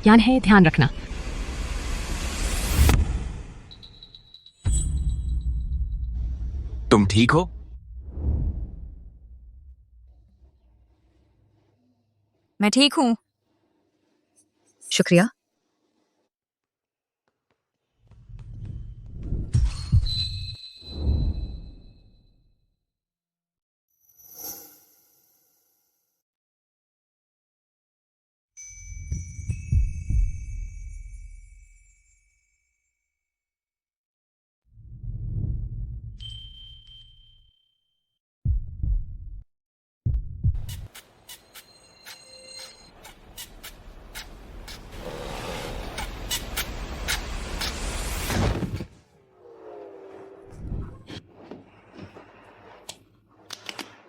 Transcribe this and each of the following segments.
यान है, ध्यान रखना। तुम ठीक हो? मैं ठीक हूँ, शुक्रिया।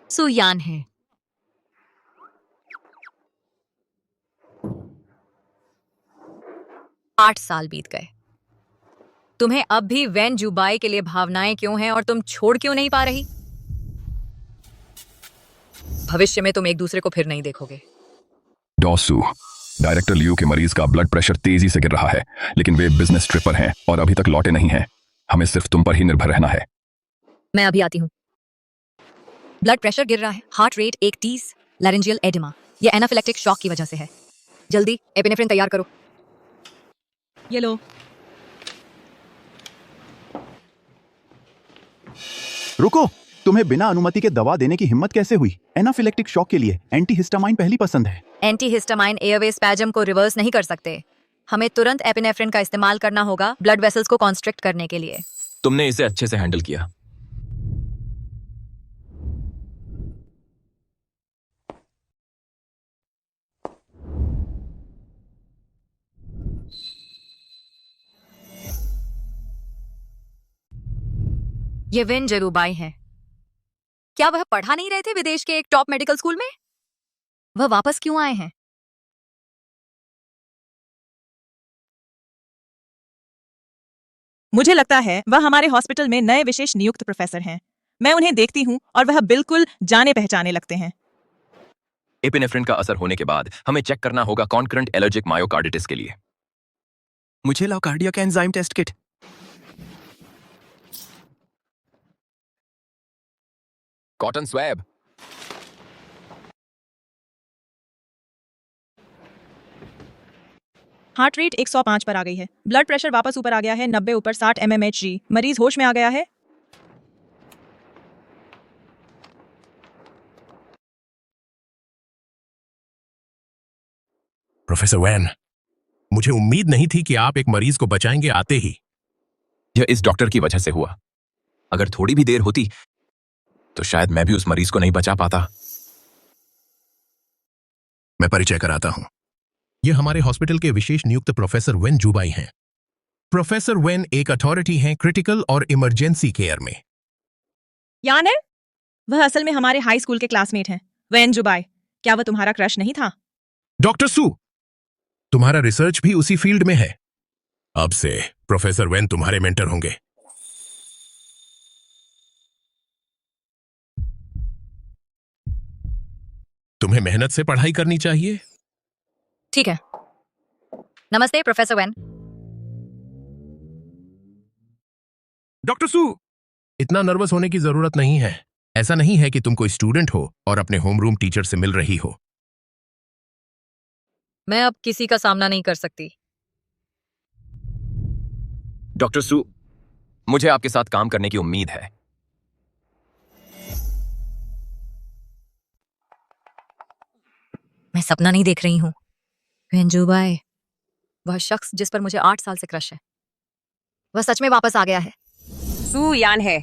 सुयान है। आठ साल बीत गए। तुम्हें अब भी वैन जुबाई के लिए भावनाएं क्यों हैं और तुम छोड़ क्यों नहीं पा रही? भविष्य में तुम एक दूसरे को फिर नहीं देखोगे। डॉसू, डायरेक्टर लियू के मरीज का ब्लड प्रेशर तेजी से गिर रहा है, लेकिन वे बिजनेस ट्रिपर हैं और अभी तक लौटे नहीं हैं। हमें सिर्फ तुम पर ही निर्भर रहना है। मैं अभी आती हूँ। ब्लड प्रेशर गिर रहा है, हार्ट रेट 130, लैरेंजियल एडिमा। यह एनाफिलेक्टिक शॉक की वजह से है। जल्दी एपिनेफ्रिन तैयार करो। ये लो। रुको, तुम्हें बिना अनुमति के दवा देने की हिम्मत कैसे हुई? एनाफिलेक्टिक शॉक के लिए एंटीहिस्टामाइन पहली पसंद है। एंटीहिस्टामाइन एयरवे स्पैजम को रिवर्स नहीं कर सकते। हमें तुरंत एपिनेफ्रिन का इस्तेमाल करना होगा ब्लड वेसल्स को कॉन्स्ट्रिक्ट करने के लिए। तुमने इसे अच्छे से हैंडल किया। ये विन जरूबाई हैं। क्या वह पढ़ा नहीं रहे थे विदेश के एक टॉप मेडिकल स्कूल में? वह वापस क्यों आए हैं? मुझे लगता है वह हमारे हॉस्पिटल में नए विशेष नियुक्त प्रोफेसर हैं। मैं उन्हें देखती हूँ और वह बिल्कुल जाने पहचाने लगते हैं। एपिनेफ्रिन का असर होने के बाद हमें चेक करना होगा कॉन्करेंट एलर्जिक मायोकार्डिटिस के लिए। मुझे लाओ cardiac enzyme test kit. Cotton swab. Heart rate 105 पर आ गई है। ब्लड प्रेशर वापस ऊपर आ गया है, 90 ऊपर 60 mmHg। मरीज होश में आ गया है। प्रोफेसर वैन, मुझे उम्मीद नहीं थी कि आप एक मरीज को बचाएंगे आते ही। यह इस डॉक्टर की वजह से हुआ। अगर थोड़ी भी देर होती तो शायद मैं भी उस मरीज को नहीं बचा पाता। मैं परिचय कराता हूं। यह हमारे हॉस्पिटल के विशेष नियुक्त प्रोफेसर वेन जुबाई हैं। प्रोफेसर वेन एक अथॉरिटी हैं क्रिटिकल और इमरजेंसी केयर में। यान है? वह असल में हमारे हाई स्कूल के क्लासमेट हैं। वैन जुबाई, क्या वह तुम्हारा क्रश नहीं था? डॉक्टर सू, तुम्हारा रिसर्च भी उसी फील्ड में है। अब से प्रोफेसर वेन तुम्हारे मेंटर होंगे। तुम्हें मेहनत से पढ़ाई करनी चाहिए। ठीक है। नमस्ते प्रोफेसर वैन। डॉक्टर सू, इतना नर्वस होने की जरूरत नहीं है। ऐसा नहीं है कि तुम कोई स्टूडेंट हो और अपने होमरूम टीचर से मिल रही हो। मैं अब किसी का सामना नहीं कर सकती। डॉक्टर सू, मुझे आपके साथ काम करने की उम्मीद है। मैं सपना नहीं देख रही हूँ। वेंजुबाई, वह शख्स जिस पर मुझे 8 साल से क्रश है, वह सच में वापस आ गया है। सुयान है।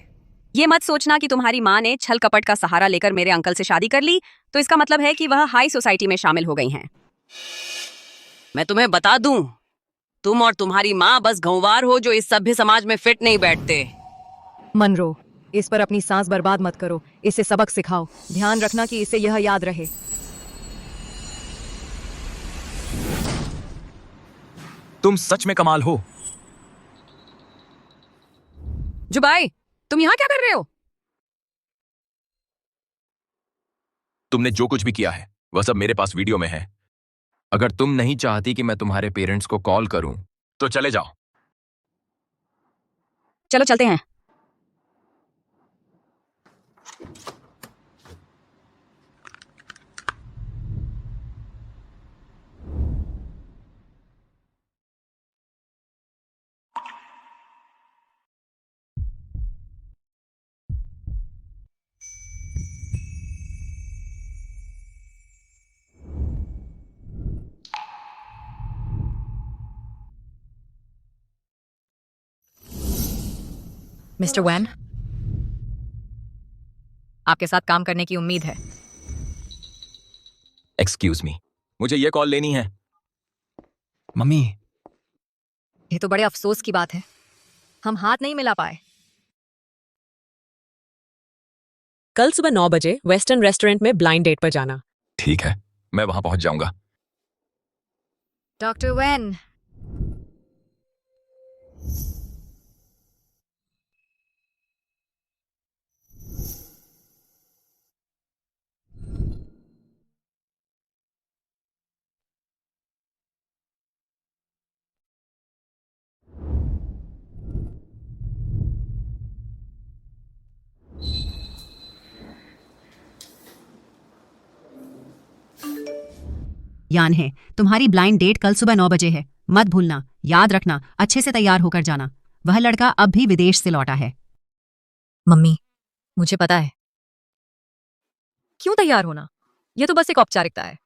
ये मत सोचना कि तुम्हारी माँ ने छल कपट का सहारा लेकर मेरे अंकल से शादी कर ली तो इसका मतलब है कि वह हाई सोसाइटी में शामिल हो गई हैं। मैं तुम्हें बता दूं, तुम और तुम्हारी माँ बस गंवार हो जो इस सभ्य समाज में फिट नहीं बैठते। मनरो, इस पर अपनी सांस बर्बाद मत करो। इसे सबक सिखाओ। ध्यान रखना कि इसे यह याद रहे। तुम सच में कमाल हो। जुबाई, तुम यहाँ क्या कर रहे हो? तुमने जो कुछ भी किया है वह सब मेरे पास वीडियो में है। अगर तुम नहीं चाहती कि मैं तुम्हारे पेरेंट्स को कॉल करूं तो चले जाओ। चलो चलते हैं। मिस्टर वैन, आपके साथ काम करने की उम्मीद है। एक्सक्यूज मी, मुझे ये कॉल लेनी है। मम्मी, ये तो बड़े अफसोस की बात है, हम हाथ नहीं मिला पाए। कल सुबह 9 बजे वेस्टर्न रेस्टोरेंट में ब्लाइंड डेट पर जाना। ठीक है, मैं वहां पहुंच जाऊंगा। डॉक्टर वैन, यान है, तुम्हारी ब्लाइंड डेट कल सुबह 9 बजे है। मत भूलना, याद रखना, अच्छे से तैयार होकर जाना। वह लड़का अब भी विदेश से लौटा है। मम्मी, मुझे पता है। क्यों तैयार होना? ये तो बस एक औपचारिकता है।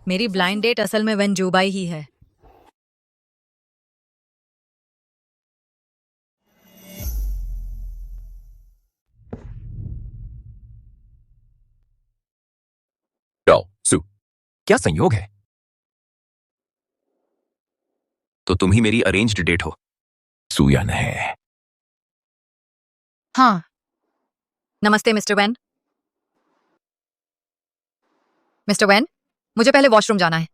मेरी ब्लाइंड डेट असल में वेन जूबाई ही है। सु, क्या संयोग है? तो तुम ही मेरी अरेंज्ड डेट हो, सुयन है। हाँ। नमस्ते मिस्टर वैन। मिस्टर वैन, मुझे पहले वॉशरूम जाना है।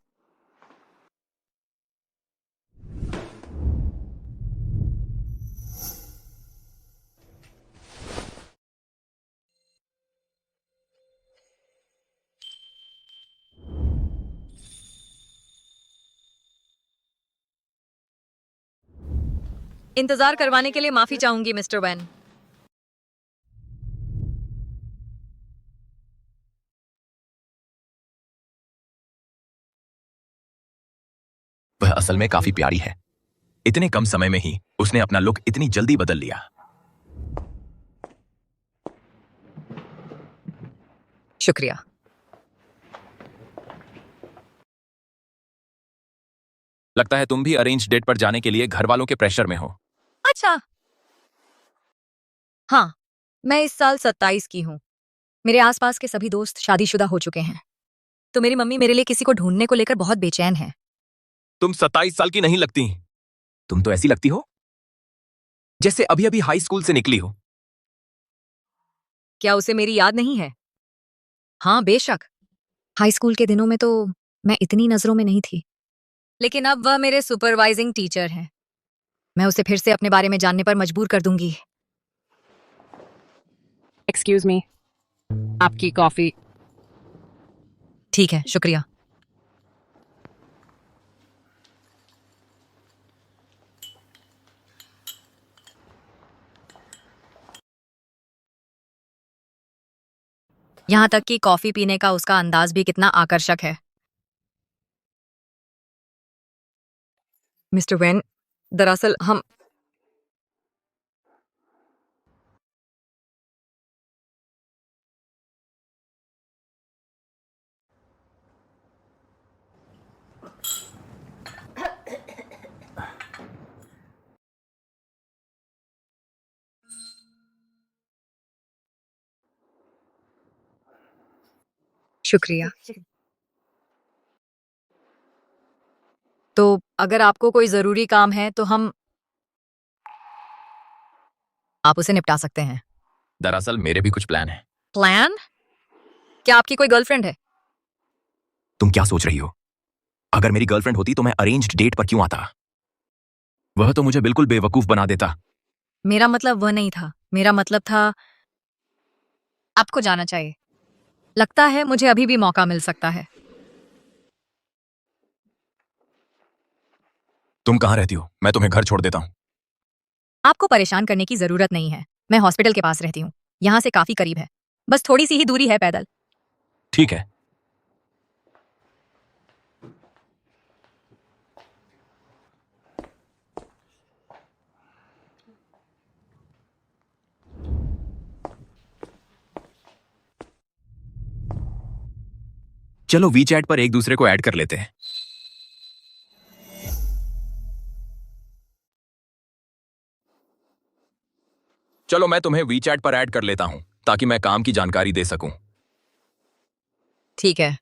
इंतजार करवाने के लिए माफी चाहूंगी मिस्टर वैन। वह असल में काफी प्यारी है। इतने कम समय में ही उसने अपना लुक इतनी जल्दी बदल लिया। शुक्रिया। लगता है तुम भी अरेंज डेट पर जाने के लिए घर वालों के प्रेशर में हो। अच्छा। हाँ, मैं इस साल 27 की हूँ। मेरे आसपास के सभी दोस्त शादीशुदा हो चुके हैं, तो मेरी मम्मी मेरे लिए किसी को ढूंढने को लेकर बहुत बेचैन है। तुम 27 साल की नहीं लगती। तुम तो ऐसी लगती हो जैसे अभी अभी हाई स्कूल से निकली हो। क्या उसे मेरी याद नहीं है? हाँ, बेशक। हाई स्कूल के दिनों में तो मैं इतनी नजरों में नहीं थी, लेकिन अब वह मेरे सुपरवाइजिंग टीचर हैं। मैं उसे फिर से अपने बारे में जानने पर मजबूर कर दूंगी। एक्सक्यूज मी, आपकी कॉफी। ठीक है, शुक्रिया। यहां तक कि कॉफी पीने का उसका अंदाज भी कितना आकर्षक है। मिस्टर वैन, दरअसल हम शुक्रिया। तो अगर आपको कोई जरूरी काम है तो हम आप उसे निपटा सकते हैं। दरअसल मेरे भी कुछ प्लान है। प्लान? क्या आपकी कोई गर्लफ्रेंड है? तुम क्या सोच रही हो? अगर मेरी गर्लफ्रेंड होती तो मैं अरेंज्ड डेट पर क्यों आता? वह तो मुझे बिल्कुल बेवकूफ बना देता। मेरा मतलब वह नहीं था, मेरा मतलब था आपको जाना चाहिए। लगता है मुझे अभी भी मौका मिल सकता है। तुम कहाँ रहती हो? मैं तुम्हें घर छोड़ देता हूँ। आपको परेशान करने की जरूरत नहीं है। मैं हॉस्पिटल के पास रहती हूँ, यहाँ से काफी करीब है, बस थोड़ी सी ही दूरी है पैदल। ठीक है। चलो वी चैट पर एक दूसरे को ऐड कर लेते हैं। चलो मैं तुम्हें वी चैट पर ऐड कर लेता हूं ताकि मैं काम की जानकारी दे सकूं। ठीक है।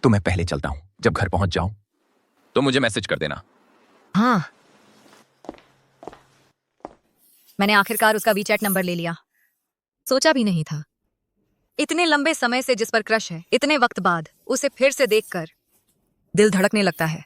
तो मैं पहले चलता हूं। जब घर पहुंच जाऊं तो मुझे मैसेज कर देना। हाँ, मैंने आखिरकार उसका वीचैट नंबर ले लिया। सोचा भी नहीं था, इतने लंबे समय से जिस पर क्रश है, इतने वक्त बाद उसे फिर से देखकर दिल धड़कने लगता है।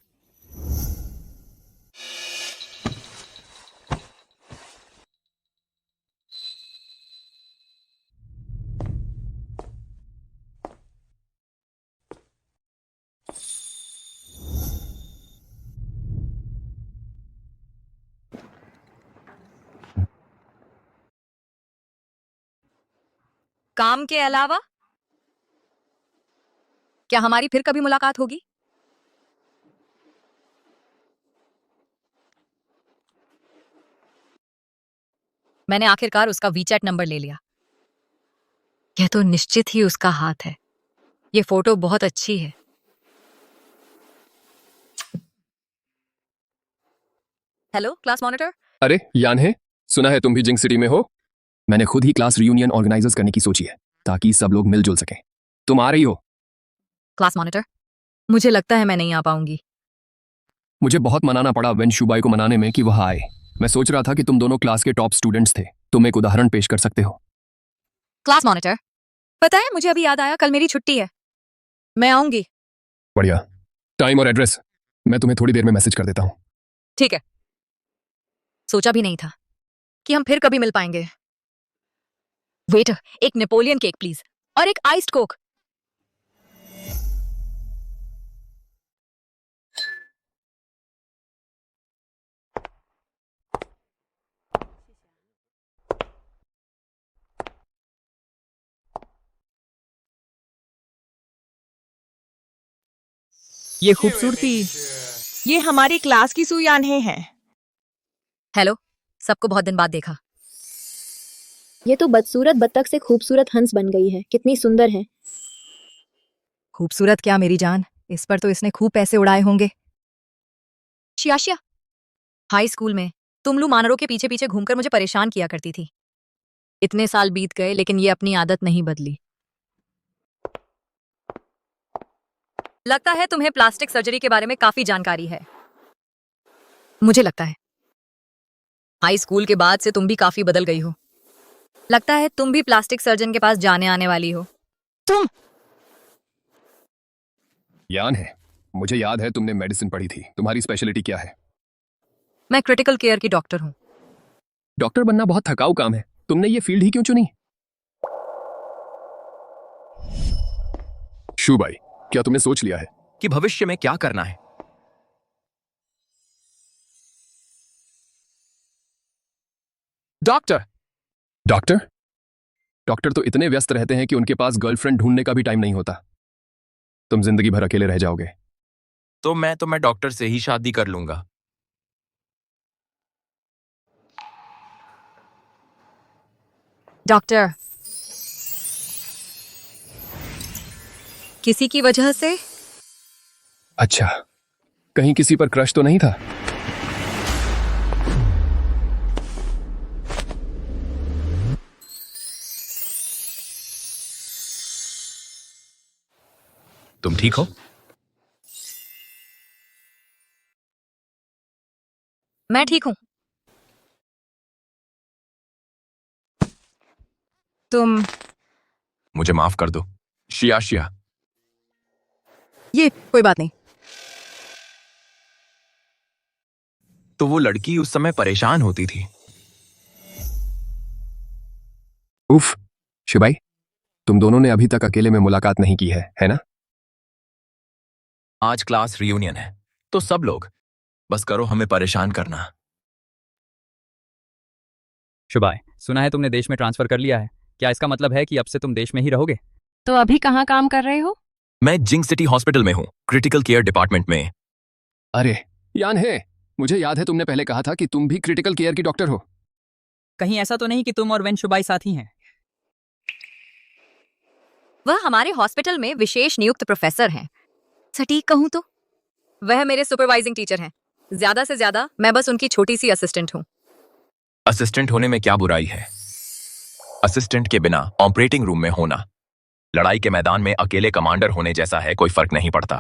काम के अलावा क्या हमारी फिर कभी मुलाकात होगी? मैंने आखिरकार उसका वीचैट नंबर ले लिया। यह तो निश्चित ही उसका हाथ है। ये फोटो बहुत अच्छी है। Hello class monitor. अरे यान है, सुना है तुम भी जिंक सिटी में हो। मैंने खुद ही क्लास रियूनियन ऑर्गेनाइजर्स करने की सोची है ताकि सब लोग मिलजुल सकें। तुम आ रही हो? क्लास मॉनिटर, मुझे लगता है मैं नहीं आ पाऊंगी। मुझे बहुत मनाना पड़ा वेन शुबाई को मनाने में कि वह आए। मैं सोच रहा था कि तुम दोनों क्लास के टॉप स्टूडेंट्स थे, तुम एक उदाहरण पेश कर सकते हो। क्लास मॉनिटर, पता है मुझे अभी याद आया, कल मेरी छुट्टी है, मैं आऊंगी। बढ़िया। टाइम और एड्रेस मैं तुम्हें थोड़ी देर में मैसेज कर देता हूँ। ठीक है। सोचा भी नहीं था कि हम फिर कभी मिल पाएंगे। वेटर, एक नेपोलियन केक प्लीज और एक आइस्ड कोक। ये खूबसूरती, ये हमारी क्लास की सुयान्हे हैं। हेलो, सबको बहुत दिन बाद देखा। ये तो बदसूरत बत्तख से खूबसूरत हंस बन गई है, कितनी सुंदर है। खूबसूरत क्या मेरी जान, इस पर तो इसने खूब पैसे उड़ाए होंगे। शियाशिया, हाई स्कूल में तुमलू मानरों के पीछे पीछे घूमकर मुझे परेशान किया करती थी। इतने साल बीत गए लेकिन ये अपनी आदत नहीं बदली। लगता है तुम्हें प्लास्टिक सर्जरी के बारे में काफी जानकारी है। मुझे लगता है हाई स्कूल के बाद से तुम भी काफी बदल गई हो। लगता है तुम भी प्लास्टिक सर्जन के पास जाने आने वाली हो। तुम यान है, मुझे याद है तुमने मेडिसिन पढ़ी थी। तुम्हारी स्पेशलिटी क्या है? मैं क्रिटिकल केयर की डॉक्टर हूँ। डॉक्टर बनना बहुत थकाऊ काम है, तुमने ये फील्ड ही क्यों चुनी? शुबाई, क्या तुमने सोच लिया है कि भविष्य में क्या करना है? डॉक्टर। डॉक्टर? डॉक्टर तो इतने व्यस्त रहते हैं कि उनके पास गर्लफ्रेंड ढूंढने का भी टाइम नहीं होता। तुम जिंदगी भर अकेले रह जाओगे। तो मैं डॉक्टर से ही शादी कर लूंगा। डॉक्टर, किसी की वजह से? अच्छा, कहीं किसी पर क्रश तो नहीं था? तुम ठीक हो? मैं ठीक हूँ। तुम मुझे माफ कर दो शिया। ये कोई बात नहीं। तो वो लड़की उस समय परेशान होती थी। उफ, शिबाई, तुम दोनों ने अभी तक अकेले में मुलाकात नहीं की है ना? आज क्लास रियूनियन है तो सब लोग बस करो हमें परेशान करना। शुभाय, सुना है तुमने देश में ट्रांसफर कर लिया है। क्या इसका मतलब है कि अब से तुम देश में ही रहोगे? तो अभी कहाँ काम कर रहे हो? मैं जिंग सिटी हॉस्पिटल में हूँ, क्रिटिकल केयर डिपार्टमेंट में। अरे यान है, मुझे याद है तुमने पहले कहा था कि तुम भी क्रिटिकल केयर की डॉक्टर हो। कहीं ऐसा तो नहीं कि तुम और वेन शुभाई साथी हैं? वह हमारे हॉस्पिटल में विशेष नियुक्त प्रोफेसर हैं। सटीक कहूँ तो वह मेरे सुपरवाइजिंग टीचर हैं। ज्यादा से ज्यादा मैं बस उनकी छोटी सी असिस्टेंट हूँ। असिस्टेंट होने में क्या बुराई है? असिस्टेंट के बिना ऑपरेटिंग रूम में होना लड़ाई के मैदान में अकेले कमांडर होने जैसा है, कोई फर्क नहीं पड़ता।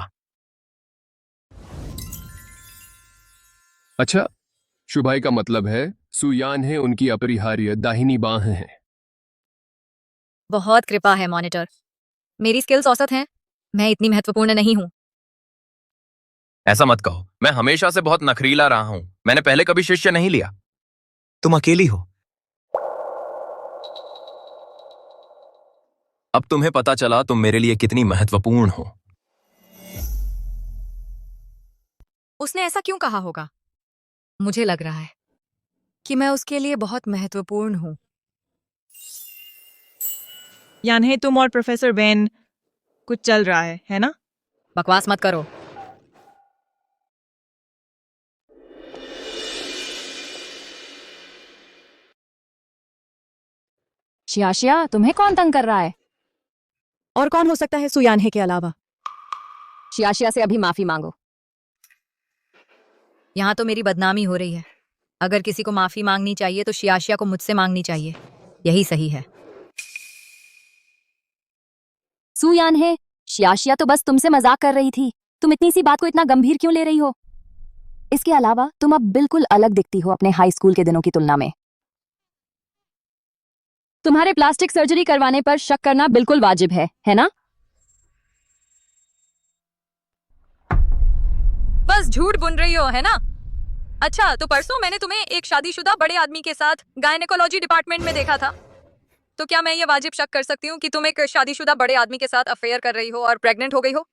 अच्छा, शुभाई का मतलब है सुयान है उनकी अपरिहार्य दाहिनी बाह है। बहुत कृपा है मॉनिटर। मेरी स्किल्स औसत हैं। मैं इतनी महत्वपूर्ण नहीं हूँ। ऐसा मत कहो, मैं हमेशा से बहुत नखरीला रहा हूं। मैंने पहले कभी शिष्य नहीं लिया। तुम अकेली हो। अब तुम्हें पता चला तुम मेरे लिए कितनी महत्वपूर्ण हो। उसने ऐसा क्यों कहा होगा? मुझे लग रहा है कि मैं उसके लिए बहुत महत्वपूर्ण हूँ। यानी तुम और प्रोफेसर वेन कुछ चल रहा है ना? बकवास मत करो। शिया, तुम्हें कौन तंग कर रहा है? और कौन हो सकता है सुयानहे के अलावा? शिया से अभी माफी मांगो। यहाँ तो मेरी बदनामी हो रही है। अगर किसी को माफी मांगनी चाहिए तो शियाशिया को मुझसे मांगनी चाहिए। यही सही है। सुयानहे, शिया तो बस तुमसे मजाक कर रही थी। तुम इतनी सी बात को इतना गंभीर क्यों ले रही हो? इसके अलावा तुम अब बिल्कुल अलग दिखती हो अपने हाई स्कूल के दिनों की तुलना में। तुम्हारे प्लास्टिक सर्जरी करवाने पर शक करना बिल्कुल वाजिब है ना? बस झूठ बुन रही हो, है ना? अच्छा, तो परसों मैंने तुम्हें एक शादीशुदा बड़े आदमी के साथ गायनेकोलॉजी डिपार्टमेंट में देखा था। तो क्या मैं ये वाजिब शक कर सकती हूँ कि तुम एक शादीशुदा बड़े आदमी के साथ अफेयर कर रही हो और प्रेग्नेंट हो गई हो?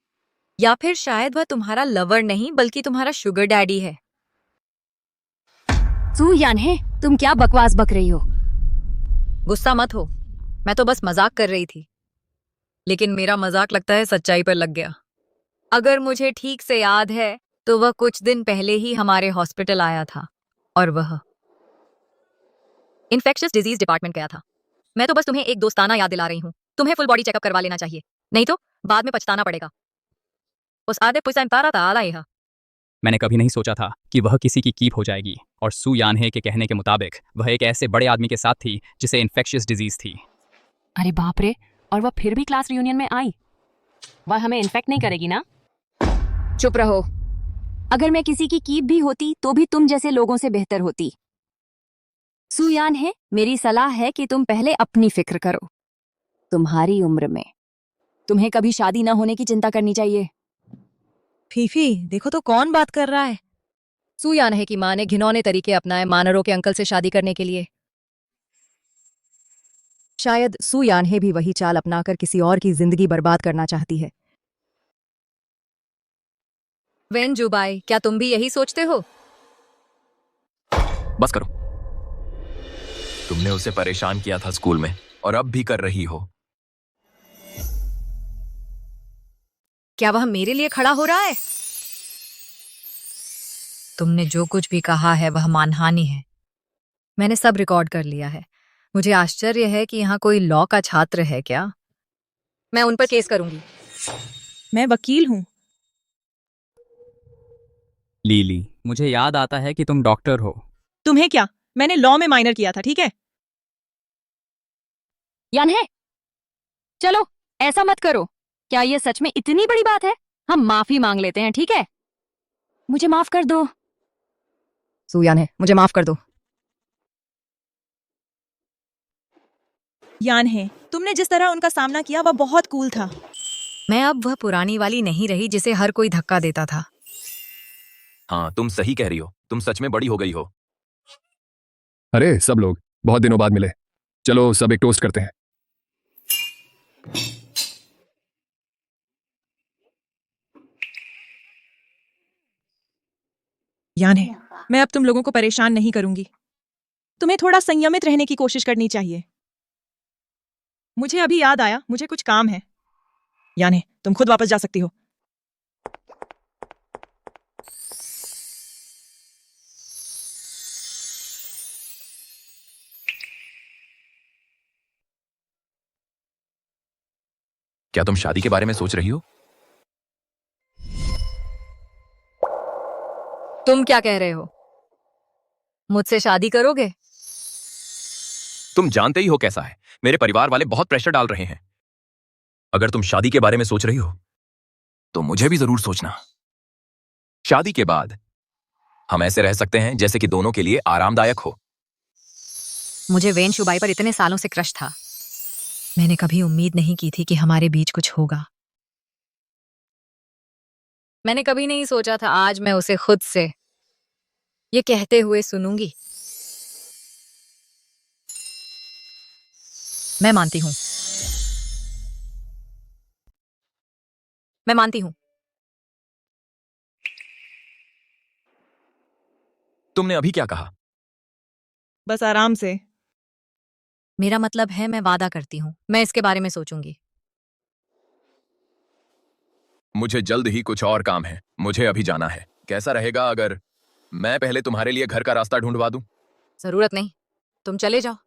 या फिर शायद वह तुम्हारा लवर नहीं बल्कि तुम्हारा शुगर डैडी है। सुयानहे, तुम क्या बकवास बक रही हो? गुस्सा मत हो, मैं तो बस मजाक कर रही थी। लेकिन मेरा मजाक लगता है सच्चाई पर लग गया। अगर मुझे ठीक से याद है तो वह कुछ दिन पहले ही हमारे हॉस्पिटल आया था और वह इन्फेक्शियस डिजीज डिपार्टमेंट गया था। मैं तो बस तुम्हें एक दोस्ताना याद दिला रही हूँ। तुम्हें फुल बॉडी चेकअप करवा लेना चाहिए, नहीं तो बाद में पछताना पड़ेगा। उस आधे पुइसा तारा ताला है। मैंने कभी नहीं सोचा था कि वह किसी की कीप हो जाएगी। और सुयानहे के कहने के मुताबिक वह एक ऐसे बड़े आदमी के साथ थी जिसे इन्फेक्शियस डिजीज थी। अरे बाप रे, और वह फिर भी क्लास रियूनियन में आई। वह हमें इन्फेक्ट नहीं करेगी ना? चुप रहो। अगर मैं किसी की कीप भी होती तो भी तुम जैसे लोगों से बेहतर होती। सुयानहे, मेरी सलाह है कि तुम पहले अपनी फिक्र करो। तुम्हारी उम्र में तुम्हें कभी शादी ना होने की चिंता करनी चाहिए। फीफी, देखो तो कौन बात कर रहा है। सुयानहे की माँ ने घिनौने तरीके अपनाए मानरों के अंकल से शादी करने के लिए। शायद सुयानहे भी वही चाल अपनाकर किसी और की जिंदगी बर्बाद करना चाहती है। वेन जुबाई, क्या तुम भी यही सोचते हो? बस करो। तुमने उसे परेशान किया था स्कूल में और अब भी कर रही हो। क्या वह मेरे लिए खड़ा हो रहा है? तुमने जो कुछ भी कहा है वह मानहानि है। मैंने सब रिकॉर्ड कर लिया है। मुझे आश्चर्य है कि यहाँ कोई लॉ का छात्र है क्या? मैं उन पर केस करूंगी। मैं वकील हूँ। लीली, मुझे याद आता है कि तुम डॉक्टर हो। तुम्हें क्या? मैंने लॉ में माइनर किया था, ठीक है? यानहे, चलो ऐसा मत करो। क्या ये सच में इतनी बड़ी बात है? हम माफी मांग लेते हैं, ठीक है? मुझे माफ कर दो। सुयान है, मुझे माफ कर दो। यान है, तुमने जिस तरह उनका सामना किया वह बहुत कूल था। मैं अब वह पुरानी वाली नहीं रही जिसे हर कोई धक्का देता था। हाँ, तुम सही कह रही हो, तुम सच में बड़ी हो गई हो। अरे सब लोग बहुत दिनों बाद मिले, चलो सब एक टोस्ट करते हैं। यान है, मैं अब तुम लोगों को परेशान नहीं करूंगी। तुम्हें थोड़ा संयमित रहने की कोशिश करनी चाहिए। मुझे अभी याद आया, मुझे कुछ काम है। यान है, तुम खुद वापस जा सकती हो। क्या तुम शादी के बारे में सोच रही हो? तुम क्या कह रहे हो? मुझसे शादी करोगे? तुम जानते ही हो कैसा है, मेरे परिवार वाले बहुत प्रेशर डाल रहे हैं। अगर तुम शादी के बारे में सोच रही हो तो मुझे भी जरूर सोचना। शादी के बाद हम ऐसे रह सकते हैं जैसे कि दोनों के लिए आरामदायक हो। मुझे वेन शुबाई पर इतने सालों से क्रश था। मैंने कभी उम्मीद नहीं की थी कि हमारे बीच कुछ होगा। मैंने कभी नहीं सोचा था आज मैं उसे खुद से ये कहते हुए सुनूंगी। मैं मानती हूं। मैं मानती हूं। तुमने अभी क्या कहा? बस आराम से। मेरा मतलब है मैं वादा करती हूं, मैं इसके बारे में सोचूंगी। मुझे जल्द ही कुछ और काम है, मुझे अभी जाना है। कैसा रहेगा अगर मैं पहले तुम्हारे लिए घर का रास्ता ढूंढवा दूं? जरूरत नहीं, तुम चले जाओ।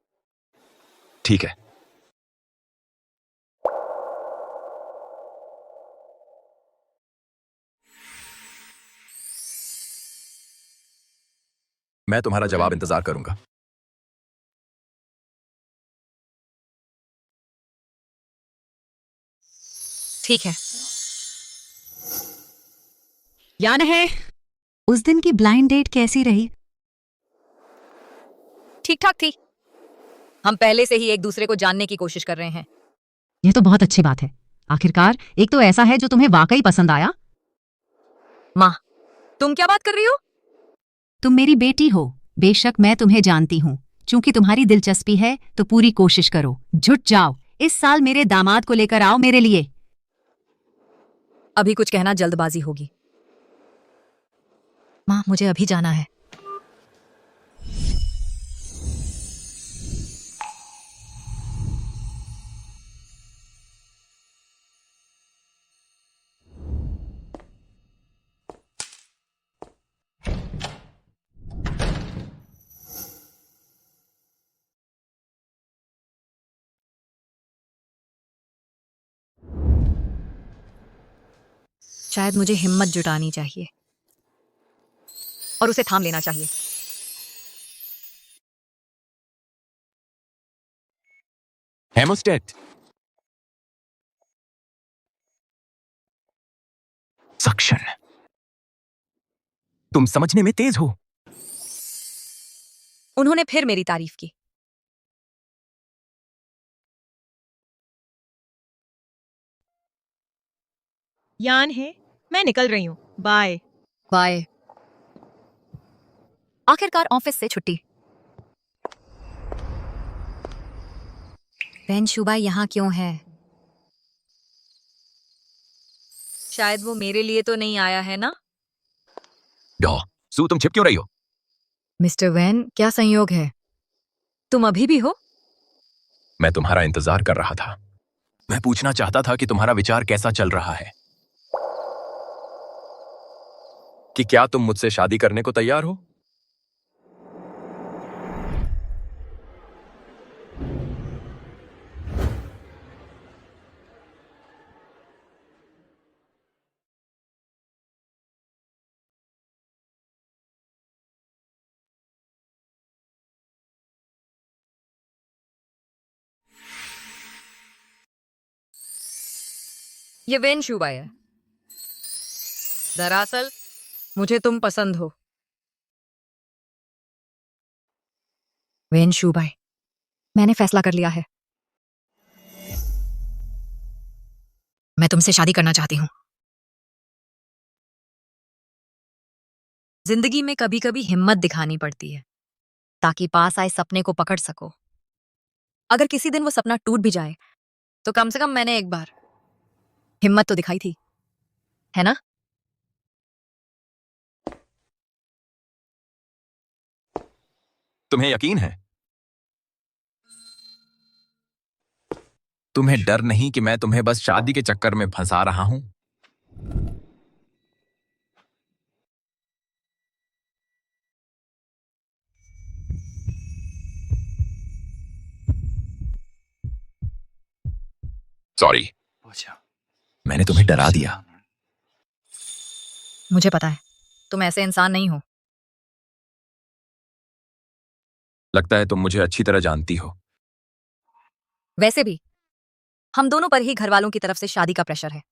ठीक है। मैं तुम्हारा जवाब इंतजार करूंगा। ठीक है। यान है, उस दिन की ब्लाइंड डेट कैसी रही? ठीक ठाक थी। हम पहले से ही एक दूसरे को जानने की कोशिश कर रहे हैं। यह तो बहुत अच्छी बात है। आखिरकार एक तो ऐसा है जो तुम्हें वाकई पसंद आया। माँ, तुम क्या बात कर रही हो? तुम मेरी बेटी हो, बेशक मैं तुम्हें जानती हूँ। चूंकि तुम्हारी दिलचस्पी है तो पूरी कोशिश करो, जुट जाओ। इस साल मेरे दामाद को लेकर आओ मेरे लिए। अभी कुछ कहना जल्दबाजी होगी। माँ, मुझे अभी जाना है। शायद मुझे हिम्मत जुटानी चाहिए और उसे थाम लेना चाहिए। हेमोस्टेट। सक्शन। तुम समझने में तेज हो। उन्होंने फिर मेरी तारीफ की। यान है, मैं निकल रही हूँ। बाय। बाय। आखिरकार ऑफिस से छुट्टी। वेन शुबाई यहाँ क्यों है? शायद वो मेरे लिए तो नहीं आया है ना? सू, तुम छिप क्यों रही हो? मिस्टर वैन, क्या संयोग है? तुम अभी भी हो? मैं तुम्हारा इंतजार कर रहा था। मैं पूछना चाहता था कि तुम्हारा विचार कैसा चल रहा है, कि क्या तुम मुझसे शादी करने को तैयार हो? ये वेन शुबाई है। दरअसल मुझे तुम पसंद हो। वेन शूबाई, मैंने फैसला कर लिया है। मैं तुमसे शादी करना चाहती हूँ। जिंदगी में कभी कभी हिम्मत दिखानी पड़ती है ताकि पास आए सपने को पकड़ सको। अगर किसी दिन वो सपना टूट भी जाए तो कम से कम मैंने एक बार हिम्मत तो दिखाई थी, है ना? तुम्हें यकीन है? तुम्हें डर नहीं कि मैं तुम्हें बस शादी के चक्कर में फंसा रहा हूं? सॉरी, मैंने तुम्हें डरा दिया। मुझे पता है तुम ऐसे इंसान नहीं हो। लगता है तुम मुझे अच्छी तरह जानती हो। वैसे भी हम दोनों पर ही घर वालों की तरफ से शादी का प्रेशर है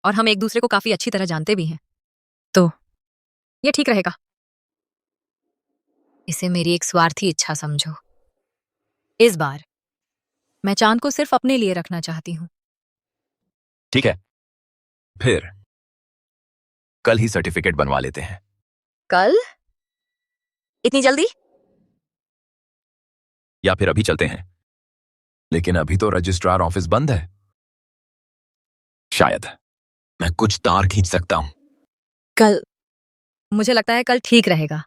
और हम एक दूसरे को काफी अच्छी तरह जानते भी हैं, तो ये ठीक रहेगा। इसे मेरी एक स्वार्थी इच्छा समझो। इस बार मैं चांद को सिर्फ अपने लिए रखना चाहती हूँ। ठीक है, फिर कल ही सर्टिफिकेट बनवा लेते हैं। कल? इतनी जल्दी? या फिर अभी चलते हैं, लेकिन अभी तो रजिस्ट्रार ऑफिस बंद है। शायद मैं कुछ तार खींच सकता हूं। कल? मुझे लगता है कल ठीक रहेगा।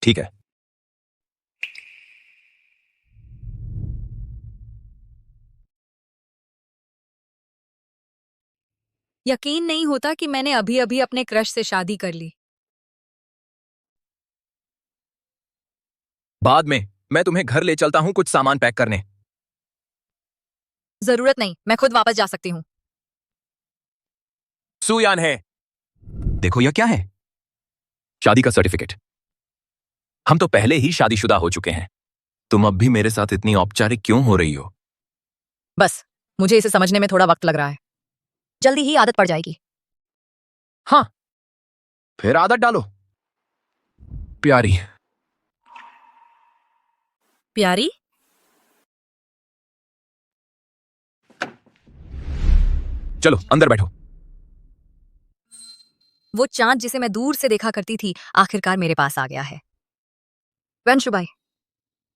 ठीक है। यकीन नहीं होता कि मैंने अभी अभी अपने क्रश से शादी कर ली। बाद में मैं तुम्हें घर ले चलता हूं कुछ सामान पैक करने। जरूरत नहीं, मैं खुद वापस जा सकती हूँ। सुयान है। देखो यह क्या है? शादी का सर्टिफिकेट। हम तो पहले ही शादीशुदा हो चुके हैं। तुम अब भी मेरे साथ इतनी औपचारिक क्यों हो रही हो? बस मुझे इसे समझने में थोड़ा वक्त लग रहा है। जल्दी ही आदत पड़ जाएगी। हाँ, फिर आदत डालो। प्यारी। प्यारी? चलो अंदर बैठो। वो चांद जिसे मैं दूर से देखा करती थी आखिरकार मेरे पास आ गया है। वंशुबाई,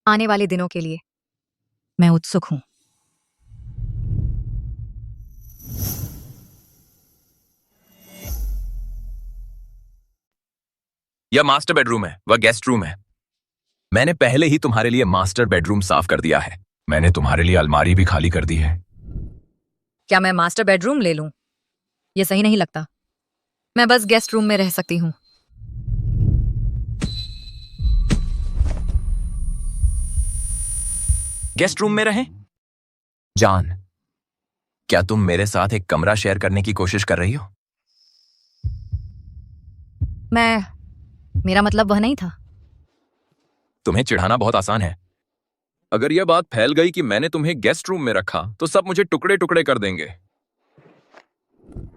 आने वाले दिनों के लिए मैं उत्सुक हूं। यह मास्टर बेडरूम है, वह गेस्ट रूम है। मैंने पहले ही तुम्हारे लिए मास्टर बेडरूम साफ कर दिया है। मैंने तुम्हारे लिए अलमारी भी खाली कर दी है। क्या मैं मास्टर बेडरूम ले लूं? ये सही नहीं लगता। मैं बस गेस्ट रूम में रह सकती हूँ। गेस्ट रूम में रहें? जान, क्या तुम मेरे साथ एक कमरा शेयर करने की कोशिश कर रही हो? मेरा मतलब वह नहीं था। तुम्हें चिढ़ाना बहुत आसान है। अगर यह बात फैल गई कि मैंने तुम्हें गेस्ट रूम में रखा तो सब मुझे टुकड़े टुकड़े कर देंगे।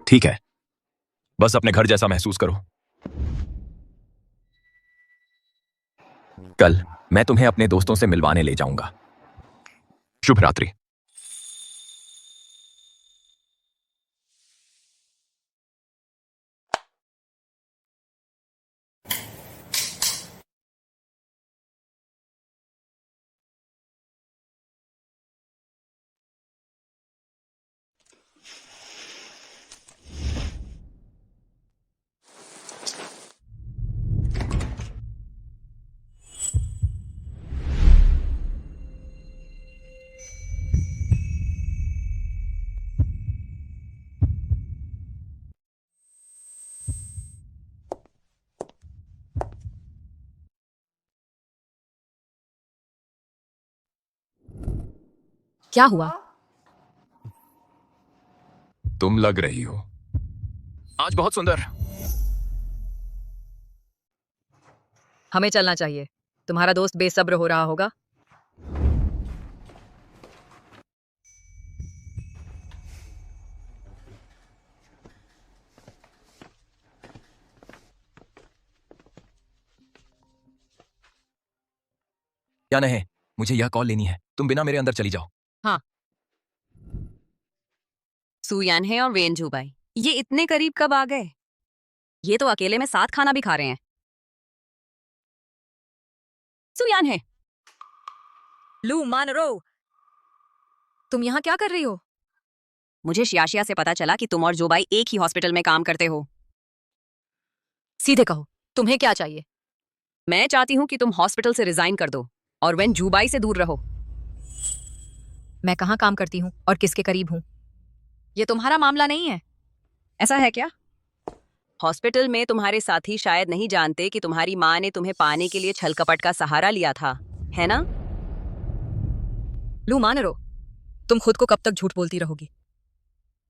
ठीक है, बस अपने घर जैसा महसूस करो। कल मैं तुम्हें अपने दोस्तों से मिलवाने ले जाऊंगा। शुभ रात्रि। क्या हुआ? तुम लग रही हो आज बहुत सुंदर। हमें चलना चाहिए। तुम्हारा दोस्त बेसब्र हो रहा होगा। या नहीं, मुझे यह कॉल लेनी है। तुम बिना मेरे अंदर चली जाओ। सुयान है और वेन जुबाई, ये इतने करीब कब आ गए? ये तो अकेले में साथ खाना भी खा रहे हैं। सुयान है। लू मानरो, तुम यहाँ क्या कर रही हो? मुझे शियाशिया से पता चला कि तुम और जोबाई एक ही हॉस्पिटल में काम करते हो। सीधे कहो, तुम्हें क्या चाहिए? मैं चाहती हूँ कि तुम हॉस्पिटल से रिजाइन कर दो और वेन जुबाई से दूर रहो। मैं कहाँ काम करती हूँ और किसके करीब हूँ, ये तुम्हारा मामला नहीं है। ऐसा है क्या? हॉस्पिटल में तुम्हारे साथी शायद नहीं जानते कि तुम्हारी माँ ने तुम्हें पाने के लिए छल कपट का सहारा लिया था, है ना? लू मानरो, तुम खुद को कब तक झूठ बोलती रहोगी?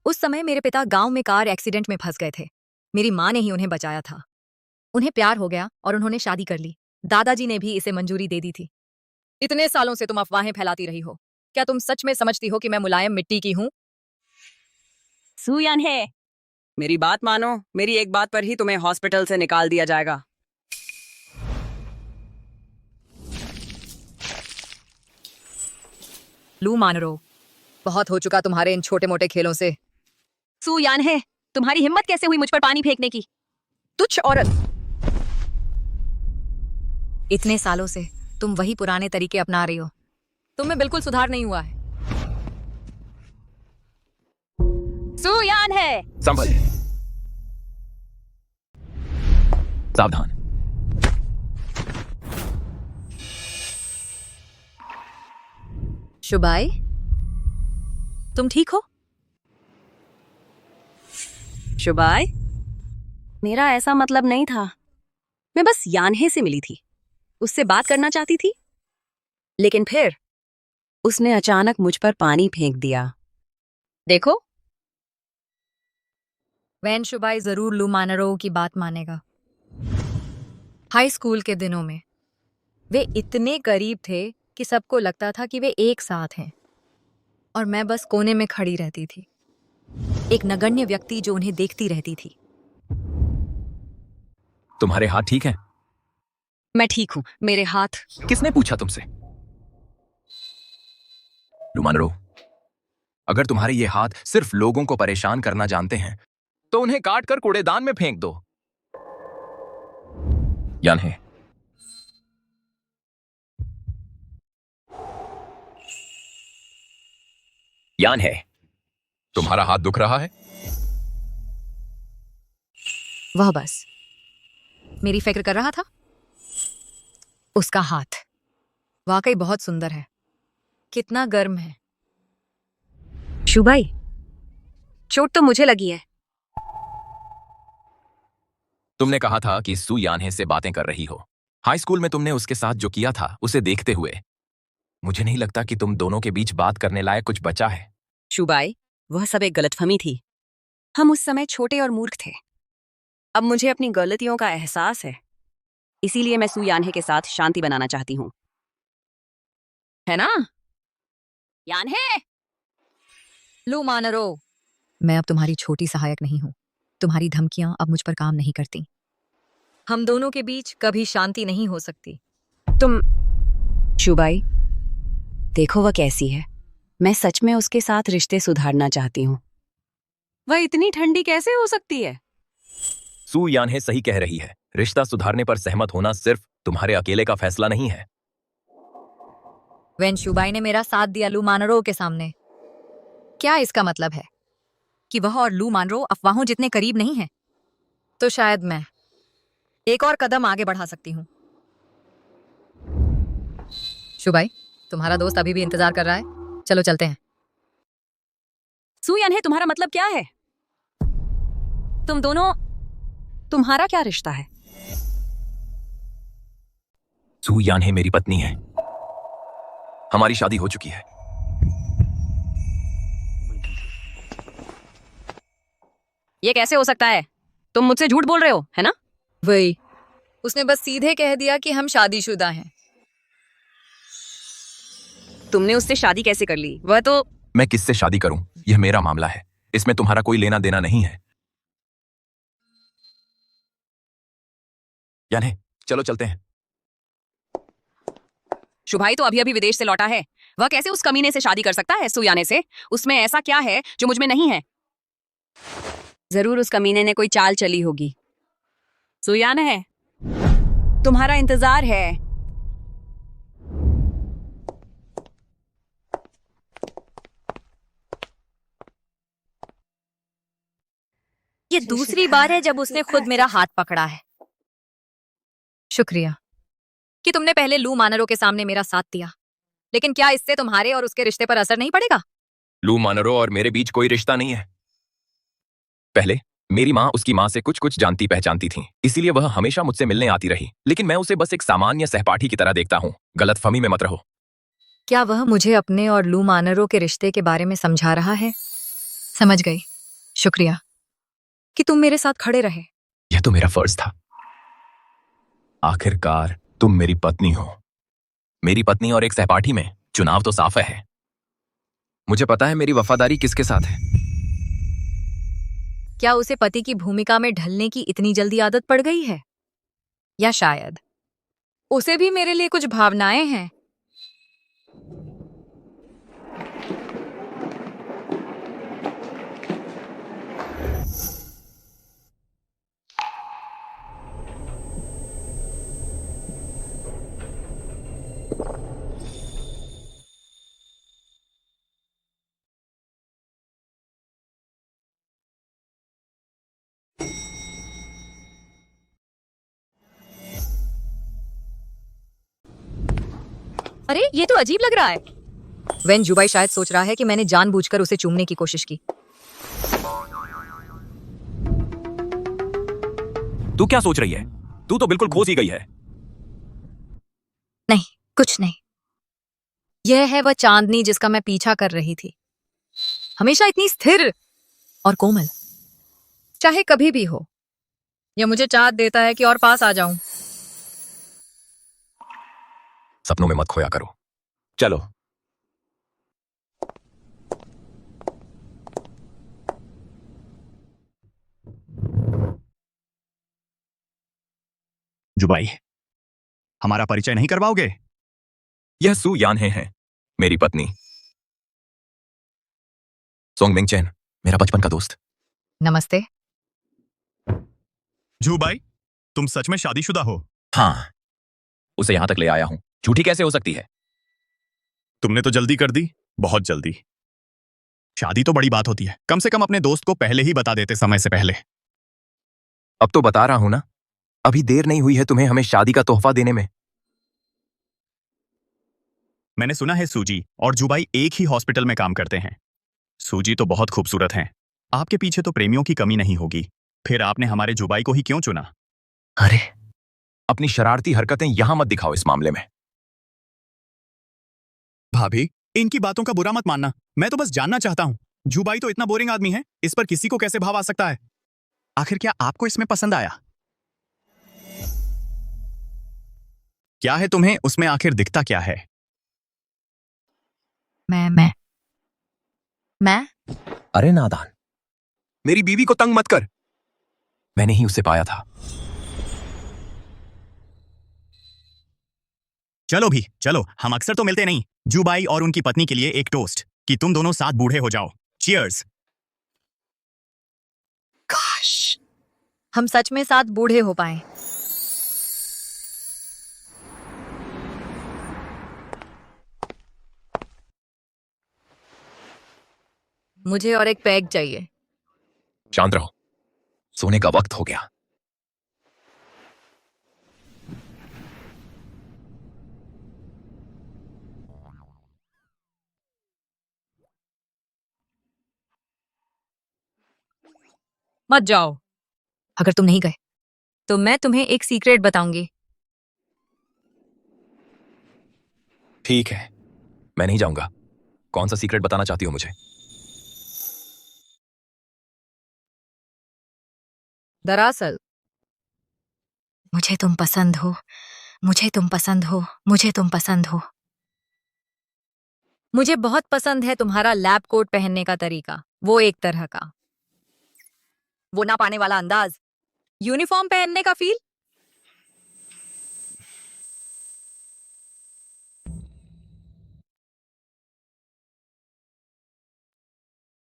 उस समय मेरे पिता गांव में कार एक्सीडेंट में फंस गए थे। मेरी माँ ने ही उन्हें बचाया था। उन्हें प्यार हो गया और उन्होंने शादी कर ली। दादाजी ने भी इसे मंजूरी दे दी थी। इतने सालों से तुम अफवाहें फैलाती रही हो। क्या तुम सच में समझती हो कि मैं मुलायम मिट्टी की हूँ? सुयान है, मेरी बात मानो, मेरी एक बात पर ही तुम्हें हॉस्पिटल से निकाल दिया जाएगा। लू मानरो, बहुत हो चुका तुम्हारे इन छोटे मोटे खेलों से। सुयान है, तुम्हारी हिम्मत कैसे हुई मुझ पर पानी फेंकने की? तुच्छ औरत। इतने सालों से तुम वही पुराने तरीके अपना रही हो। तुम में बिल्कुल सुधार नहीं हुआ है। सुयान है। संभल, सावधान। शुबाई, तुम ठीक हो? शुबाई, मेरा ऐसा मतलब नहीं था। मैं बस यानहे से मिली थी, उससे बात करना चाहती थी, लेकिन फिर उसने अचानक मुझ पर पानी फेंक दिया। देखो, वैन शुबाई जरूर लू मानरो की बात मानेगा। हाई स्कूल के दिनों में वे इतने करीब थे कि सबको लगता था कि वे एक साथ हैं, और मैं बस कोने में खड़ी रहती थी, एक नगण्य व्यक्ति जो उन्हें देखती रहती थी। तुम्हारे हाथ ठीक हैं? मैं ठीक हूं, मेरे हाथ। किसने पूछा तुमसे? लुमानरो, अगर तुम्हारे ये हाथ सिर्फ लोगों को परेशान करना जानते हैं तो उन्हें काट कर कूड़ेदान में फेंक दो। यानहे, यानहे, तुम्हारा हाथ दुख रहा है? वह बस मेरी फिक्र कर रहा था। उसका हाथ वाकई बहुत सुंदर है, कितना गर्म है। शुबाई, चोट तो मुझे लगी है। तुमने कहा था कि सू यानहे से बातें कर रही हो। हाई स्कूल में तुमने उसके साथ जो किया था उसे देखते हुए मुझे नहीं लगता कि तुम दोनों के बीच बात करने लायक कुछ बचा है। शुबाई, वह सब एक गलतफहमी थी। हम उस समय छोटे और मूर्ख थे। अब मुझे अपनी गलतियों का एहसास है, इसीलिए मैं सू यानहे के साथ शांति बनाना चाहती हूँ, है ना? यानहे, लू मानरो, मैं अब तुम्हारी छोटी सहायक नहीं हूं। तुम्हारी धमकियां अब मुझ पर काम नहीं करती। हम दोनों के बीच कभी शांति नहीं हो सकती। तुम। शुबाई, देखो वह कैसी है। मैं सच में उसके साथ रिश्ते सुधारना चाहती हूँ। वह इतनी ठंडी कैसे हो सकती है? सू यानहे सही कह रही है। रिश्ता सुधारने पर सहमत होना सिर्फ तुम्हारे अकेले का फैसला नहीं है। वेन शुबाई ने मेरा साथ दिया लू मानरो के सामने, क्या इसका मतलब है कि वह और लू मानरो अफवाहों जितने करीब नहीं हैं? तो शायद मैं एक और कदम आगे बढ़ा सकती हूँ। शुबाई, तुम्हारा दोस्त अभी भी इंतजार कर रहा है, चलो चलते हैं। सू यानहे, तुम्हारा मतलब क्या है? तुम दोनों, तुम्हारा क्या रिश्ता है? सू यानहे मेरी पत्नी है। हमारी शादी हो चुकी है। ये कैसे हो सकता है? तुम मुझसे झूठ बोल रहे हो, है ना? वही, उसने बस सीधे कह दिया कि हम शादीशुदा हैं। तुमने उससे शादी कैसे कर ली? वह तो। मैं किससे शादी करूं, यह मेरा मामला है। इसमें तुम्हारा कोई लेना देना नहीं है। यानहे, चलो चलते हैं। शुभाई तो अभी अभी विदेश से लौटा है। वह कैसे उस कमीने से शादी कर सकता है, सुयाने से? उसमें ऐसा क्या है जो मुझ में नहीं है? जरूर उस कमीने ने कोई चाल चली होगी। सुयाने है, तुम्हारा इंतजार है। ये दूसरी बार है जब उसने खुद मेरा हाथ पकड़ा है। शुक्रिया कि तुमने पहले लू मानरों के सामने मेरा साथ दिया, लेकिन क्या इससे तुम्हारे और उसके रिश्ते पर असर नहीं पड़ेगा? लू मानरो और मेरे बीच कोई रिश्ता नहीं है। पहले मेरी माँ उसकी माँ से कुछ कुछ जानती पहचानती थी, इसीलिए वह हमेशा मुझसे मिलने आती रही, लेकिन मैं उसे बस एक सामान्य सहपाठी की तरह देखता हूँ। गलतफहमी में मत रहो। क्या वह मुझे अपने और लू मानरों के रिश्ते के बारे में समझा रहा है? समझ गई। शुक्रिया कि तुम मेरे साथ खड़े रहे। यह तो मेरा फर्ज था। आखिरकार तुम मेरी पत्नी हो। मेरी पत्नी और एक सहपाठी में चुनाव तो साफ है। मुझे पता है मेरी वफादारी किसके साथ है। क्या उसे पति की भूमिका में ढलने की इतनी जल्दी आदत पड़ गई है, या शायद उसे भी मेरे लिए कुछ भावनाएं हैं? अरे ये तो अजीब लग रहा है। वेन जुबाई शायद सोच रहा है कि मैंने जानबूझकर उसे चूमने की कोशिश की। तू क्या सोच रही है? तू तो बिल्कुल खो सी गई है। नहीं, कुछ नहीं। यह है वह चांदनी जिसका मैं पीछा कर रही थी, हमेशा इतनी स्थिर और कोमल। चाहे कभी भी हो, यह मुझे चाहत देता है कि और पास आ जाऊं। सपनों में मत खोया करो। चलो। जुबाई, हमारा परिचय नहीं करवाओगे? यह सू यानहे है, मेरी पत्नी। सोंगमिंग चैन, मेरा बचपन का दोस्त। नमस्ते। जुबाई, तुम सच में शादीशुदा हो? हाँ, उसे यहां तक ले आया हूं। झूठी कैसे हो सकती है? तुमने तो जल्दी कर दी, बहुत जल्दी। शादी तो बड़ी बात होती है, कम से कम अपने दोस्त को पहले ही बता देते, समय से पहले। अब तो बता रहा हूं ना। अभी देर नहीं हुई है तुम्हें हमें शादी का तोहफा देने में। मैंने सुना है सूजी और जुबाई एक ही हॉस्पिटल में काम करते हैं। सूजी तो बहुत खूबसूरत हैं। आपके पीछे तो प्रेमियों की कमी नहीं होगी। फिर आपने हमारे जुबाई को ही क्यों चुना? अरे, अपनी शरारती हरकतें यहां मत दिखाओ इस मामले में। भाभी, इनकी बातों का बुरा मत मानना। मैं तो बस जानना चाहता हूं, जुबाई तो इतना बोरिंग आदमी है, इस पर किसी को कैसे भाव आ सकता है? आखिर क्या आपको इसमें पसंद आया? क्या है तुम्हें उसमें, आखिर दिखता क्या है? मैं अरे नादान, मेरी बीवी को तंग मत कर। मैंने ही उसे पाया था। चलो भी, चलो, हम अक्सर तो मिलते नहीं। जुबाई और उनकी पत्नी के लिए एक टोस्ट कि तुम दोनों साथ बूढ़े हो जाओ। चीयर्स। काश हम सच में साथ बूढ़े हो पाए। मुझे और एक पैग चाहिए। शांत रहो, सोने का वक्त हो गया। मत जाओ। अगर तुम नहीं गए तो मैं तुम्हें एक सीक्रेट बताऊंगी। ठीक है, मैं नहीं जाऊंगा। कौन सा सीक्रेट बताना चाहती हो मुझे? दरअसल मुझे तुम पसंद हो, मुझे तुम पसंद हो, मुझे तुम पसंद हो। मुझे बहुत पसंद है तुम्हारा लैब कोट पहनने का तरीका, वो एक तरह का, वो ना पाने वाला अंदाज, यूनिफॉर्म पहनने का फील।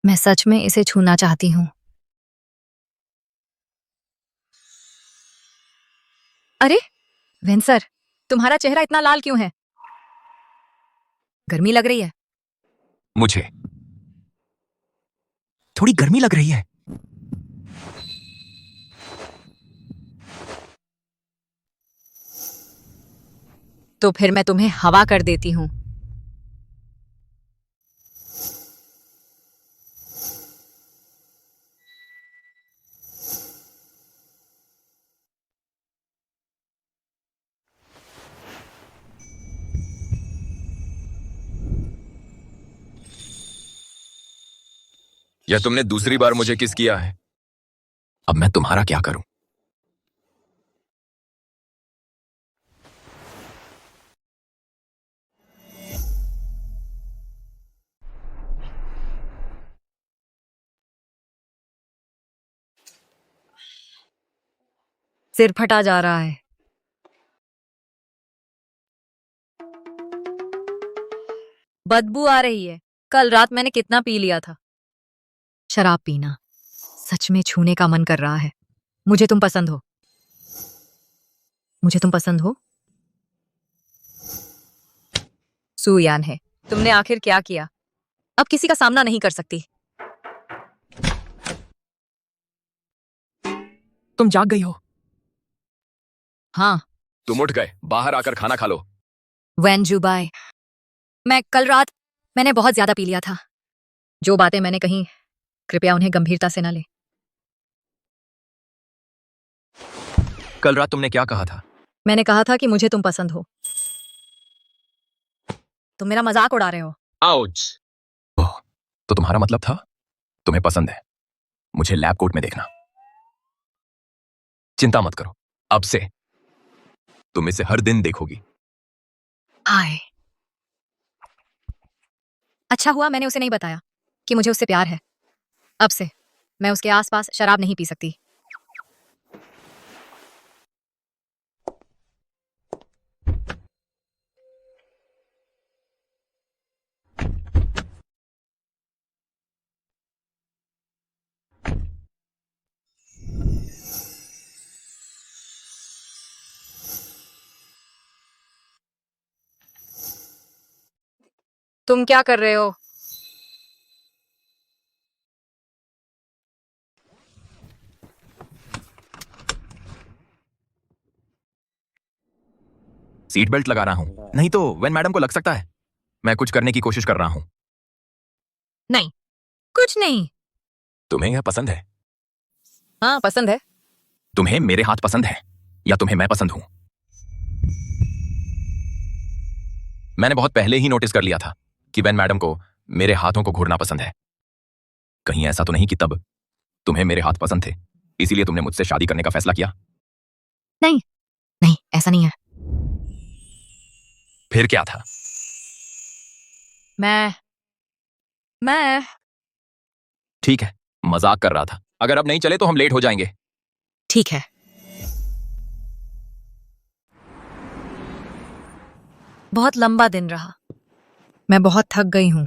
मैं सच में इसे छूना चाहती हूँ। अरे वेन सर, तुम्हारा चेहरा इतना लाल क्यों है? गर्मी लग रही है। मुझे थोड़ी गर्मी लग रही है। तो फिर मैं तुम्हें हवा कर देती हूँ। यह तुमने दूसरी बार मुझे किस किया है। अब मैं तुम्हारा क्या करूं? सिर फटा जा रहा है। बदबू आ रही है। कल रात मैंने कितना पी लिया था। शराब पीना सच में छूने का मन कर रहा है। मुझे तुम पसंद हो। मुझे तुम पसंद हो। सुयान है, तुमने आखिर क्या किया? अब किसी का सामना नहीं कर सकती। तुम जाग गई हो। हाँ, तुम उठ गए, बाहर आकर खाना खा लो। वैन जुबाई, मैं कल रात मैंने बहुत ज्यादा पी लिया था। जो बातें मैंने कही, कृपया उन्हें गंभीरता से न ले। कल रात तुमने क्या कहा था? मैंने कहा था कि मुझे तुम पसंद हो। तुम मेरा मजाक उड़ा रहे हो। आउच। ओह, तो तुम्हारा मतलब था तुम्हें पसंद है। मुझे लैब कोट में देखना। चिंता मत करो, अब से तुम इसे हर दिन देखोगी। आए, अच्छा हुआ मैंने उसे नहीं बताया कि मुझे उससे प्यार है। अब से मैं उसके आसपास शराब नहीं पी सकती। तुम क्या कर रहे हो? सीट बेल्ट लगा रहा हूं, नहीं तो वेन मैडम को लग सकता है। मैं कुछ करने की कोशिश कर रहा हूं। नहीं, कुछ नहीं। तुम्हें यह पसंद है? हाँ, पसंद है। तुम्हें मेरे हाथ पसंद है या तुम्हें मैं पसंद हूं? मैंने बहुत पहले ही नोटिस कर लिया था कि वेन मैडम को मेरे हाथों को घूरना पसंद है। कहीं ऐसा तो नहीं कि तब तुम्हें मेरे हाथ पसंद थे, इसीलिए तुमने मुझसे शादी करने का फैसला किया? नहीं, नहीं, ऐसा नहीं है। फिर क्या था? मैं ठीक है, मजाक कर रहा था। अगर अब नहीं चले तो हम लेट हो जाएंगे। ठीक है। बहुत लंबा दिन रहा। मैं बहुत थक गई हूं।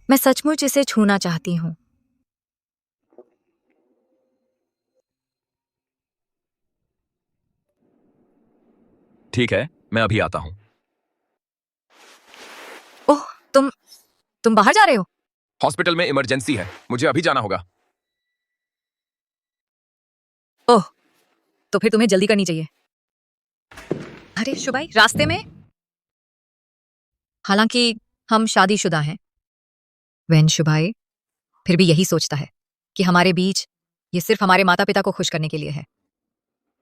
मैं सचमुच इसे छूना चाहती हूँ। ठीक है, मैं अभी आता हूं। ओह, तुम बाहर जा रहे हो? हॉस्पिटल में इमरजेंसी है, मुझे अभी जाना होगा। ओह, तो फिर तुम्हें जल्दी करनी चाहिए। अरे शुभाई, रास्ते में। हालांकि हम शादीशुदा हैं। वैन शुभाई फिर भी यही सोचता है कि हमारे बीच ये सिर्फ हमारे माता पिता को खुश करने के लिए है।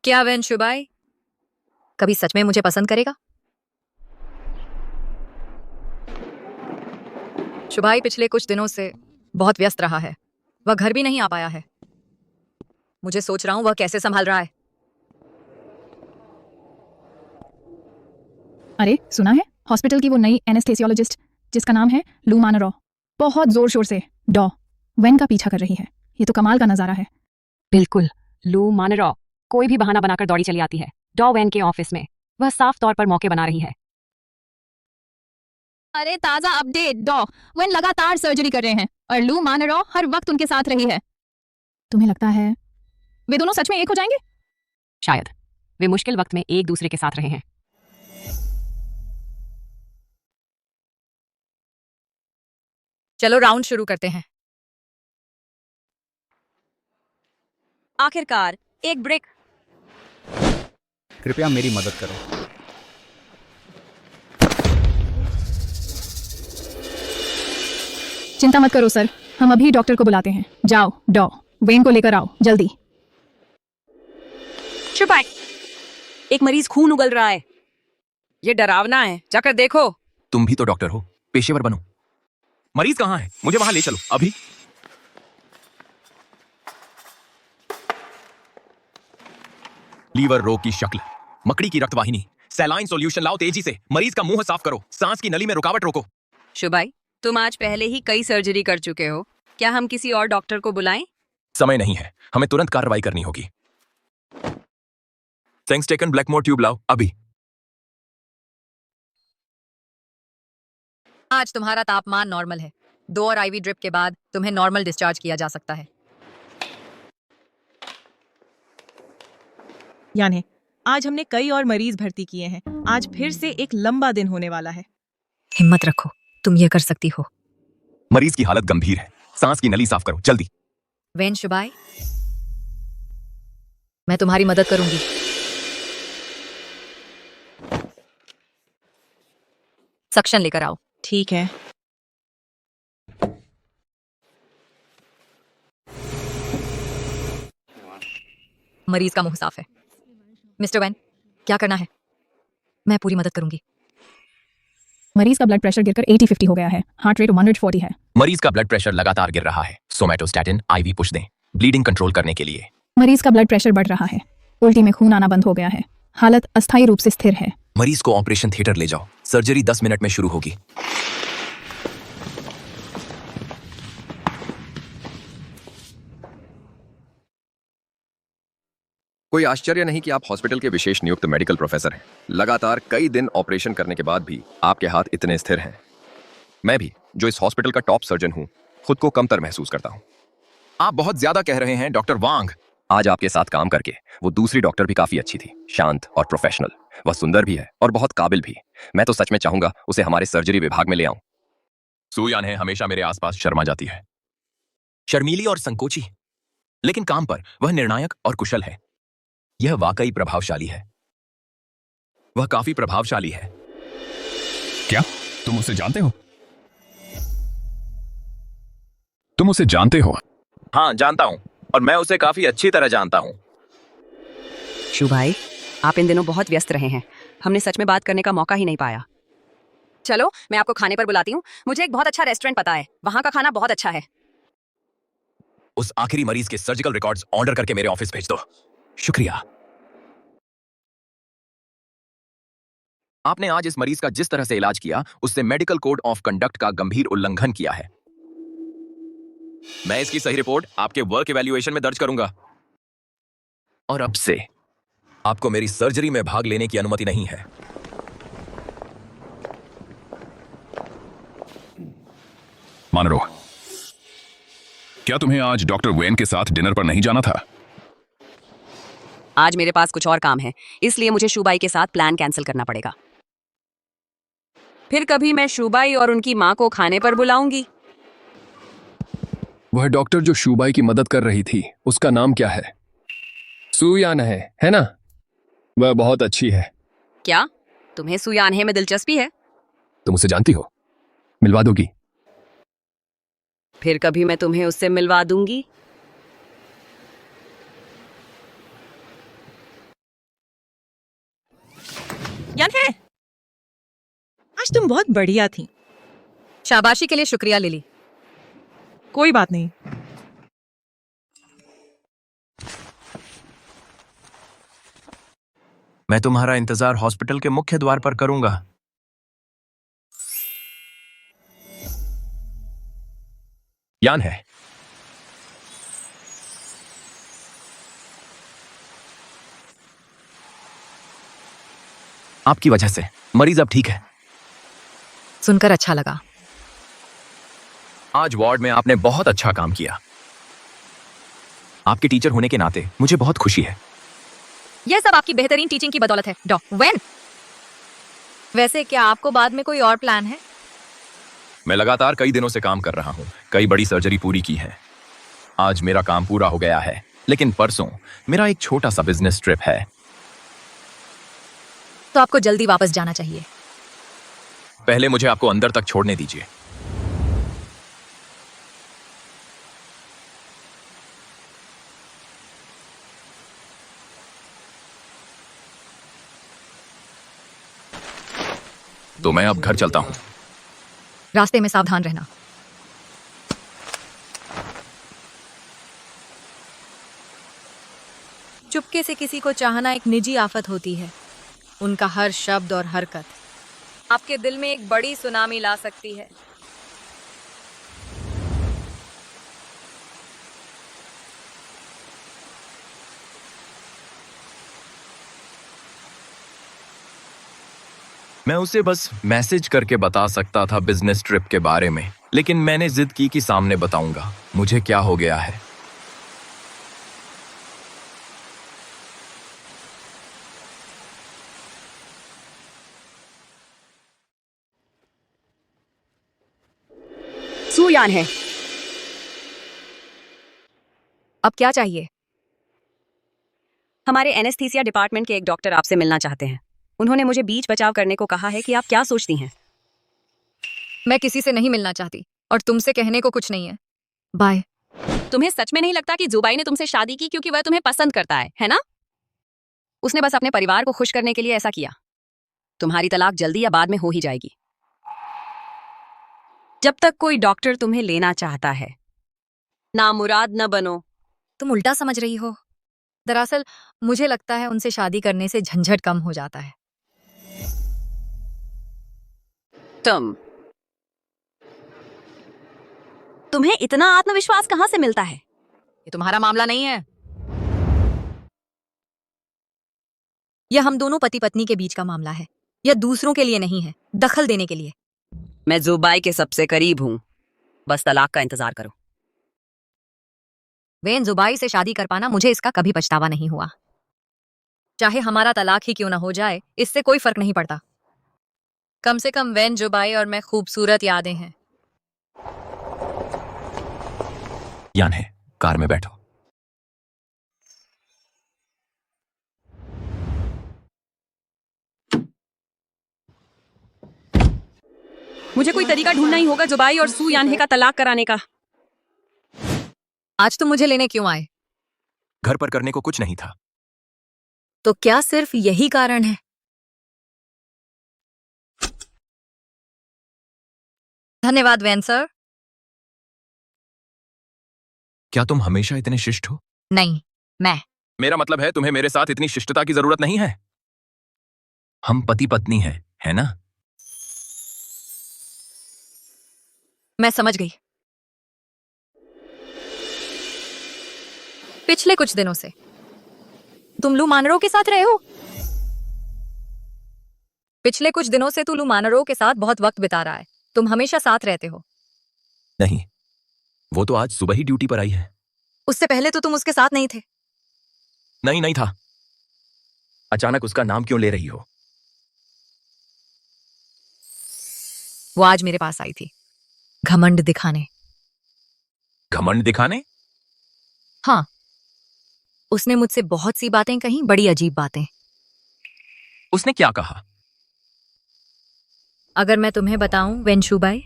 क्या वैन शुभाई कभी सच में मुझे पसंद करेगा? शुभाई पिछले कुछ दिनों से बहुत व्यस्त रहा है। वह घर भी नहीं आ पाया है। मुझे सोच रहा हूं वह कैसे संभाल रहा है। अरे सुना है, हॉस्पिटल की वो नई एनेस्थेसियोलॉजिस्ट जिसका नाम है लू मानरो, बहुत जोर शोर से डॉ वेन का पीछा कर रही है। ये तो कमाल का नजारा है। बिल्कुल, लू मानरो कोई भी बहाना बनाकर दौड़ी चली आती है डॉ वैन के ऑफिस में। वह साफ तौर पर मौके बना रही है। अरे ताजा अपडेट डॉ वेन लगातार सर्जरी कर रहे हैं और लू मानरो हर वक्त उनके साथ रही है। तुम्हें लगता है वे दोनों सच में एक हो जाएंगे? शायद वे मुश्किल वक्त में एक दूसरे के साथ रहे हैं। चलो राउंड शुरू करते हैं। आखिरकार एक ब्रेक। कृपया मेरी मदद करो। चिंता मत करो सर, हम अभी डॉक्टर को बुलाते हैं। जाओ डॉ वेन को लेकर आओ जल्दी। छुपाए, एक मरीज खून उगल रहा है। ये डरावना है, जाकर देखो। तुम भी तो डॉक्टर हो, पेशेवर बनो। मरीज कहाँ है? मुझे वहां ले चलो अभी। लीवर रोग की शक्ल, मकड़ी की रक्तवाहिनी, सैलाइन सॉल्यूशन लाओ तेजी से। मरीज का मुंह साफ करो, सांस की नली में रुकावट रोको। शुभाई, तुम आज पहले ही कई सर्जरी कर चुके हो, क्या हम किसी और डॉक्टर को बुलाएं? समय नहीं है, हमें तुरंत कार्रवाई करनी होगी। थैंक्स टेकन ब्लैकमोर ट्यूब लाओ अभी। आज तुम्हारा तापमान नॉर्मल है। 2 और आईवी ड्रिप के बाद तुम्हें नॉर्मल डिस्चार्ज किया जा सकता है। यानी आज हमने कई और मरीज भर्ती किए हैं। आज फिर से एक लंबा दिन होने वाला है। हिम्मत रखो, तुम ये कर सकती हो। मरीज की हालत गंभीर है, सांस की नली साफ करो जल्दी। वेन शुभाई, मैं तुम्हारी मदद करूंगी। सक्शन लेकर आओ। ठीक है। मरीज का मुंह साफ है। मिस्टर वैन, क्या करना है? मैं पूरी मदद करूंगी। मरीज का ब्लड प्रेशर गिरकर 80-50 हो गया है। हार्ट रेट 140 है। मरीज का ब्लड प्रेशर लगातार गिर रहा है। सोमैटोस्टैटिन आईवी पुश दें, ब्लीडिंग कंट्रोल करने के लिए। मरीज का ब्लड प्रेशर बढ़ रहा है। उल्टी में खून आना बंद हो गया है। हालत अस्थायी रूप से स्थिर है। मरीज को ऑपरेशन थिएटर ले जाओ, सर्जरी 10 मिनट में शुरू होगी। कोई आश्चर्य नहीं कि आप हॉस्पिटल के विशेष नियुक्त मेडिकल प्रोफेसर हैं। लगातार कई दिन ऑपरेशन करने के बाद भी आपके हाथ इतने स्थिर हैं। मैं भी, जो इस हॉस्पिटल का टॉप सर्जन हूं, खुद को कमतर महसूस करता हूं। आप बहुत ज्यादा कह रहे हैं डॉक्टर वांग। आज आपके साथ काम करके वो दूसरी डॉक्टर भी काफी अच्छी थी, शांत और प्रोफेशनल। वह सुंदर भी है और बहुत काबिल भी। मैं तो सच में चाहूंगा उसे हमारे सर्जरी विभाग में ले आऊं। सुयान है हमेशा मेरे आसपास शर्मा जाती है, शर्मीली और संकोची, लेकिन काम पर वह निर्णायक और कुशल है। यह वाकई प्रभावशाली है। वह काफी प्रभावशाली है। क्या तुम उसे जानते हो? तुम उसे जानते हो? हाँ जानता हूं, और मैं उसे काफी अच्छी तरह जानता हूं। शुभाई, आप इन दिनों बहुत व्यस्त रहे हैं, हमने सच में बात करने का मौका ही नहीं पाया। चलो मैं आपको खाने पर बुलाती हूँ। मुझे एक बहुत अच्छा रेस्टोरेंट पता है, वहां का खाना बहुत अच्छा है। उस आखिरी मरीज के सर्जिकल रिकॉर्ड्स ऑर्डर करके मेरे ऑफिस भेज दो। शुक्रिया। आपने आज इस मरीज का जिस तरह से इलाज किया, उससे मेडिकल कोड ऑफ कंडक्ट का गंभीर उल्लंघन किया है। मैं इसकी सही रिपोर्ट आपके वर्क इवैल्यूएशन में दर्ज करूंगा। और अब से आपको मेरी सर्जरी में भाग लेने की अनुमति नहीं है। मानरो, क्या तुम्हें आज डॉक्टर वेन के साथ डिनर पर नहीं जाना था? आज मेरे पास कुछ और काम है, इसलिए मुझे शुबाई के साथ प्लान कैंसिल करना पड़ेगा। फिर कभी मैं शुबाई और उनकी माँ को खाने पर बुलाऊंगी। वह डॉक्टर जो शुबाई की मदद कर रही थी, उसका नाम क्या है? सुयान है ना? वह बहुत अच्छी है। क्या तुम्हें सुयानहे में दिलचस्पी है? तुम उसे जानती हो? मिलवा दोगी? फिर कभी मैं तुम्हें उससे मिलवा दूंगी। यानी आज तुम बहुत बढ़िया थी। शाबाशी के लिए शुक्रिया लिली। कोई बात नहीं। मैं तुम्हारा इंतजार हॉस्पिटल के मुख्य द्वार पर करूंगा। यान है। आपकी वजह से मरीज अब ठीक है। सुनकर अच्छा लगा। आज वार्ड में आपने बहुत अच्छा काम किया। आपके टीचर होने के नाते मुझे बहुत खुशी है। यह सब आपकी बेहतरीन टीचिंग की बदौलत है डॉ वेन। वैसे क्या आपको बाद में कोई और प्लान है? मैं लगातार कई दिनों से काम कर रहा हूँ, कई बड़ी सर्जरी पूरी की है। आज मेरा काम पूरा हो गया है, लेकिन परसों मेरा एक छोटा सा बिजनेस ट्रिप है। तो आपको जल्दी वापस जाना चाहिए। पहले मुझे आपको अंदर तक छोड़ने दीजिए। तो मैं अब घर चलता हूँ। रास्ते में सावधान रहना। चुपके से किसी को चाहना एक निजी आफत होती है। उनका हर शब्द और हरकत आपके दिल में एक बड़ी सुनामी ला सकती है। मैं उसे बस मैसेज करके बता सकता था बिजनेस ट्रिप के बारे में, लेकिन मैंने जिद की कि सामने बताऊंगा मुझे क्या हो गया है। सुयान है। अब क्या चाहिए? हमारे एनेस्थीसिया डिपार्टमेंट के एक डॉक्टर आपसे मिलना चाहते हैं। उन्होंने मुझे बीच बचाव करने को कहा है कि आप क्या सोचती हैं? मैं किसी से नहीं मिलना चाहती और तुमसे कहने को कुछ नहीं है। बाय। तुम्हें सच में नहीं लगता कि जुबाई ने तुमसे शादी की क्योंकि वह तुम्हें पसंद करता है ना? उसने बस अपने परिवार को खुश करने के लिए ऐसा किया। तुम्हारी तलाक जल्दी या बाद में हो ही जाएगी। जब तक कोई डॉक्टर तुम्हें लेना चाहता है, नामुराद न बनो। तुम उल्टा समझ रही हो। दरअसल मुझे लगता है उनसे शादी करने से झंझट कम हो जाता है। तुम्हें इतना आत्मविश्वास कहां से मिलता है? ये तुम्हारा मामला नहीं है। यह हम दोनों पति पत्नी के बीच का मामला है। यह दूसरों के लिए नहीं है, दखल देने के लिए। मैं जुबाई के सबसे करीब हूं। बस तलाक का इंतजार करो। वेन जुबाई से शादी कर पाना, मुझे इसका कभी पछतावा नहीं हुआ। चाहे हमारा तलाक ही क्यों ना हो जाए, इससे कोई फर्क नहीं पड़ता। कम से कम वेन जुबाई और मैं खूबसूरत यादें हैं। यान है, कार में बैठो। मुझे कोई तरीका ढूंढना ही होगा जुबाई और सू यान्हे का तलाक कराने का। आज तुम मुझे लेने क्यों आए? घर पर करने को कुछ नहीं था। तो क्या सिर्फ यही कारण है? धन्यवाद वेन सर। क्या तुम हमेशा इतने शिष्ट हो? नहीं, मैं। मेरा मतलब है तुम्हें मेरे साथ इतनी शिष्टता की जरूरत नहीं है। हम पति पत्नी हैं, है ना? मैं समझ गई। पिछले कुछ दिनों से तुम लू मानरो के साथ रहे हो? पिछले कुछ दिनों से तू लू मानरो के साथ बहुत वक्त बिता रहा है। तुम हमेशा साथ रहते हो। नहीं, वो तो आज सुबह ही ड्यूटी पर आई है। उससे पहले तो तुम उसके साथ नहीं थे। नहीं था। अचानक उसका नाम क्यों ले रही हो? वो आज मेरे पास आई थी, घमंड दिखाने। घमंड दिखाने? हाँ, उसने मुझसे बहुत सी बातें कही, बड़ी अजीब बातें। उसने क्या कहा? अगर मैं तुम्हें बताऊं वेंशुबाई,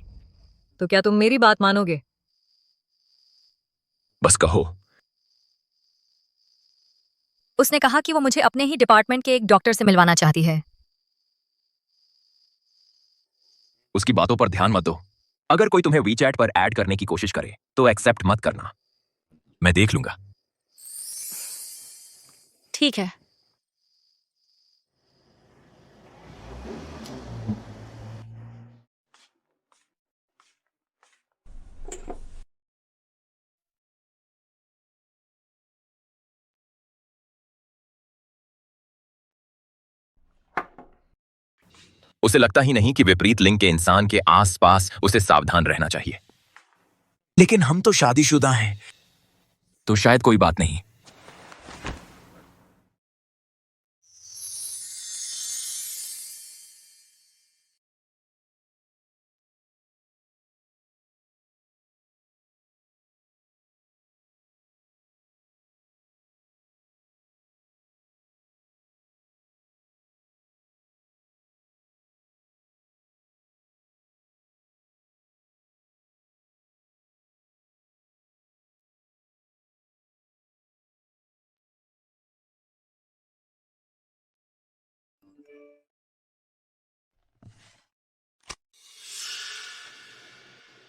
तो क्या तुम मेरी बात मानोगे? बस कहो। उसने कहा कि वो मुझे अपने ही डिपार्टमेंट के एक डॉक्टर से मिलवाना चाहती है। उसकी बातों पर ध्यान मत दो। अगर कोई तुम्हें वीचैट पर ऐड करने की कोशिश करे तो एक्सेप्ट मत करना। मैं देख लूंगा। ठीक है। उसे लगता ही नहीं कि विपरीत लिंग के इंसान के आसपास उसे सावधान रहना चाहिए। लेकिन हम तो शादीशुदा हैं, तो शायद कोई बात नहीं।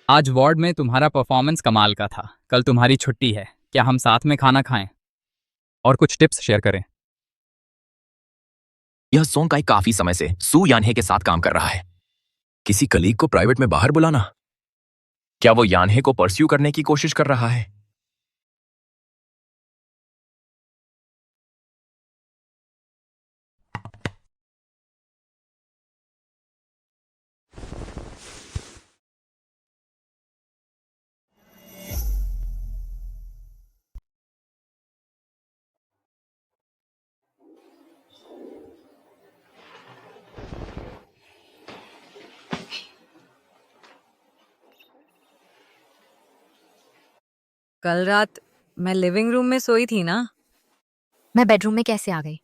आज वार्ड में तुम्हारा परफॉर्मेंस कमाल का था। कल तुम्हारी छुट्टी है, क्या हम साथ में खाना खाएं और कुछ टिप्स शेयर करें? यह सोंगकाई काफी समय से सू यानहे के साथ काम कर रहा है। किसी कलीग को प्राइवेट में बाहर बुलाना? क्या वो यानहे को परस्यू करने की कोशिश कर रहा है? कल रात मैं लिविंग रूम में सोई थी ना। मैं बेडरूम में कैसे आ गई?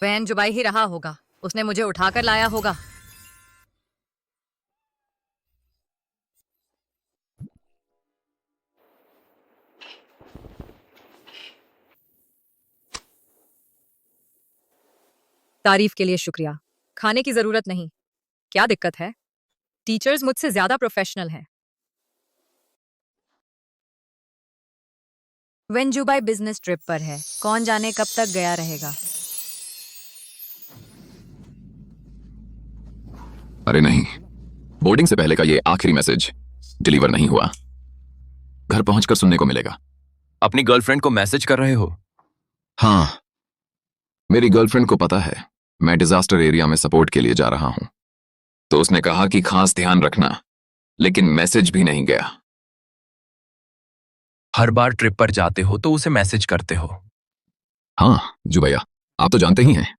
वैन जुबाई ही रहा होगा, उसने मुझे उठाकर लाया होगा। तारीफ के लिए शुक्रिया। खाने की जरूरत नहीं। क्या दिक्कत है? टीचर्स मुझसे ज्यादा प्रोफेशनल हैं। वेंजुबाई बिजनेस ट्रिप पर है, कौन जाने कब तक गया रहेगा। अरे नहीं, बोर्डिंग से पहले का ये आखिरी मैसेज डिलीवर नहीं हुआ। घर पहुंचकर सुनने को मिलेगा। अपनी गर्लफ्रेंड को मैसेज कर रहे हो? हाँ, मेरी गर्लफ्रेंड को पता है मैं डिजास्टर एरिया में सपोर्ट के लिए जा रहा हूं, तो उसने कहा कि खास ध्यान रखना, लेकिन मैसेज भी नहीं गया। हर बार ट्रिप पर जाते हो तो उसे मैसेज करते हो? हाँ जुबैया, आप तो जानते ही हैं,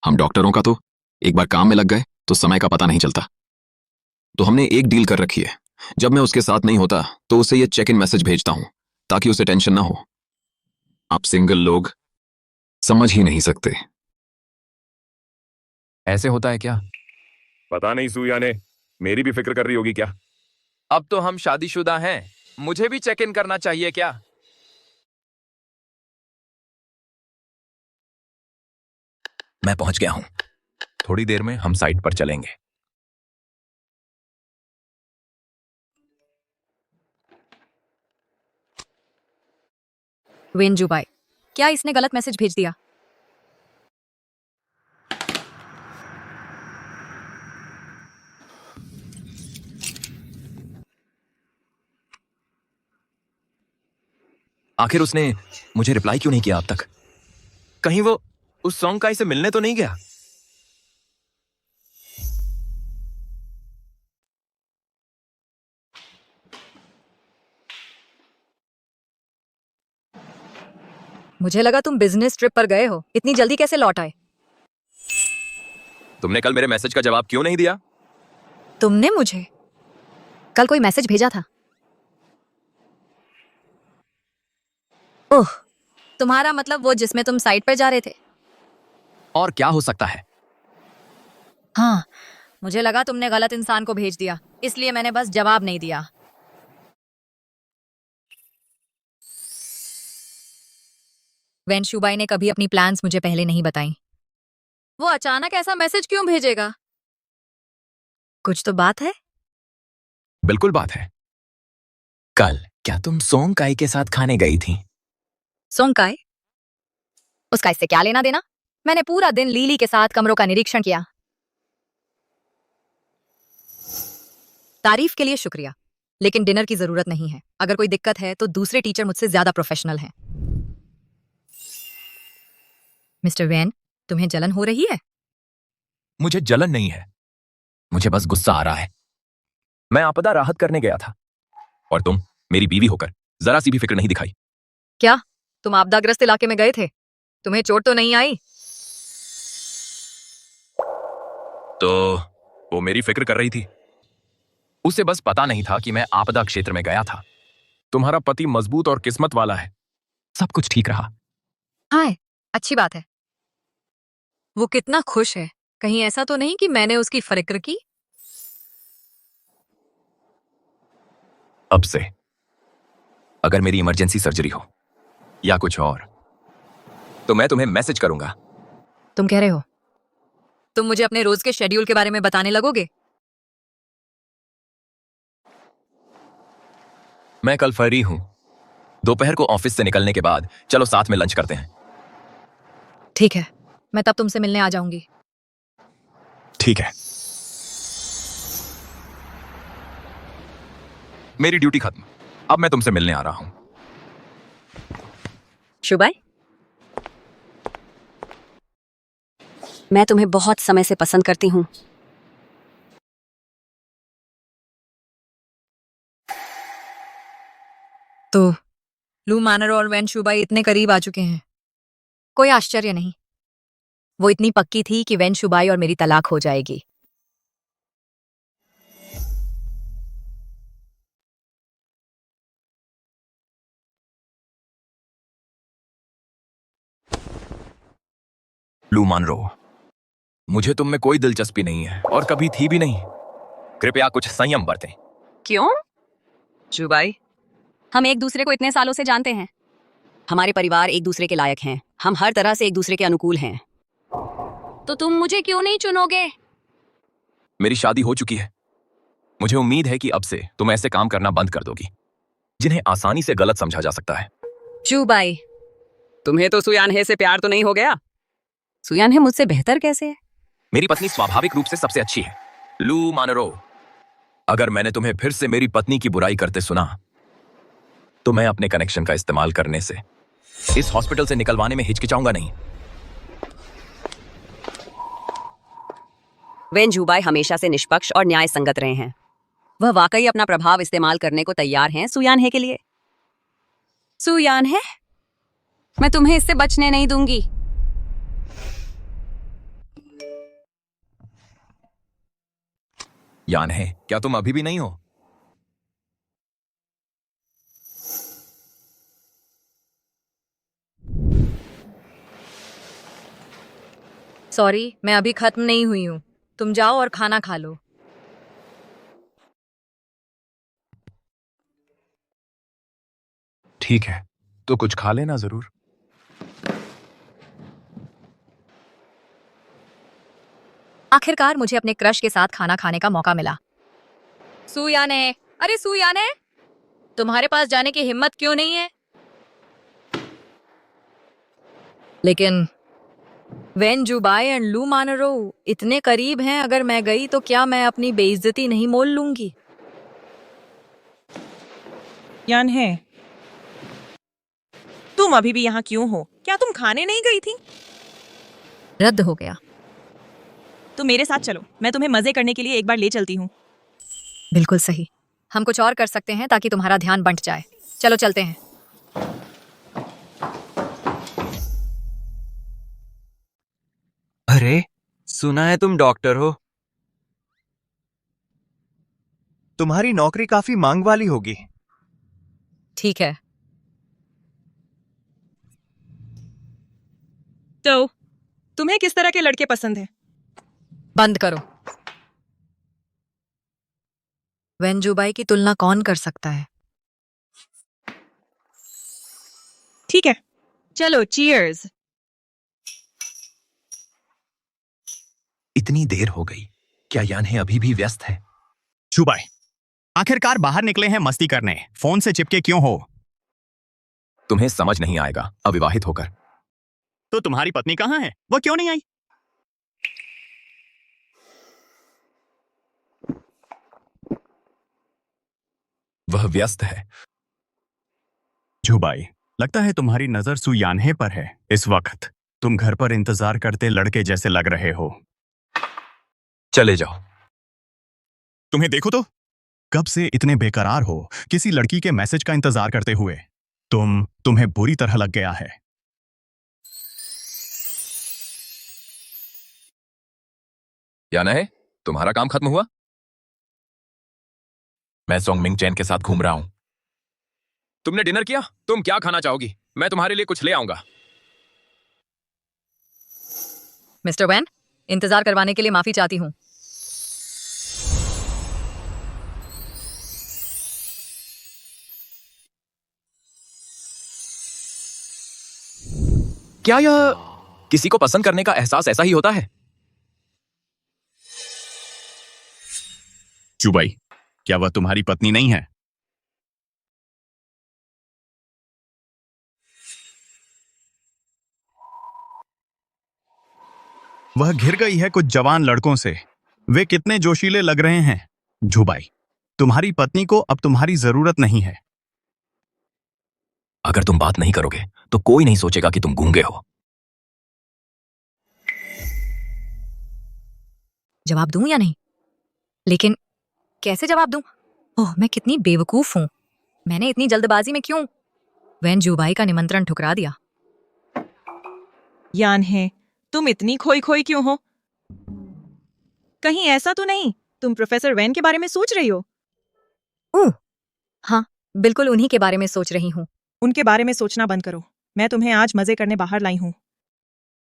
हम डॉक्टरों का तो एक बार काम में लग गए तो समय का पता नहीं चलता। तो हमने एक डील कर रखी है, जब मैं उसके साथ नहीं होता तो उसे ये चेक इन मैसेज भेजता हूं, ताकि उसे टेंशन ना हो। आप सिंगल लोग समझ ही नहीं सकते। ऐसे होता है क्या? पता नहीं सूयाने, मेरी भी फिक्र कर रही होगी क्या? अब तो हम शादीशुदा हैं, मुझे भी चेक इन करना चाहिए क्या? मैं पहुंच गया हूं, थोड़ी देर में हम साइट पर चलेंगे। वेंजुबाई, क्या इसने गलत मैसेज भेज दिया? आखिर उसने मुझे रिप्लाई क्यों नहीं किया अब तक? कहीं वो उस सोंगकाई से मिलने तो नहीं गया? मुझे लगा तुम बिजनेस ट्रिप पर गए हो, इतनी जल्दी कैसे लौट आए? तुमने कल मेरे मैसेज का जवाब क्यों नहीं दिया? तुमने मुझे कल कोई मैसेज भेजा था? ओह, तुम्हारा मतलब वो जिसमें तुम साइट पर जा रहे थे? और क्या हो सकता है? हाँ, मुझे लगा तुमने गलत इंसान को भेज दिया, इसलिए मैंने बस जवाब नहीं दिया। वेंशुबाई ने कभी अपनी प्लान्स मुझे पहले नहीं बताई। वो अचानक ऐसा मैसेज क्यों भेजेगा? कुछ तो बात है। बिल्कुल बात है। कल क्या तुम सोंगकाई के साथ खाने गई थी? सोंगकाई? उसका इससे क्या लेना देना? मैंने पूरा दिन लीली के साथ कमरों का निरीक्षण किया। तारीफ के लिए शुक्रिया, लेकिन डिनर की जरूरत नहीं है। अगर कोई दिक्कत है तो दूसरे टीचर मुझसे ज्यादा प्रोफेशनल हैं। मिस्टर वैन, तुम्हें जलन हो रही है? मुझे जलन नहीं है, मुझे बस गुस्सा आ रहा है। मैं आपदा राहत करने गया था और तुम मेरी बीवी होकर जरा सी भी फिक्र नहीं दिखाई। क्या तुम आपदाग्रस्त इलाके में गए थे? तुम्हें चोट तो नहीं आई? तो वो मेरी फिक्र कर रही थी। उसे बस पता नहीं था कि मैं आपदा क्षेत्र में गया था। तुम्हारा पति मजबूत और किस्मत वाला है, सब कुछ ठीक रहा। हाय, अच्छी बात है। वो कितना खुश है। कहीं ऐसा तो नहीं कि मैंने उसकी फिक्र की? अब से अगर मेरी इमरजेंसी सर्जरी हो या कुछ और तो मैं तुम्हें मैसेज करूंगा। तुम कह रहे हो तुम मुझे अपने रोज के शेड्यूल के बारे में बताने लगोगे? मैं कल फ्री हूं। दोपहर को ऑफिस से निकलने के बाद चलो साथ में लंच करते हैं। ठीक है, मैं तब तुमसे मिलने आ जाऊंगी। ठीक है। मेरी ड्यूटी खत्म, अब मैं तुमसे मिलने आ रहा हूं। शुभाई, मैं तुम्हें बहुत समय से पसंद करती हूँ। तो लू मैनर और वैन शुबाई इतने करीब आ चुके हैं। कोई आश्चर्य नहीं, वो इतनी पक्की थी कि वैन शुबाई और मेरी तलाक हो जाएगी। लू मानरो, मुझे तुम में कोई दिलचस्पी नहीं है और कभी थी भी नहीं। कृपया कुछ संयम बरतें। क्यों? शुभाई, हम एक दूसरे को इतने सालों से जानते हैं। हमारे परिवार एक दूसरे के लायक हैं। हम हर तरह से एक दूसरे के अनुकूल हैं। तो तुम मुझे क्यों नहीं चुनोगे? मेरी शादी हो चुकी है। मुझे उम्मीद है कि अब से तुम ऐसे काम करना बंद कर दोगी जिन्हें आसानी से गलत समझा जा सकता है। शुभाई, तुम्हें तो सुयानहे से प्यार तो नहीं हो गया? सुयानहे मुझसे बेहतर कैसे है? मेरी पत्नी स्वाभाविक रूप से सबसे अच्छी है। लू मानरो, अगर मैंने तुम्हें फिर से मेरी पत्नी की बुराई करते सुना तो मैं अपने कनेक्शन का इस्तेमाल करने से इस हॉस्पिटल से निकलवाने में हिचकिचाऊंगा नहीं। वेन जुबाई हमेशा से निष्पक्ष और न्याय संगत रहे हैं। वह वाकई अपना प्रभाव इस्तेमाल करने को तैयार हैं सुयानहे के लिए। सुयानहे, मैं तुम्हें इससे बचने नहीं दूंगी। यान है, क्या तुम अभी भी नहीं हो? सॉरी, मैं अभी खत्म नहीं हुई हूँ। तुम जाओ और खाना खा लो। ठीक है, तो कुछ खा लेना जरूर। आखिरकार मुझे अपने क्रश के साथ खाना खाने का मौका मिला। सुयाने, अरे सुयाने, तुम्हारे पास जाने की हिम्मत क्यों नहीं है? लेकिन वेन जुबाई एंड लू मानरो इतने करीब हैं। अगर मैं गई तो क्या मैं अपनी बेइज्जती नहीं मोल लूंगी? यान है, तुम अभी भी यहाँ क्यों हो? क्या तुम खाने नहीं गई थी? रद्द हो गया। तुम मेरे साथ चलो, मैं तुम्हें मजे करने के लिए एक बार ले चलती हूँ। बिल्कुल सही। हम कुछ और कर सकते हैं ताकि तुम्हारा ध्यान बंट जाए। चलो चलते हैं। अरे, सुना है तुम डॉक्टर हो। तुम्हारी नौकरी काफी मांग वाली होगी। ठीक है। तो तुम्हें किस तरह के लड़के पसंद हैं? बंद करो। वेन जुबाई की तुलना कौन कर सकता है? ठीक है, चलो चीयर्स। इतनी देर हो गई, क्या यान है अभी भी व्यस्त है? शुभाई, आखिरकार बाहर निकले हैं मस्ती करने। फोन से चिपके क्यों हो? तुम्हें समझ नहीं आएगा अविवाहित होकर। तो तुम्हारी पत्नी कहाँ है? वो क्यों नहीं आई? वह व्यस्त है। जुबाई, लगता है तुम्हारी नजर सुयानहे पर है। इस वक्त तुम घर पर इंतजार करते लड़के जैसे लग रहे हो। चले जाओ। तुम्हें देखो तो, कब से इतने बेकरार हो किसी लड़की के मैसेज का इंतजार करते हुए। तुम्हें बुरी तरह लग गया है। याना है, तुम्हारा काम खत्म हुआ? मैं सोंगमिंग चैन के साथ घूम रहा हूं। तुमने डिनर किया? तुम क्या खाना चाहोगी? मैं तुम्हारे लिए कुछ ले आऊंगा। मिस्टर वैन, इंतजार करवाने के लिए माफी चाहती हूँ। क्या यह किसी को पसंद करने का एहसास ऐसा ही होता है? जुबाई, क्या वह तुम्हारी पत्नी नहीं है? वह घिर गई है कुछ जवान लड़कों से। वे कितने जोशीले लग रहे हैं। जुबाई, तुम्हारी पत्नी को अब तुम्हारी जरूरत नहीं है। अगर तुम बात नहीं करोगे तो कोई नहीं सोचेगा कि तुम गूंगे हो। जवाब दूं या नहीं? लेकिन कैसे जवाब दूं? ओह, मैं कितनी बेवकूफ हूं। मैंने इतनी जल्दबाजी में क्यों वैन जुबाई का निमंत्रण ठुकरा दिया? यान है, तुम इतनी खोई खोई क्यों हो? कहीं ऐसा तो नहीं तुम प्रोफेसर वैन के बारे में सोच रही हो? हाँ, बिल्कुल उन्हीं के बारे में सोच रही हूँ। उनके बारे में सोचना बंद करो। मैं तुम्हें आज मजे करने बाहर लाई हूँ।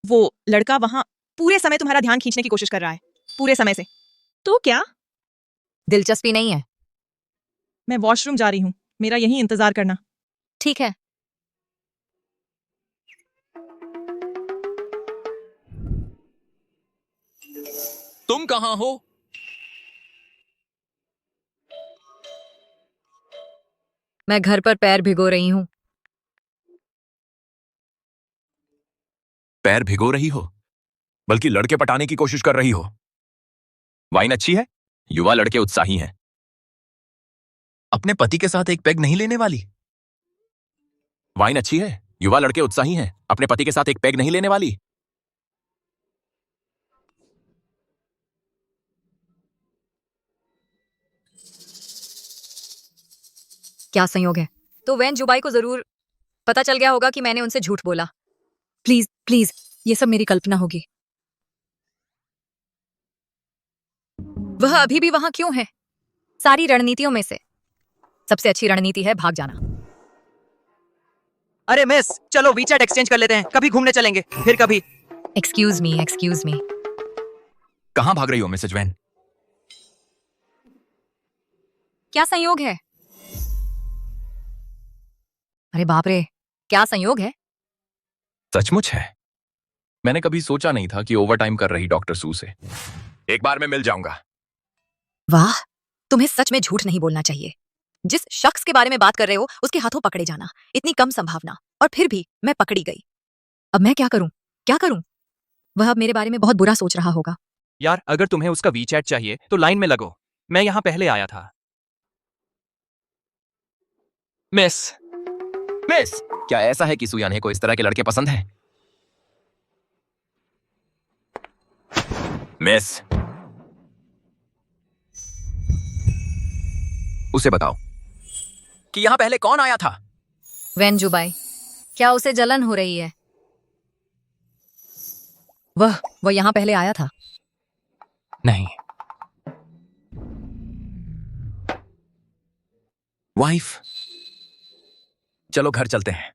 वो लड़का वहां पूरे समय तुम्हारा ध्यान खींचने की कोशिश कर रहा है, पूरे समय से। तो क्या? दिलचस्पी नहीं है। मैं वॉशरूम जा रही हूँ, मेरा यहीं इंतजार करना। ठीक है। तुम कहां हो? मैं घर पर पैर भिगो रही हूँ। पैर भिगो रही हो? बल्कि लड़के पटाने की कोशिश कर रही हो। वाइन अच्छी है? युवा लड़के उत्साही हैं। अपने पति के साथ एक पेग नहीं लेने वाली? वाइन अच्छी है? युवा लड़के उत्साही हैं। अपने पति के साथ एक पेग नहीं लेने वाली? क्या संयोग है? तो वैन जुबाई को जरूर पता चल गया होगा कि मैंने उनसे झूठ बोला। प्लीज प्लीज, ये सब मेरी कल्पना होगी। वह अभी भी वहां क्यों है? सारी रणनीतियों में से सबसे अच्छी रणनीति है भाग जाना। अरे मिस, चलो वीचैट एक्सचेंज कर लेते हैं। कभी घूमने चलेंगे, फिर कभी। Excuse me, excuse me. कहां भाग रही हो मिसेज वैन? क्या संयोग है? अरे बाप रे, क्या संयोग है? सचमुच है। मैंने कभी सोचा नहीं था कि ओवरटाइम कर रही डॉक्टर सू से एक बार में मिल जाऊंगा। वाह, तुम्हें सच में झूठ नहीं बोलना चाहिए। जिस शख्स के बारे में बात कर रहे हो उसके हाथों पकड़े जाना, इतनी कम संभावना, और फिर भी मैं पकड़ी गई। अब मैं क्या करूं? क्या करूं? वह अब मेरे बारे में बहुत बुरा सोच रहा होगा। यार, अगर तुम्हें उसका वीचैट चाहिए तो लाइन में लगो। मैं यहाँ पहले आया था। मिस, मिस, क्या ऐसा है कि सुयाने को इस तरह के लड़के पसंद हैं? मिस, उसे बताओ कि यहां पहले कौन आया था? वैन जुबाई, क्या उसे जलन हो रही है? वह यहां पहले आया था। नहीं। वाइफ, चलो घर चलते हैं।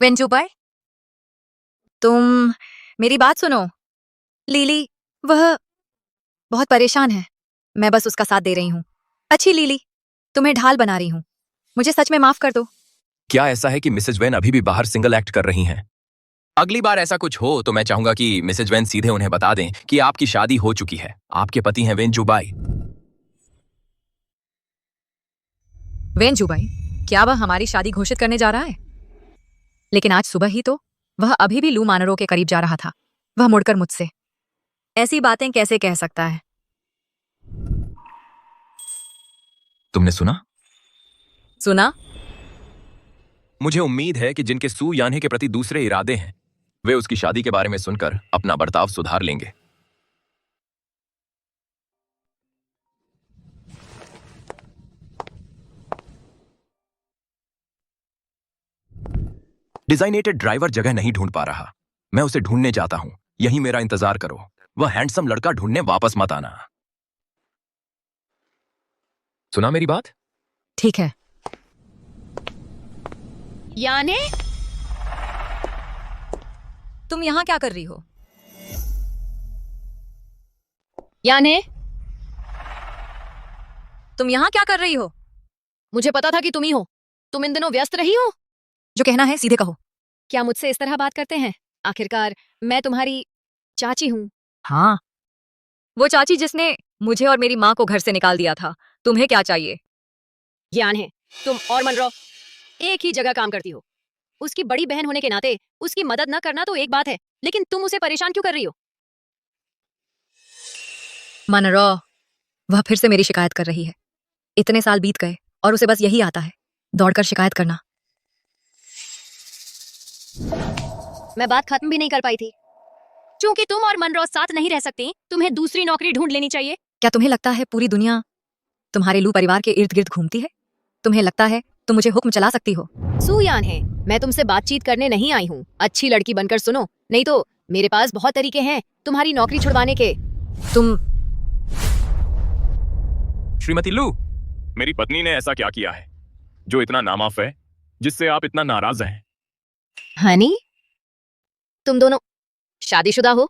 वैन जुबाई, तुम मेरी बात सुनो। लीली, वह बहुत परेशान है। मैं बस उसका साथ दे रही हूँ। अच्छी लीली, तुम्हें ढाल बना रही हूँ। मुझे सच में माफ कर दो। क्या ऐसा है कि मिसेज वैन अभी भी बाहर सिंगल एक्ट कर रही हैं? अगली बार ऐसा कुछ हो तो मैं चाहूंगा कि मिसेज वैन सीधे उन्हें बता दें कि आपकी शादी हो चुकी है। आपके पति हैं वैन जुबाई। वैन जुबाई, क्या वह हमारी शादी घोषित करने जा रहा है? लेकिन आज सुबह ही तो वह अभी भी लू मानरों के करीब जा रहा था। वह मुड़कर मुझसे ऐसी बातें कैसे कह सकता है? तुमने सुना? सुना? मुझे उम्मीद है कि जिनके सू यान्हे के प्रति दूसरे इरादे हैं वे उसकी शादी के बारे में सुनकर अपना बर्ताव सुधार लेंगे। डिजाइनेटेड ड्राइवर जगह नहीं ढूंढ पा रहा। मैं उसे ढूंढने जाता हूं। यहीं मेरा इंतजार करो। वह हैंडसम लड़का ढूंढने वापस मत आना। सुना मेरी बात? ठीक है। याने तुम यहाँ क्या कर रही हो? याने तुम यहाँ क्या कर रही हो? मुझे पता था कि तुम ही हो। तुम इन दिनों व्यस्त रही हो। जो कहना है सीधे कहो। क्या मुझसे इस तरह बात करते हैं? आखिरकार मैं तुम्हारी चाची हूँ। हाँ, वो चाची जिसने मुझे और मेरी माँ को घर से निकाल दिया था। तुम्हें क्या चाहिए? ज्ञान है, तुम और मनरो एक ही जगह काम करती हो। उसकी बड़ी बहन होने के नाते उसकी मदद न करना तो एक बात है, लेकिन तुम उसे परेशान क्यों कर रही हो? मनरो, वह फिर से मेरी शिकायत कर रही है। इतने साल बीत गए और उसे बस यही आता है, दौड़कर शिकायत करना। मैं बात खत्म भी नहीं कर पाई थी। क्योंकि तुम और मनरो साथ नहीं रह सकती, तुम्हें दूसरी नौकरी ढूंढ लेनी चाहिए। क्या तुम्हें लगता है पूरी दुनिया तुम्हारे लू परिवार के इर्द गिर्द घूमती है? तुम्हें लगता है तुम मुझे हुक्म चला सकती हो? सुयान है, मैं तुमसे बातचीत करने नहीं आई हूँ। अच्छी लड़की बनकर सुनो, नहीं तो मेरे पास बहुत तरीके हैं तुम्हारी नौकरी छुड़वाने के। तुम श्रीमती लू, मेरी पत्नी ने ऐसा क्या किया है जो इतना नामाफ है, जिससे आप इतना नाराज हैं? हनी, तुम दोनों शादीशुदा हो?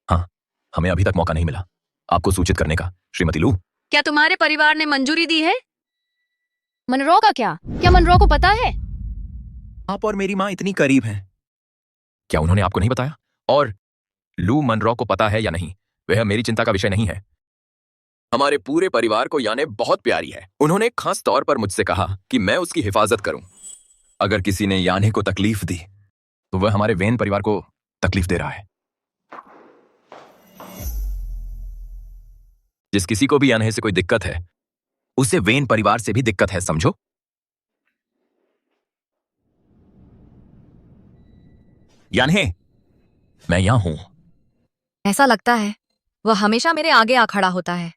हाँ, हमें अभी तक मौका नहीं मिला आपको सूचित करने का, श्रीमती लू। क्या तुम्हारे परिवार ने मंजूरी दी है? मनरो का क्या मनरो को पता है? आप और मेरी माँ इतनी करीब हैं। क्या उन्होंने आपको नहीं बताया? और लू मनरो को पता है या नहीं, वह मेरी चिंता का विषय नहीं है। हमारे पूरे परिवार को याने बहुत प्यारी है। उन्होंने खास तौर पर मुझसे कहा कि मैं उसकी हिफाजत करूं। अगर किसी ने याने को तकलीफ दी तो वह हमारे वेन परिवार को तकलीफ दे रहा है। जिस किसी को भी याने से कोई दिक्कत है, उसे वेन परिवार से भी दिक्कत है, समझो? याने, मैं यहां हूं। ऐसा लगता है वह हमेशा मेरे आगे आ खड़ा होता है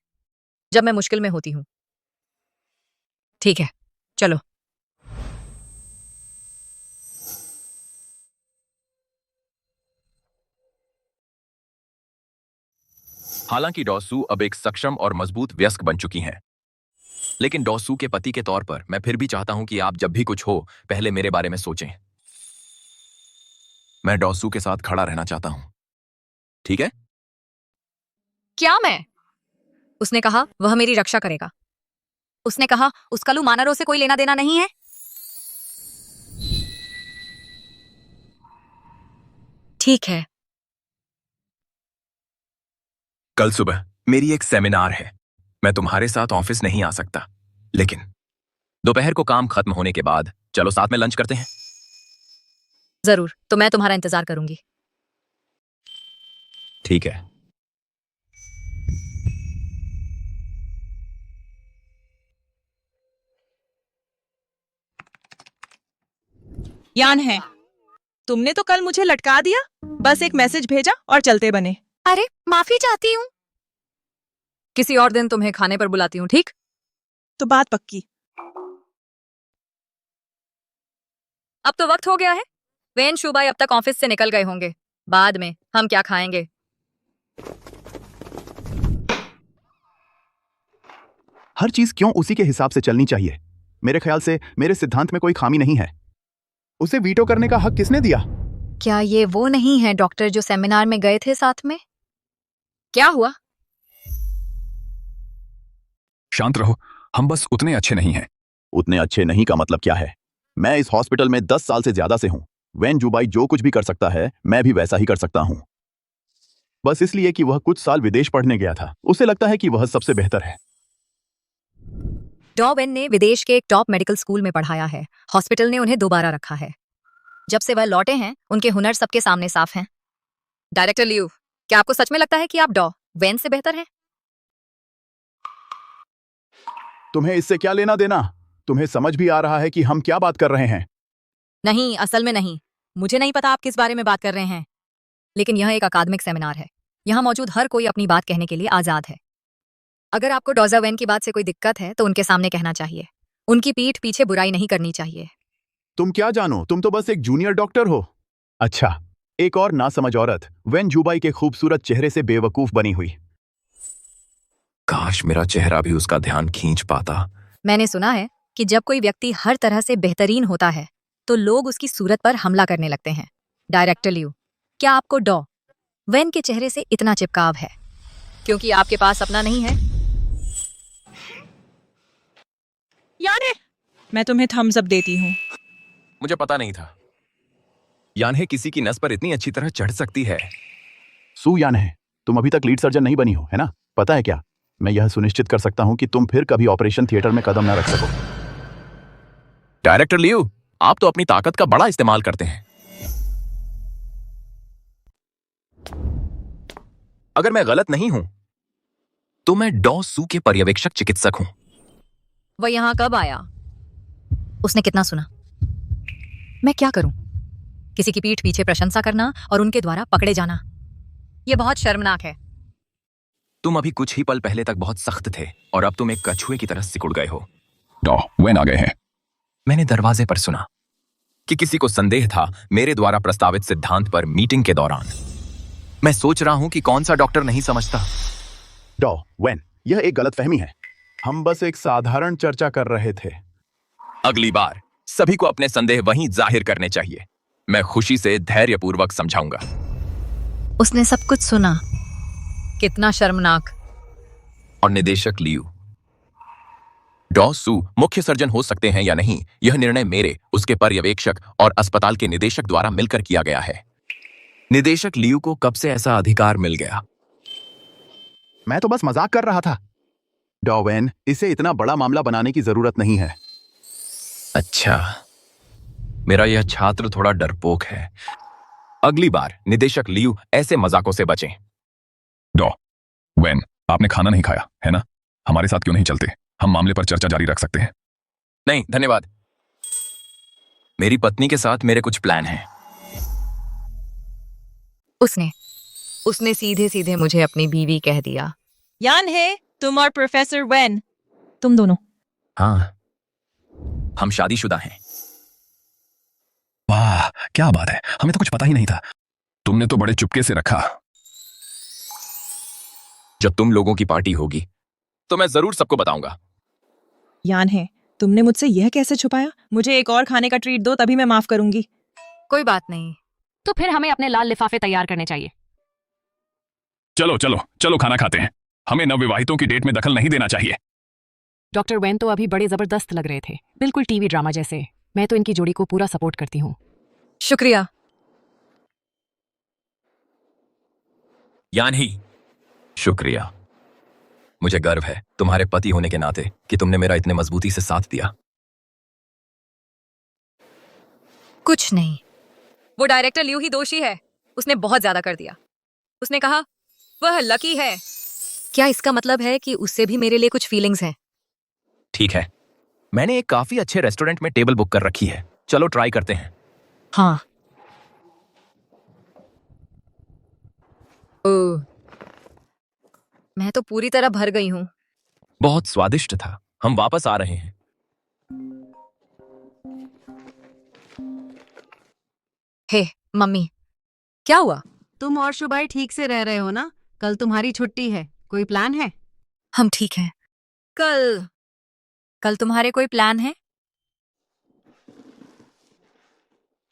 जब मैं मुश्किल में होती हूँ। ठीक है, चलो। हालांकि डॉसू अब एक सक्षम और मजबूत वयस्क बन चुकी हैं, लेकिन डॉसू के पति के तौर पर मैं फिर भी चाहता हूं कि आप जब भी कुछ हो पहले मेरे बारे में सोचें। मैं डॉसू के साथ खड़ा रहना चाहता हूं, ठीक है? क्या मैं? उसने कहा वह मेरी रक्षा करेगा। उसने कहा उसका लू मानरों से कोई लेना देना नहीं है। ठीक है। कल सुबह मेरी एक सेमिनार है। मैं तुम्हारे साथ ऑफिस नहीं आ सकता, लेकिन दोपहर को काम खत्म होने के बाद चलो साथ में लंच करते हैं। जरूर, तो मैं तुम्हारा इंतजार करूंगी। ठीक है। यान है, तुमने तो कल मुझे लटका दिया, बस एक मैसेज भेजा और चलते बने। अरे माफी चाहती हूँ। किसी और दिन तुम्हें खाने पर बुलाती हूँ, ठीक? तो बात पक्की। अब तो वक्त हो गया है। वेन शुबाई अब तक ऑफिस से निकल गए होंगे। बाद में हम क्या खाएंगे? हर चीज क्यों उसी के हिसाब से चलनी चाहिए? मेरे ख्याल से मेरे सिद्धांत में कोई खामी नहीं है। उसे वीटो करने का हक किसने दिया? क्या ये वो नहीं है डॉक्टर जो सेमिनार में गए थे साथ में? क्या हुआ? शांत रहो, हम बस उतने अच्छे नहीं हैं। उतने अच्छे नहीं का मतलब क्या है? मैं इस हॉस्पिटल में 10 साल से ज्यादा से हूं। वेन जुबाई जो कुछ भी कर सकता है, मैं भी वैसा ही कर सकता हूं। बस इसलिए कि वह कुछ साल विदेश पढ़ने गया था, उसे लगता है कि वह सबसे बेहतर है। डॉ वेन ने विदेश के एक टॉप मेडिकल स्कूल में पढ़ाया है। हॉस्पिटल ने उन्हें दोबारा रखा है। जब से वह लौटे हैं, उनके हुनर सबके सामने साफ हैं। डायरेक्टर लियू, क्या आपको सच में लगता है कि आप डॉ वेन से बेहतर हैं? तुम्हें इससे क्या लेना देना? तुम्हें समझ भी आ रहा है कि हम क्या बात कर रहे हैं? नहीं, असल में नहीं। मुझे नहीं पता आप किस बारे में बात कर रहे हैं, लेकिन यह एक अकादमिक सेमिनार है। यहाँ मौजूद हर कोई अपनी बात कहने के लिए आजाद है। अगर आपको डॉक्टर वेन की बात से कोई दिक्कत है तो उनके सामने कहना चाहिए। उनकी पीठ पीछे बुराई नहीं करनी चाहिए। तुम क्या जानो, तुम तो बस एक जूनियर डॉक्टर हो। अच्छा, एक और नासमझ औरत वेन जुबाई के खूबसूरत चेहरे से बेवकूफ बनी हुई। काश मेरा चेहरा भी उसका ध्यान खींच पाता। मैंने सुना है कि जब कोई व्यक्ति हर तरह से बेहतरीन होता है तो लोग उसकी सूरत पर हमला करने लगते हैं। डायरेक्टर लियू, क्या आपको डॉ वेन के चेहरे से इतना चिपकाव है क्योंकि आपके पास अपना नहीं है? याने, मैं तुम्हें थम्स अप देती हूँ। मुझे पता नहीं था यान्हे किसी की नस पर इतनी अच्छी तरह चढ़ सकती है। सू यान्हे, तुम अभी तक लीड सर्जन नहीं बनी हो, है ना? पता है क्या, मैं यह सुनिश्चित कर सकता हूं कि तुम फिर कभी ऑपरेशन थिएटर में कदम न रख सको। डायरेक्टर लियू, आप तो अपनी ताकत का बड़ा इस्तेमाल करते हैं। अगर मैं गलत नहीं हूं तो मैं डॉ सू के पर्यवेक्षक चिकित्सक हूं। वह यहाँ कब आया? उसने कितना सुना? मैं क्या करूं? किसी की पीठ पीछे प्रशंसा करना और उनके द्वारा पकड़े जाना, यह बहुत शर्मनाक है। तुम अभी कुछ ही पल पहले तक बहुत सख्त थे और अब तुम एक कछुए की तरह सिकुड़ गए हो। डॉ वेन आ गए हैं। मैंने दरवाजे पर सुना कि किसी को संदेह था मेरे द्वारा प्रस्तावित सिद्धांत पर मीटिंग के दौरान। मैं सोच रहा हूं कि कौन सा डॉक्टर नहीं समझता। डॉ वेन, यह एक गलतफहमी है। हम बस एक साधारण चर्चा कर रहे थे। अगली बार सभी को अपने संदेह वहीं जाहिर करने चाहिए। मैं खुशी से धैर्यपूर्वक समझाऊंगा। उसने सब कुछ सुना। कितना शर्मनाक। और निदेशक लियू, डॉ सू मुख्य सर्जन हो सकते हैं या नहीं, यह निर्णय मेरे, उसके पर्यवेक्षक और अस्पताल के निदेशक द्वारा मिलकर किया गया है। निदेशक लियू को कब से ऐसा अधिकार मिल गया? मैं तो बस मजाक कर रहा था। डॉ वेन, इसे इतना बड़ा मामला बनाने की जरूरत नहीं है। अच्छा, मेरा यह छात्र थोड़ा डरपोक है। अगली बार निदेशक लियू ऐसे मजाकों से बचें। डॉ वेन, आपने खाना नहीं खाया है ना? हमारे साथ क्यों नहीं चलते? हम मामले पर चर्चा जारी रख सकते हैं। नहीं धन्यवाद, मेरी पत्नी के साथ मेरे कुछ प्लान हैं। उसने सीधे सीधे मुझे अपनी बीवी कह दिया। यान्हे, तुम और प्रोफेसर वेन, तुम दोनों। हाँ, हम शादीशुदा हैं। वाह, क्या बात है, हमें तो कुछ पता ही नहीं था। तुमने तो बड़े चुपके से रखा। जब तुम लोगों की पार्टी होगी तो मैं जरूर सबको बताऊंगा। यान्हे, तुमने मुझसे यह कैसे छुपाया? मुझे एक और खाने का ट्रीट दो, तभी मैं माफ करूंगी। कोई बात नहीं। तो फिर हमें अपने लाल लिफाफे तैयार करने चाहिए। चलो चलो चलो, खाना खाते हैं। हमें नवविवाहितों की डेट में दखल नहीं देना चाहिए। डॉक्टर वेन तो अभी बड़े जबरदस्त लग रहे थे, बिल्कुल टीवी ड्रामा जैसे। मैं तो इनकी जोड़ी को पूरा सपोर्ट करती हूँ। शुक्रिया। यान्ही, शुक्रिया। मुझे गर्व है तुम्हारे पति होने के नाते कि तुमने मेरा इतने मजबूती से साथ दिया। कुछ नहीं, वो डायरेक्टर लियू ही दोषी है। उसने बहुत ज्यादा कर दिया। उसने कहा वह लकी है। क्या इसका मतलब है कि उससे भी मेरे लिए कुछ फीलिंग्स हैं? ठीक है, मैंने एक काफी अच्छे रेस्टोरेंट में टेबल बुक कर रखी है, चलो ट्राई करते हैं। हाँ। ओह, मैं तो पूरी तरह भर गई हूँ। बहुत स्वादिष्ट था। हम वापस आ रहे हैं। हे मम्मी, क्या हुआ? तुम और शुभाई ठीक से रह रहे हो ना? कल तुम्हारी छुट्टी है, कोई प्लान है? हम ठीक हैं। कल तुम्हारे कोई प्लान है?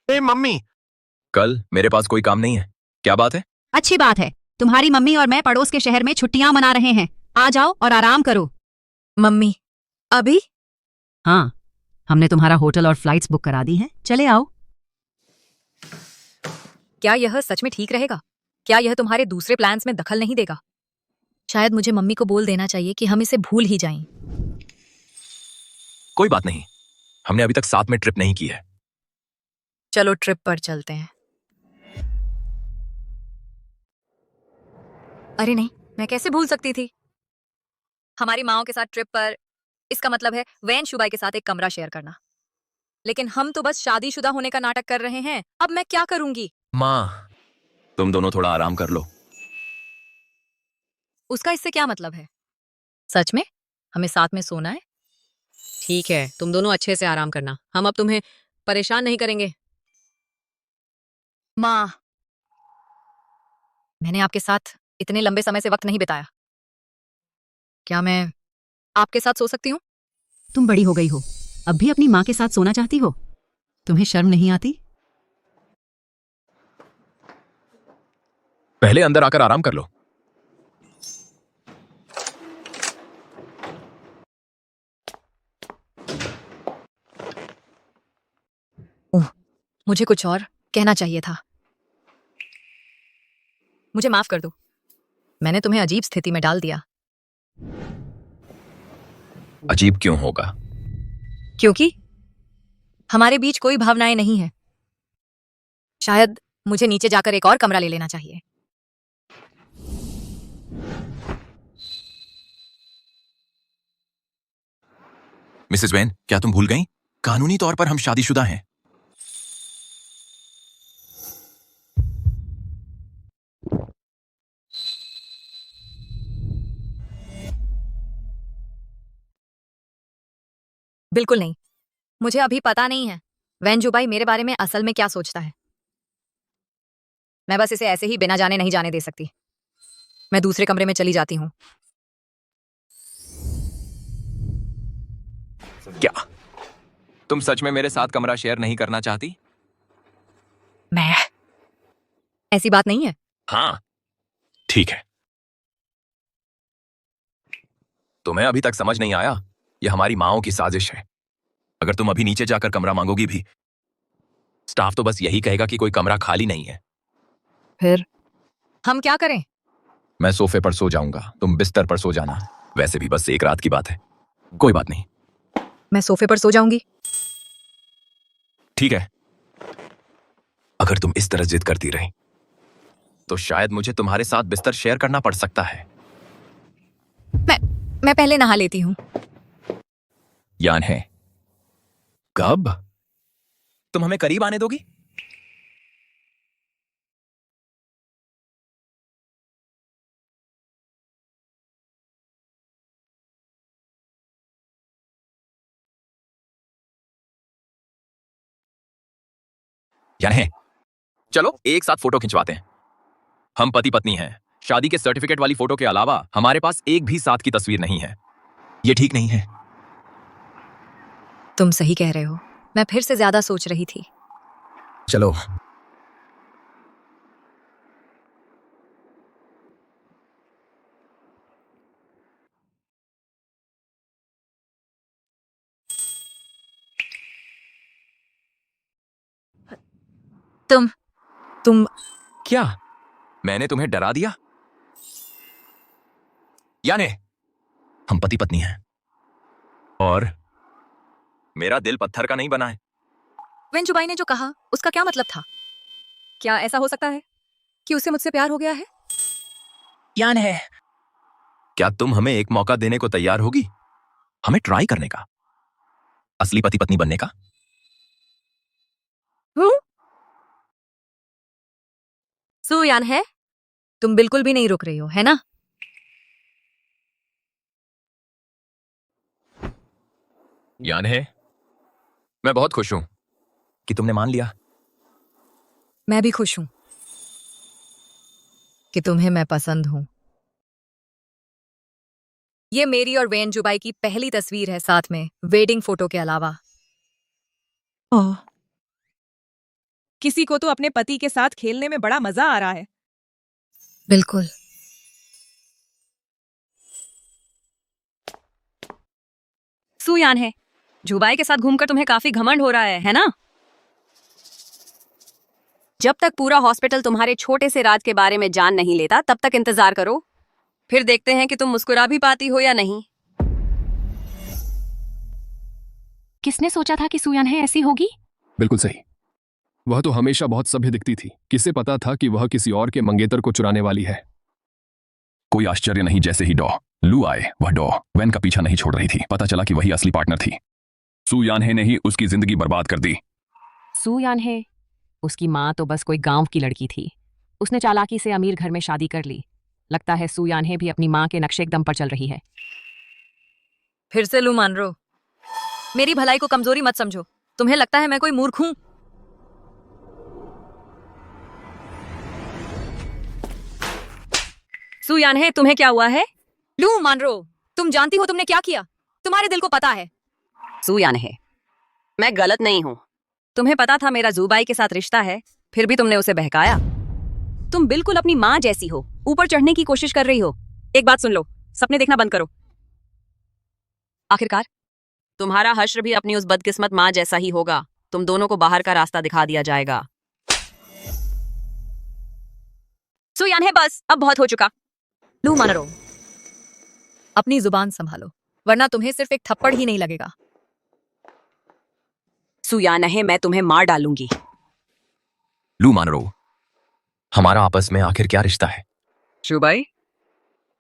मम्मी, कल मेरे पास कोई काम नहीं है। क्या बात है? अच्छी बात है, तुम्हारी मम्मी और मैं पड़ोस के शहर में छुट्टियां मना रहे हैं। आ जाओ और आराम करो। मम्मी, अभी? हाँ, हमने तुम्हारा होटल और फ्लाइट्स बुक करा दी हैं, चले आओ। क्या यह सच में ठीक रहेगा? क्या यह तुम्हारे दूसरे प्लान्स में दखल नहीं देगा? शायद मुझे मम्मी को बोल देना चाहिए कि हम इसे भूल ही जाएं। कोई बात नहीं, हमने अभी तक साथ में ट्रिप नहीं की है। चलो ट्रिप पर चलते हैं। अरे नहीं, मैं कैसे भूल सकती थी? हमारी माओं के साथ ट्रिप पर, इसका मतलब है वैन शुबाई के साथ एक कमरा शेयर करना। लेकिन हम तो बस शादीशुदा होने का नाटक कर रहे हैं। अब मैं क्या करूंगी? माँ, तुम दोनों थोड़ा आराम कर लो। उसका इससे क्या मतलब है? सच में हमें साथ में सोना है? ठीक है, तुम दोनों अच्छे से आराम करना। हम अब तुम्हें परेशान नहीं करेंगे। माँ, मैंने आपके साथ इतने लंबे समय से वक्त नहीं बिताया। क्या मैं आपके साथ सो सकती हूँ? तुम बड़ी हो गई हो, अब भी अपनी माँ के साथ सोना चाहती हो? तुम्हें शर्म नहीं आती? पहले अंदर आकर आराम कर लो। मुझे कुछ और कहना चाहिए था। मुझे माफ कर दो, मैंने तुम्हें अजीब स्थिति में डाल दिया। अजीब क्यों होगा? क्योंकि हमारे बीच कोई भावनाएं नहीं है। शायद मुझे नीचे जाकर एक और कमरा ले लेना चाहिए। मिसेस वैन, क्या तुम भूल गईं? कानूनी तौर पर हम शादीशुदा हैं। बिल्कुल नहीं। मुझे अभी पता नहीं है वैन जुबाई मेरे बारे में असल में क्या सोचता है। मैं बस इसे ऐसे ही बिना जाने नहीं जाने दे सकती। मैं दूसरे कमरे में चली जाती हूँ। क्या तुम सच में मेरे साथ कमरा शेयर नहीं करना चाहती? मैं ऐसी बात नहीं है। हाँ, ठीक है। तुम्हें अभी तक समझ नहीं आया? यह हमारी माँओं की साजिश है। अगर तुम अभी नीचे जाकर कमरा मांगोगी भी, स्टाफ तो बस यही कहेगा कि कोई कमरा खाली नहीं है। फिर हम क्या करें? मैं सोफे पर सो जाऊंगा, तुम बिस्तर पर सो जाना। वैसे भी बस एक रात की बात है, कोई बात नहीं। मैं सोफे पर सो जाऊंगी। ठीक है। अगर तुम इस तरह जिद करती रही तो शायद मुझे तुम्हारे साथ बिस्तर शेयर करना पड़ सकता है। मैं पहले नहा लेती हूँ। यान है, कब? तुम हमें करीब आने दोगी? यान है, चलो एक साथ फोटो खिंचवाते हैं। हम पति पत्नी हैं। शादी के सर्टिफिकेट वाली फोटो के अलावा हमारे पास एक भी साथ की तस्वीर नहीं है। ये ठीक नहीं है। तुम सही कह रहे हो। मैं फिर से ज्यादा सोच रही थी। चलो। तुम क्या मैंने तुम्हें डरा दिया? यानी हम पति पत्नी हैं और मेरा दिल पत्थर का नहीं बना है। वैन जुबाई ने जो कहा उसका क्या मतलब था? क्या ऐसा हो सकता है कि उसे मुझसे प्यार हो गया है? यान है, क्या तुम हमें एक मौका देने को तैयार होगी? हमें ट्राई करने का, असली पति पत्नी बनने का। सु यान है, तुम बिल्कुल भी नहीं रुक रही हो, है ना? यान है, मैं बहुत खुश हूं कि तुमने मान लिया। मैं भी खुश हूं कि तुम्हें मैं पसंद हूं। ये मेरी और वैन जुबाई की पहली तस्वीर है साथ में, वेडिंग फोटो के अलावा। ओह, किसी को तो अपने पति के साथ खेलने में बड़ा मजा आ रहा है। बिल्कुल। सुयान है, जुबाई के साथ घूमकर तुम्हें काफी घमंड हो रहा है ना? जब तक पूरा हॉस्पिटल तुम्हारे छोटे से राज के बारे में जान नहीं लेता तब तक इंतजार करो। फिर देखते हैं कि तुम मुस्कुरा भी पाती हो या नहीं। किसने सोचा था कि सुयान है ऐसी होगी? बिल्कुल सही। वह तो हमेशा बहुत सभ्य दिखती थी। किसे पता था कि वह किसी और के मंगेतर को चुराने वाली है। कोई आश्चर्य नहीं, जैसे ही लू आए वह वैन का पीछा नहीं छोड़ रही थी। पता चला कि वही असली पार्टनर थी। सू यानहे ने ही उसकी जिंदगी बर्बाद कर दी। सू यानहे, उसकी माँ तो बस कोई गांव की लड़की थी। उसने चालाकी से अमीर घर में शादी कर ली। लगता है सू यानहे भी अपनी माँ के नक्शे एकदम पर चल रही है। फिर से लू मानरो, मेरी भलाई को कमजोरी मत समझो। तुम्हें लगता है मैं कोई मूर्ख हूं? सू यानहे, तुम्हें क्या हुआ है? लू मानरो, तुम जानती हो तुमने क्या किया? तुम्हारे दिल को पता है। सू यानहे, मैं गलत नहीं हूँ। तुम्हें पता था मेरा जूबाई के साथ रिश्ता है, फिर भी तुमने उसे बहकाया। तुम बिल्कुल अपनी माँ जैसी हो, ऊपर चढ़ने की कोशिश कर रही हो। एक बात सुन लो, सपने देखना बंद करो। आखिरकार तुम्हारा हश्र भी अपनी उस बदकिस्मत माँ जैसा ही होगा। तुम दोनों को बाहर का रास्ता दिखा दिया जाएगा। सू यानहे, बस अब बहुत हो चुका। लू मानरो, अपनी जुबान संभालो, वरना तुम्हें सिर्फ एक थप्पड़ ही नहीं लगेगा। सू यानहे, मैं तुम्हें मार डालूंगी। लू मानरो, हमारा आपस में आखिर क्या रिश्ता है? जुबाई,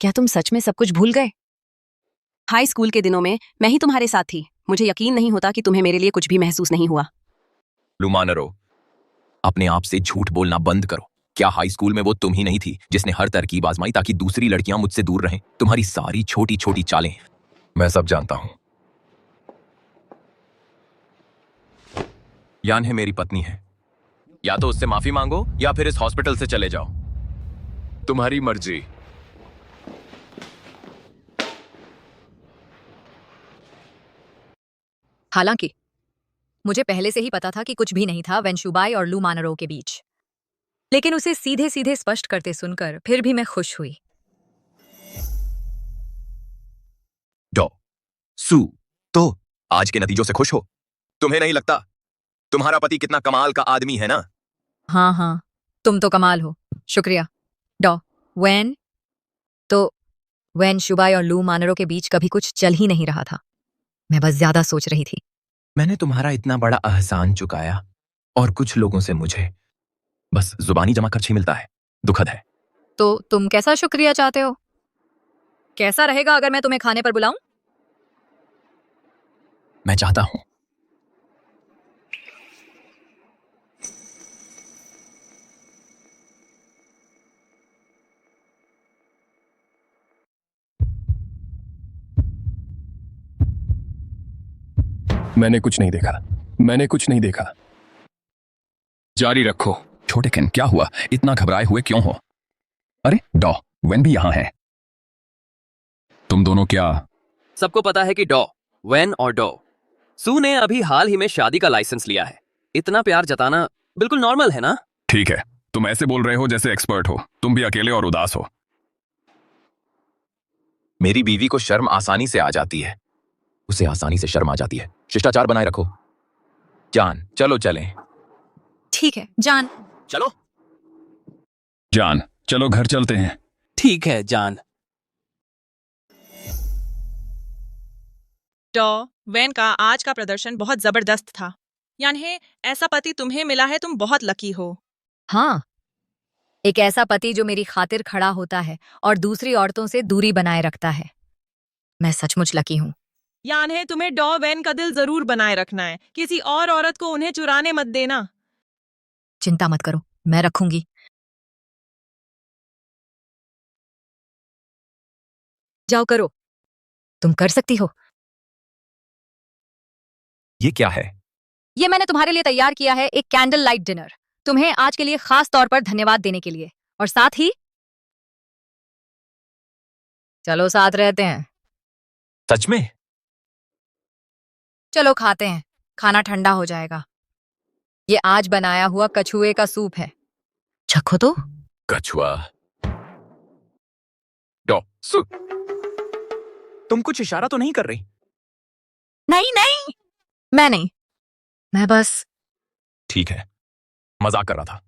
क्या तुम सच में सब कुछ भूल गए? हाई स्कूल के दिनों में मैं ही तुम्हारे साथ थी। मुझे यकीन नहीं होता कि तुम्हें मेरे लिए कुछ भी महसूस नहीं हुआ। लू मानरो, अपने आप से झूठ बोलना बंद करो। क्या हाई स्कूल में वो तुम ही नहीं थी जिसने हर तरकीब आजमाई ताकि दूसरी लड़कियां मुझसे दूर रहें? तुम्हारी सारी छोटी छोटी चालें मैं सब जानता हूं। यानहे मेरी पत्नी है। या तो उससे माफी मांगो या फिर इस हॉस्पिटल से चले जाओ। तुम्हारी मर्जी। हालांकि मुझे पहले से ही पता था कि कुछ भी नहीं था वेनशुबाई और लू मानरो के बीच, लेकिन उसे सीधे सीधे स्पष्ट करते सुनकर फिर भी मैं खुश हुई। डॉ सू, तो आज के नतीजों से खुश हो? तुम्हें नहीं लगता तुम्हारा पति कितना कमाल का आदमी है ना? हाँ हाँ, तुम तो कमाल हो। शुक्रिया। डॉ वैन, तो वेनशुबाई और लू मानरो के बीच कभी कुछ चल ही नहीं रहा था। मैं बस ज्यादा सोच रही थी। मैंने तुम्हारा इतना बड़ा एहसान चुकाया और कुछ लोगों से मुझे बस जुबानी जमा खर्च ही मिलता है। दुखद है। तो तुम कैसा शुक्रिया चाहते हो? कैसा रहेगा अगर मैं तुम्हें खाने पर बुलाऊं? मैं चाहता हूं मैंने कुछ नहीं देखा, मैंने कुछ नहीं देखा। जारी रखो। छोटे केन, क्या हुआ? इतना घबराए हुए क्यों हो? अरे डॉ वेन भी यहां है। तुम दोनों क्या? सबको पता है कि डॉ वेन और डॉ सू ने अभी हाल ही में शादी का लाइसेंस लिया है। इतना प्यार जताना बिल्कुल नॉर्मल है ना? ठीक है, तुम ऐसे बोल रहे हो जैसे एक्सपर्ट हो। तुम भी अकेले और उदास हो। मेरी बीवी को शर्म आसानी से आ जाती है, उसे आसानी से शर्म आ जाती है। शिष्टाचार बनाए रखो। जान, चलो चलें। ठीक है जान। चलो जान, चलो घर चलते हैं। ठीक है जान। डॉ वैन का आज का प्रदर्शन बहुत जबरदस्त था। यानी ऐसा पति तुम्हें मिला है, तुम बहुत लकी हो। हाँ, एक ऐसा पति जो मेरी खातिर खड़ा होता है और दूसरी औरतों से दूरी बनाए रखता है। मैं सचमुच लकी हूँ। यानी तुम्हें डॉ वैन का दिल जरूर बनाए रखना है। किसी और औरत को उन्हें चुराने मत देना। चिंता मत करो, मैं रखूंगी। जाओ करो, तुम कर सकती हो। ये क्या है? ये मैंने तुम्हारे लिए तैयार किया है, एक कैंडल लाइट डिनर। तुम्हें आज के लिए खास तौर पर धन्यवाद देने के लिए, और साथ ही चलो साथ रहते हैं। सच में? चलो खाते हैं, खाना ठंडा हो जाएगा। ये आज बनाया हुआ कछुए का सूप है, चखो तो। कछुआ? डॉ सू, तुम कुछ इशारा तो नहीं कर रही? नहीं नहीं, मैं नहीं, मैं बस। ठीक है, मजाक कर रहा था।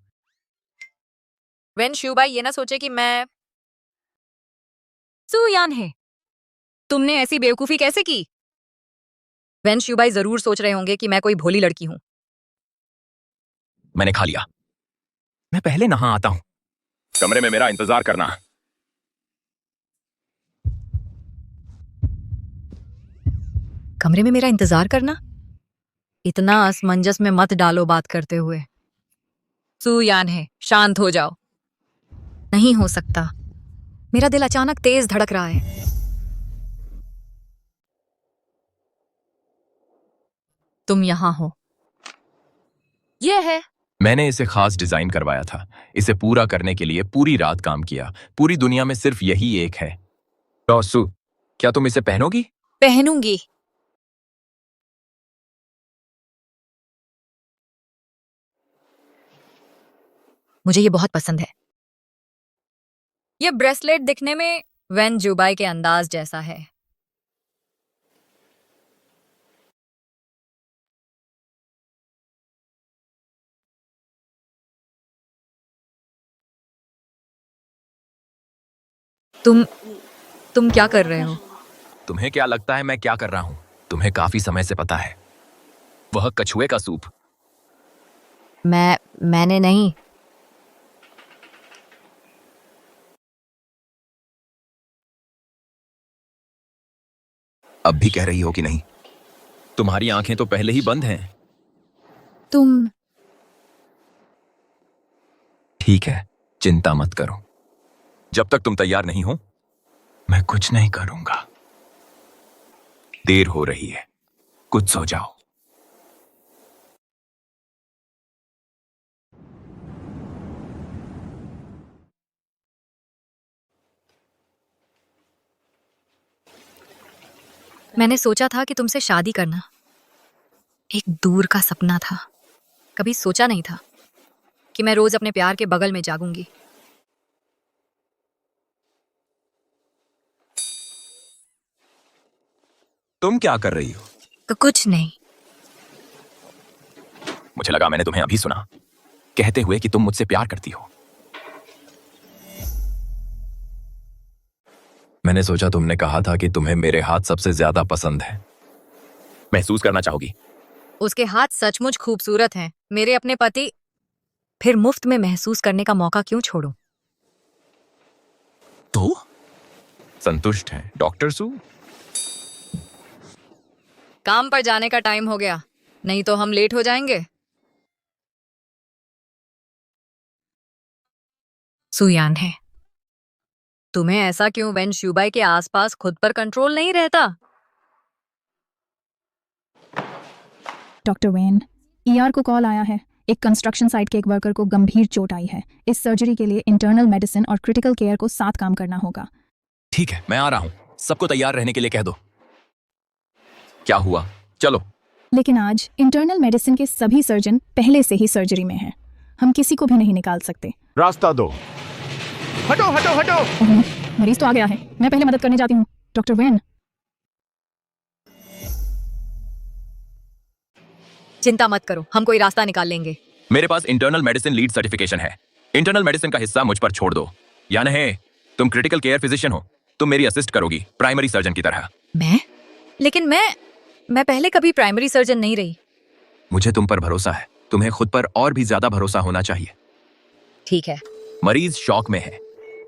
वेनशुबाई ये ना सोचे कि मैं सू यानहे। तुमने ऐसी बेवकूफी कैसे की? वेनशुबाई जरूर सोच रहे होंगे कि मैं कोई भोली लड़की हूं। मैंने खा लिया। मैं पहले नहा आता हूं। कमरे में मेरा इंतजार करना। कमरे में मेरा इंतजार करना? इतना असमंजस में मत डालो बात करते हुए। सुयान है, शांत हो जाओ। नहीं हो सकता। मेरा दिल अचानक तेज धड़क रहा है। तुम यहां हो। ये है। मैंने इसे खास डिजाइन करवाया था। इसे पूरा करने के लिए पूरी रात काम किया। पूरी दुनिया में सिर्फ यही एक है। तो सू, क्या तुम इसे पहनोगी? पहनूंगी। मुझे ये बहुत पसंद है। ये ब्रेसलेट दिखने में वैन जुबाई के अंदाज जैसा है। तुम क्या कर रहे हो? तुम्हें क्या लगता है मैं क्या कर रहा हूं? तुम्हें काफी समय से पता है। वह कछुए का सूप। मैंने नहीं। अब भी कह रही हो कि नहीं? तुम्हारी आंखें तो पहले ही बंद हैं। तुम ठीक है, चिंता मत करो। जब तक तुम तैयार नहीं हो, मैं कुछ नहीं करूंगा। देर हो रही है, कुछ सो जाओ। मैंने सोचा था कि तुमसे शादी करना एक दूर का सपना था। कभी सोचा नहीं था कि मैं रोज अपने प्यार के बगल में जागूंगी। तुम क्या कर रही हो? तो कुछ नहीं। मुझे लगा मैंने तुम्हें अभी सुना कहते हुए कि तुम मुझसे प्यार करती हो। मैंने सोचा तुमने कहा था कि तुम्हें मेरे हाथ सबसे ज्यादा पसंद है। महसूस करना चाहोगी? उसके हाथ सचमुच खूबसूरत हैं। मेरे अपने पति। फिर मुफ्त में महसूस करने का मौका क्यों छोड़ूं? तो संतुष्ट है डॉक्टर सू? काम पर जाने का टाइम हो गया, नहीं तो हम लेट हो जाएंगे। सुयान है। तुम्हें ऐसा क्यों वेन शुबाई के आसपास खुद पर कंट्रोल नहीं रहता? डॉक्टर वेन, ईआर को कॉल आया है। एक कंस्ट्रक्शन साइट के एक वर्कर को गंभीर चोट आई है। इस सर्जरी के लिए इंटरनल मेडिसिन और क्रिटिकल केयर को साथ काम करना होगा। ठीक है, मैं आ रहा हूं। सबको तैयार रहने के लिए कह दो। क्या हुआ? चलो। लेकिन आज इंटरनल मेडिसिन के सभी सर्जन पहले से ही सर्जरी में हैं। हम किसी को भी नहीं निकाल सकते। रास्ता दो। हटो हटो हटो। ओह, मरीज तो आ गया है। मैं पहले मदद करने जाती हूँ। Doctor when. चिंता मत करो, हम कोई रास्ता निकाल लेंगे। मेरे पास इंटरनल मेडिसिन लीड सर्टिफिकेशन है। इंटरनल मेडिसिन का हिस्सा मुझ पर छोड़ दो। या नहीं, तुम क्रिटिकल केयर फिजिशियन हो। तुम मेरी असिस्ट करोगी प्राइमरी सर्जन की तरह। मैं? लेकिन मैं पहले कभी प्राइमरी सर्जन नहीं रही। मुझे तुम पर भरोसा है। तुम्हें खुद पर और भी ज्यादा भरोसा होना चाहिए। ठीक है। मरीज शॉक में है।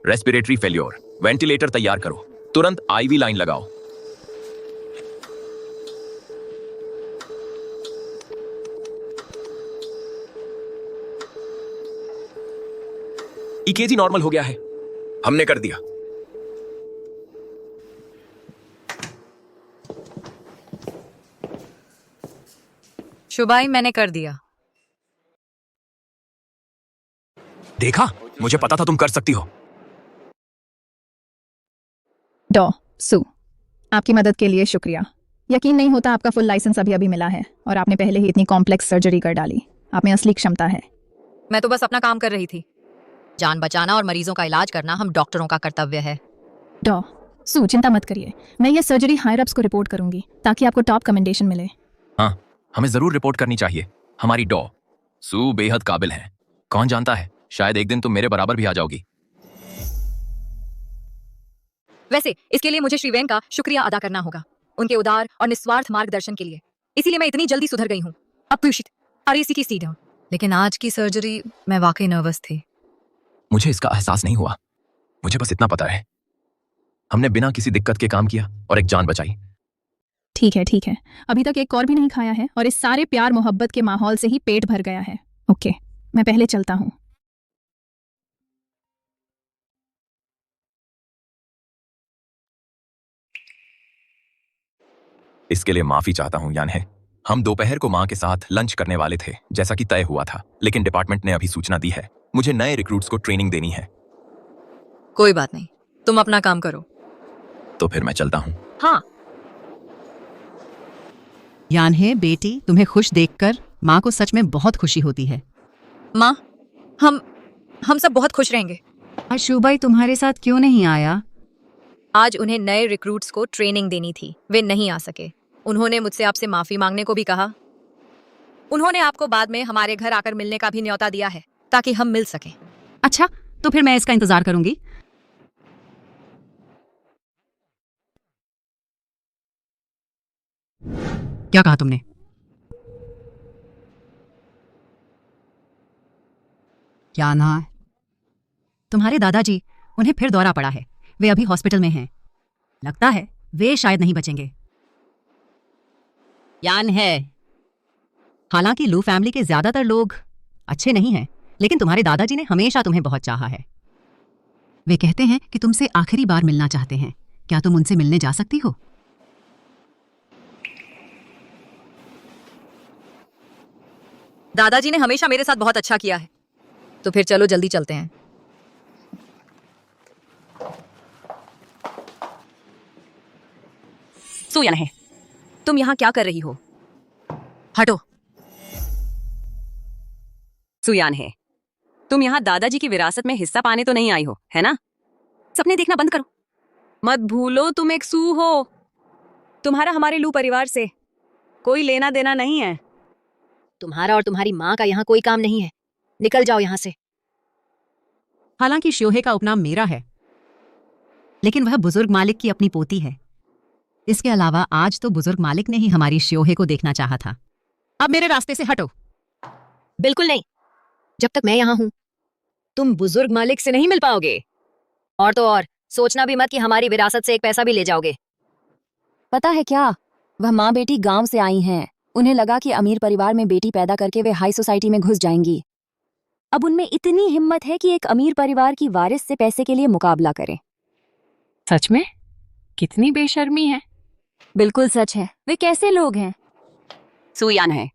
Respiratory failure. वेंटिलेटर तैयार करो। तुरंत आईवी लाइन लगाओ। ईकेजी नॉर्मल हो गया है। हमने कर दिया। शुबाई, मैंने कर दिया। देखा, मुझे पता था तुम कर सकती हो। डॉ सू, आपकी मदद के लिए शुक्रिया। यकीन नहीं होता आपका फुल लाइसेंस अभी अभी मिला है और आपने पहले ही इतनी कॉम्प्लेक्स सर्जरी कर डाली। आप में असली क्षमता है। मैं तो बस अपना काम कर रही थी। जान बचाना और मरीजों का इलाज करना हम डॉक्टरों का कर्तव्य है। डॉ सू, चिंता मत करिए। मैं ये सर्जरी हायर अप्स को रिपोर्ट करूंगी ताकि आपको टॉप कमेंडेशन मिले। हाँ, हमें जरूर रिपोर्ट करनी चाहिए। हमारी डॉ सू बेहद काबिल है। कौन जानता है, शायद एक दिन तुम मेरे बराबर भी आ जाओगी। वैसे इसके लिए मुझे श्री वेन का शुक्रिया अदा करना होगा, उनके उदार और निस्वार्थ मार्गदर्शन के लिए। इसीलिए मैं इतनी जल्दी सुधर गई हूँ। अप्रीशित आरईसी की सीट हूँ। लेकिन आज की सर्जरी मैं वाकई नर्वस थी। मुझे इसका एहसास नहीं हुआ। मुझे बस इतना पता है, हमने बिना किसी दिक्कत के काम किया और एक जान बचाई। ठीक है ठीक है, अभी तक एक और भी नहीं खाया है और इस सारे प्यार मोहब्बत के माहौल से ही पेट भर गया है। ओके, मैं पहले चलता हूँ। इसके लिए माफी चाहता हूं यान है। हम दोपहर को मां के साथ लंच करने वाले थे जैसा कि तय हुआ था, लेकिन डिपार्टमेंट ने अभी सूचना दी है मुझे नए रिक्रूट्स को ट्रेनिंग देनी है। कोई बात नहीं, तुम अपना काम करो। तो फिर मैं चलता हूं। हाँ। यान है बेटी, तुम्हें खुश देखकर माँ को सच में बहुत खुशी होती है। माँ, हम सब बहुत खुश रहेंगे। आज शुभाई तुम्हारे साथ क्यों नहीं आया? आज उन्हें नए रिक्रूट्स को ट्रेनिंग देनी थी, वे नहीं आ सके। उन्होंने मुझसे आपसे माफी मांगने को भी कहा। उन्होंने आपको बाद में हमारे घर आकर मिलने का भी न्योता दिया है ताकि हम मिल सकें। अच्छा, तो फिर मैं इसका इंतजार करूंगी। क्या कहा तुमने? क्या ना है? तुम्हारे दादाजी, उन्हें फिर दौरा पड़ा है। वे अभी हॉस्पिटल में हैं। लगता है वे शायद नहीं बचेंगे। यान है, हालांकि लू फैमिली के ज्यादातर लोग अच्छे नहीं हैं, लेकिन तुम्हारे दादाजी ने हमेशा तुम्हें बहुत चाहा है। वे कहते हैं कि तुमसे आखिरी बार मिलना चाहते हैं। क्या तुम उनसे मिलने जा सकती हो? दादाजी ने हमेशा मेरे साथ बहुत अच्छा किया है। तो फिर चलो जल्दी चलते हैं। सुयान है, तुम यहाँ क्या कर रही हो? हटो। सुयान है, तुम यहाँ दादाजी की विरासत में हिस्सा पाने तो नहीं आई हो, है ना? सपने देखना बंद करो। मत भूलो तुम एक सू हो। तुम्हारा हमारे लू परिवार से कोई लेना देना नहीं है। तुम्हारा और तुम्हारी माँ का यहाँ कोई काम नहीं है। निकल जाओ यहाँ से। हालांकि श्योहे का उपनाम मेरा है, लेकिन वह बुजुर्ग मालिक की अपनी पोती है। इसके अलावा आज तो बुजुर्ग मालिक ने ही हमारी श्योहे को देखना चाहा था। अब मेरे रास्ते से हटो। बिल्कुल नहीं, जब तक मैं यहाँ हूं तुम बुजुर्ग मालिक से नहीं मिल पाओगे। और तो और सोचना भी मत कि हमारी विरासत से एक पैसा भी ले जाओगे। पता है क्या, वह माँ बेटी गांव से आई हैं। उन्हें लगा कि अमीर परिवार में बेटी पैदा करके वे हाई सोसाइटी में घुस जाएंगी। अब उनमें इतनी हिम्मत है कि एक अमीर परिवार की वारिस से पैसे के लिए मुकाबला करें। सच में कितनी बेशर्मी है। बिल्कुल सच है। वे कैसे लोग हैं? सुयान है,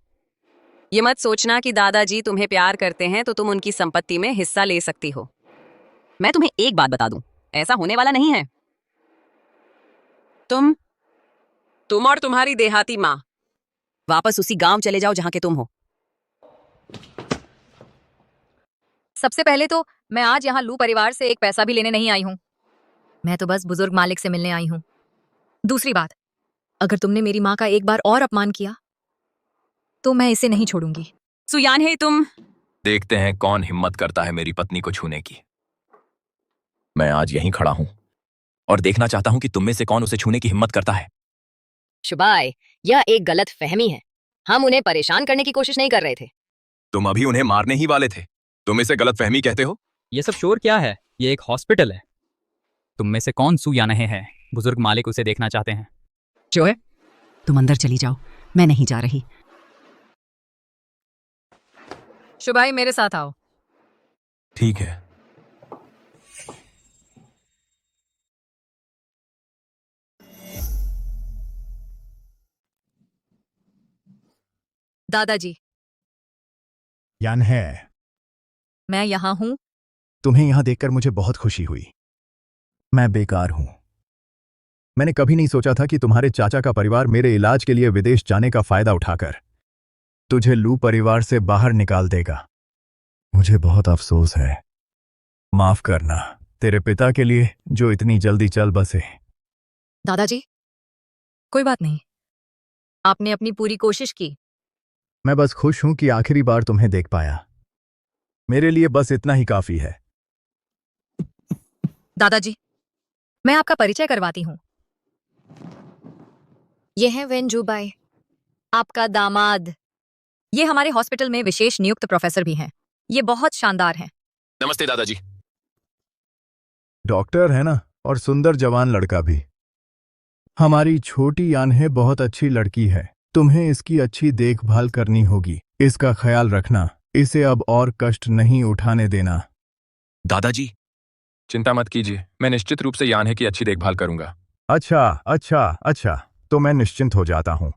ये मत सोचना कि दादाजी तुम्हें प्यार करते हैं तो तुम उनकी संपत्ति में हिस्सा ले सकती हो। मैं तुम्हें एक बात बता दूं, ऐसा होने वाला नहीं है। तुम और तुम्हारी देहाती माँ वापस उसी गांव चले जाओ जहां के तुम हो। सबसे पहले तो मैं आज यहाँ लू परिवार से एक पैसा भी लेने नहीं आई हूँ। मैं तो बस बुजुर्ग मालिक से मिलने आई हूँ। दूसरी बात, अगर तुमने मेरी माँ का एक बार और अपमान किया तो मैं इसे नहीं छोड़ूंगी। सुयान है, तुम देखते हैं कौन हिम्मत करता है मेरी पत्नी को छूने की। मैं आज यहीं खड़ा हूं और देखना चाहता हूं कि तुम में से कौन उसे छूने की हिम्मत करता है। शुभाई, यह एक गलत फहमी है। हम उन्हें परेशान करने की कोशिश नहीं कर रहे थे। तुम अभी उन्हें मारने ही वाले थे। तुम इसे गलतफहमी कहते हो? ये सब शोर क्या है? ये एक हॉस्पिटल है। तुम में से कौन सू या नहीं है? बुजुर्ग मालिक उसे देखना चाहते हैं। जो है, तुम अंदर चली जाओ, मैं नहीं जा रही। शुभाई, मेरे साथ आओ। ठीक है। दादाजी, यान है, मैं यहाँ हूँ। तुम्हें यहां देखकर मुझे बहुत खुशी हुई। मैं बेकार हूं। मैंने कभी नहीं सोचा था कि तुम्हारे चाचा का परिवार मेरे इलाज के लिए विदेश जाने का फायदा उठाकर तुझे लू परिवार से बाहर निकाल देगा। मुझे बहुत अफसोस है। माफ करना तेरे पिता के लिए जो इतनी जल्दी चल बसे। दादाजी, कोई बात नहीं, आपने अपनी पूरी कोशिश की। मैं बस खुश हूं कि आखिरी बार तुम्हें देख पाया। मेरे लिए बस इतना ही काफी है। दादाजी, मैं आपका परिचय करवाती हूँ। ये है वेन जूबाई, आपका दामाद। ये हमारे हॉस्पिटल में विशेष नियुक्त प्रोफेसर भी हैं। ये बहुत शानदार हैं। नमस्ते दादाजी। डॉक्टर है ना, और सुंदर जवान लड़का भी। हमारी छोटी यान्हे बहुत अच्छी लड़की है। तुम्हें इसकी अच्छी देखभाल करनी होगी। इसका ख्याल रखना। इसे अब और कष्ट नहीं उठाने देना। दादाजी, चिंता मत कीजिए, मैं निश्चित रूप से यान्हे की अच्छी देखभाल करूंगा। अच्छा अच्छा अच्छा, तो मैं निश्चिंत हो जाता हूँ।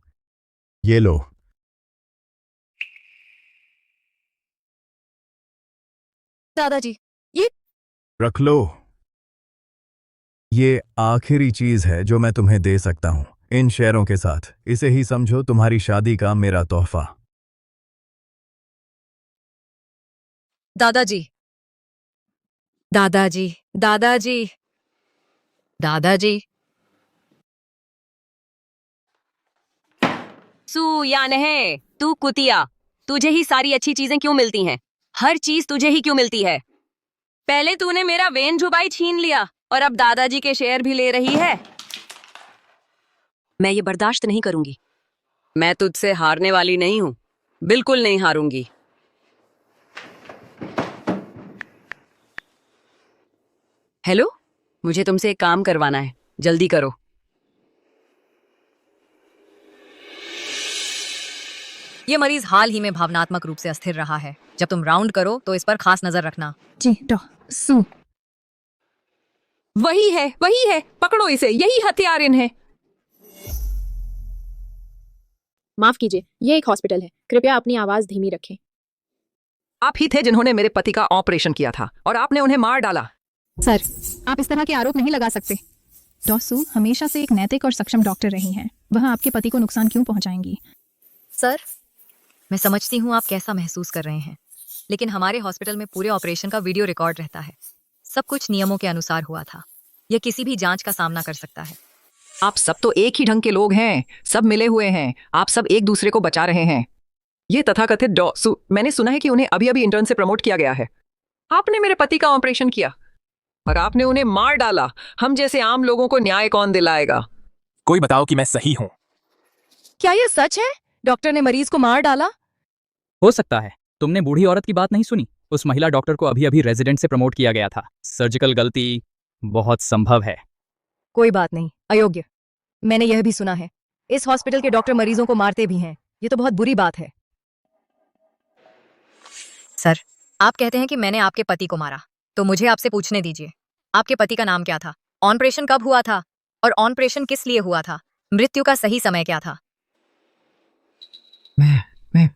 ये लो। दादाजी, ये रख लो। ये आखिरी चीज है जो मैं तुम्हें दे सकता हूँ। इन शेयरों के साथ इसे ही समझो तुम्हारी शादी का मेरा तोहफा। दादाजी, दादाजी, दादाजी, दादाजी। सू यान्हे, तू कुतिया, तुझे ही सारी अच्छी चीजें क्यों मिलती हैं? हर चीज तुझे ही क्यों मिलती है? पहले तूने मेरा वेन जुबाई छीन लिया और अब दादाजी के शेयर भी ले रही है। मैं ये बर्दाश्त नहीं करूंगी। मैं तुझसे हारने वाली नहीं हूं, बिल्कुल नहीं हारूंगी। हेलो, मुझे तुमसे एक काम करवाना है, जल्दी करो। ये मरीज हाल ही में भावनात्मक रूप से अस्थिर रहा है। जब तुम राउंड करो तो इस पर खास नजर रखना। जी सू। वही है, पकड़ो इसे, यही हथियारिन है। माफ कीजिए, ये एक हॉस्पिटल है, कृपया अपनी आवाज धीमी रखें। आप ही थे जिन्होंने मेरे पति का ऑपरेशन किया था और आपने उन्हें मार डाला। सर, आप इस तरह के आरोप नहीं लगा सकते। सू हमेशा से एक नैतिक और सक्षम डॉक्टर रही हैं। वह आपके पति को नुकसान क्यों पहुंचाएंगी? सर, मैं समझती हूँ आप कैसा महसूस कर रहे हैं, लेकिन हमारे हॉस्पिटल में पूरे ऑपरेशन का वीडियो रिकॉर्ड रहता है। सब कुछ नियमों के अनुसार हुआ था। यह किसी भी जांच का सामना कर सकता है। आप सब तो एक ही ढंग के लोग हैं, सब मिले हुए हैं। आप सब एक दूसरे को बचा रहे हैं। ये तथाकथित सू, मैंने सुना है कि उन्हें अभी अभी इंटर्न से प्रमोट किया गया है। आपने मेरे पति का ऑपरेशन किया और आपने उन्हें मार डाला। हम जैसे आम लोगों को न्याय कौन दिलाएगा? कोई बताओ कि मैं सही हूं। क्या ये सच है? डॉक्टर ने मरीज को मार डाला? हो सकता है। तुमने बूढ़ी औरत की बात नहीं सुनी? उस महिला डॉक्टर को अभी अभी रेजिडेंट से प्रमोट किया गया था। सर्जिकल गलती बहुत संभव है। कोई बात नहीं, अयोग्य। मैंने यह भी सुना है इस हॉस्पिटल के डॉक्टर मरीजों को मारते भी हैं। ये तो बहुत बुरी बात है। सर, आप कहते हैं कि मैंने आपके पति को मारा, तो मुझे आपसे पूछने दीजिए, आपके पति का नाम क्या था? ऑपरेशन कब हुआ था? और ऑपरेशन किस लिए हुआ था? मृत्यु का सही समय क्या था? मैं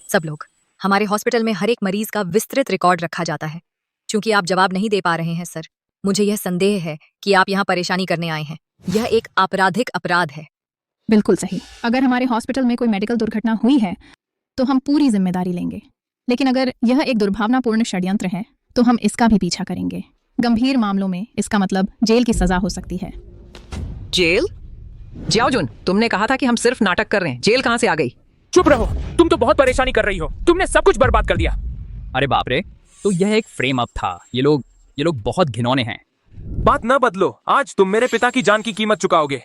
सब लोग, हमारे हॉस्पिटल में हर एक मरीज का विस्तृत रिकॉर्ड रखा जाता है। चूंकि आप जवाब नहीं दे पा रहे हैं सर, मुझे यह संदेह है कि आप यहाँ परेशानी करने आए हैं। यह एक आपराधिक अपराध है। बिल्कुल सही। अगर हमारे हॉस्पिटल में कोई मेडिकल दुर्घटना हुई है तो हम पूरी जिम्मेदारी लेंगे, लेकिन अगर यह एक दुर्भावनापूर्ण षड्यंत्र है तो हम इसका भी पीछा करेंगे। गंभीर मामलों में इसका मतलब जेल की सजा हो सकती है। जेल? जियाओजुन, तुमने कहा था कि हम सिर्फ नाटक कर रहे हैं। जेल कहाँ से आ गई? चुप रहो, तुम तो बहुत परेशानी कर रही हो। तुमने सब कुछ बर्बाद कर दिया। अरे बाप रे, तो यह एक फ्रेम अप था। ये लोग बहुत घिनौने हैं। बात न बदलो, आज तुम मेरे पिता की जान की कीमत चुकाओगे।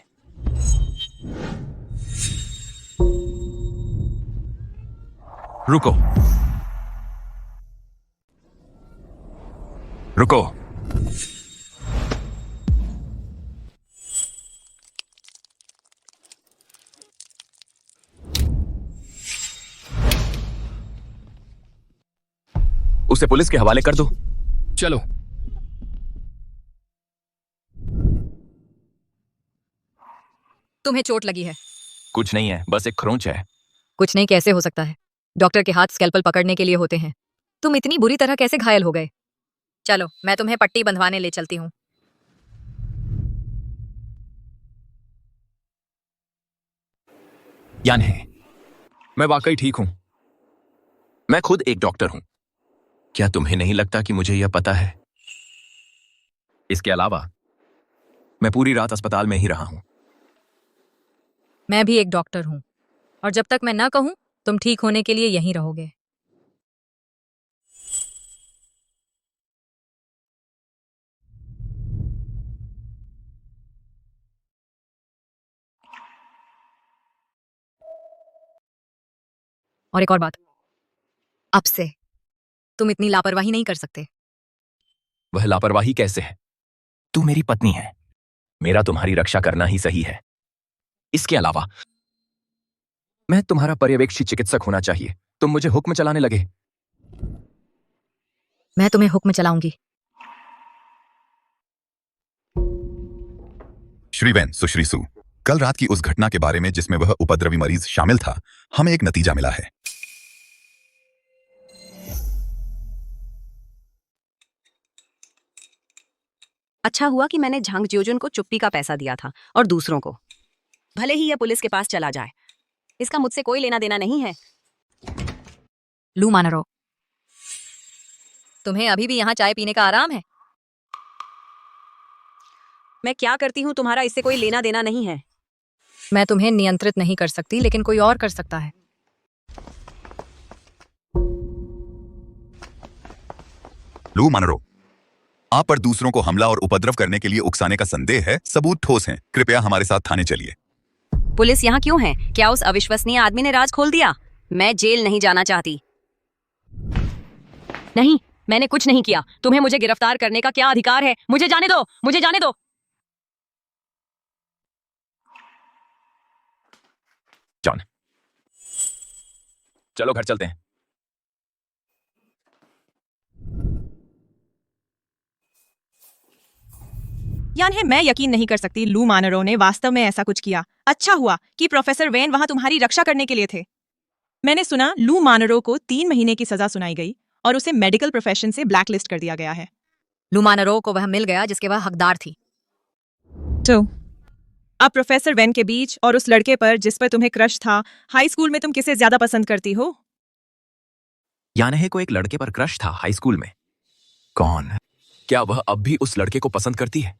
रुको रुको। उसे पुलिस के हवाले कर दो। चलो। तुम्हें चोट लगी है? कुछ नहीं है, बस एक खरोंच है। कुछ नहीं कैसे हो सकता है? डॉक्टर के हाथ स्कैल्पल पकड़ने के लिए होते हैं। तुम इतनी बुरी तरह कैसे घायल हो गए? चलो, मैं तुम्हें पट्टी बंधवाने ले चलती हूँ। यान्हे, मैं वाकई ठीक हूं। मैं खुद एक डॉक्टर हूं। क्या तुम्हें नहीं लगता कि मुझे यह पता है? इसके अलावा मैं पूरी रात अस्पताल में ही रहा हूं। मैं भी एक डॉक्टर हूँ और जब तक मैं ना कहूँ तुम ठीक होने के लिए यहीं रहोगे। और एक और बात, अब से तुम इतनी लापरवाही नहीं कर सकते। वह लापरवाही कैसे है? तू मेरी पत्नी है। मेरा तुम्हारी रक्षा करना ही सही है। इसके अलावा मैं तुम्हारा पर्यवेक्षी चिकित्सक होना चाहिए। तुम मुझे हुक्म चलाने लगे। मैं तुम्हें हुक्म चलाऊंगी। श्री वैन सुश्री सू, कल रात की उस घटना के बारे में जिसमें वह उपद्रवी मरीज शामिल था, हमें एक नतीजा मिला है। अच्छा हुआ कि मैंने झांग ज्योजुन को चुप्पी का पैसा दिया था और दूसरों को। भले ही यह पुलिस के पास चला जाए, इसका मुझसे कोई लेना देना नहीं है। लू मानरो, तुम्हें अभी भी यहाँ चाय पीने का आराम है? मैं क्या करती हूँ तुम्हारा इससे कोई लेना देना नहीं है। मैं तुम्हें नियंत्रित नहीं कर सकती, लेकिन कोई और कर सकता है। लू मानरो, आप पर दूसरों को हमला और उपद्रव करने के लिए उकसाने का संदेह है। सबूत ठोस हैं। कृपया हमारे साथ थाने चलिए। पुलिस यहाँ क्यों है? क्या उस अविश्वसनीय आदमी ने राज खोल दिया? मैं जेल नहीं जाना चाहती। नहीं, मैंने कुछ नहीं किया। तुम्हें मुझे गिरफ्तार करने का क्या अधिकार है? मुझे जाने दो, मुझे जाने दो। जॉन, चलो घर चलते हैं। यानी मैं यकीन नहीं कर सकती लू मानरो ने वास्तव में ऐसा कुछ किया। अच्छा हुआ कि प्रोफेसर वेन वहां तुम्हारी रक्षा करने के लिए थे। मैंने सुना लू मानरो को 3 महीने की सजा सुनाई गई और उसे मेडिकल प्रोफेशन से ब्लैकलिस्ट कर दिया गया है। लू मानरो को वह मिल गया जिसके वह हकदार थी। तो अब प्रोफेसर वेन के बीच और उस लड़के पर जिस पर तुम्हें क्रश था, हाई स्कूल में तुम किसे ज्यादा पसंद करती हो? यानहे को एक लड़के पर क्रश था हाई स्कूल में। कौन? क्या वह अब भी उस लड़के को पसंद करती है?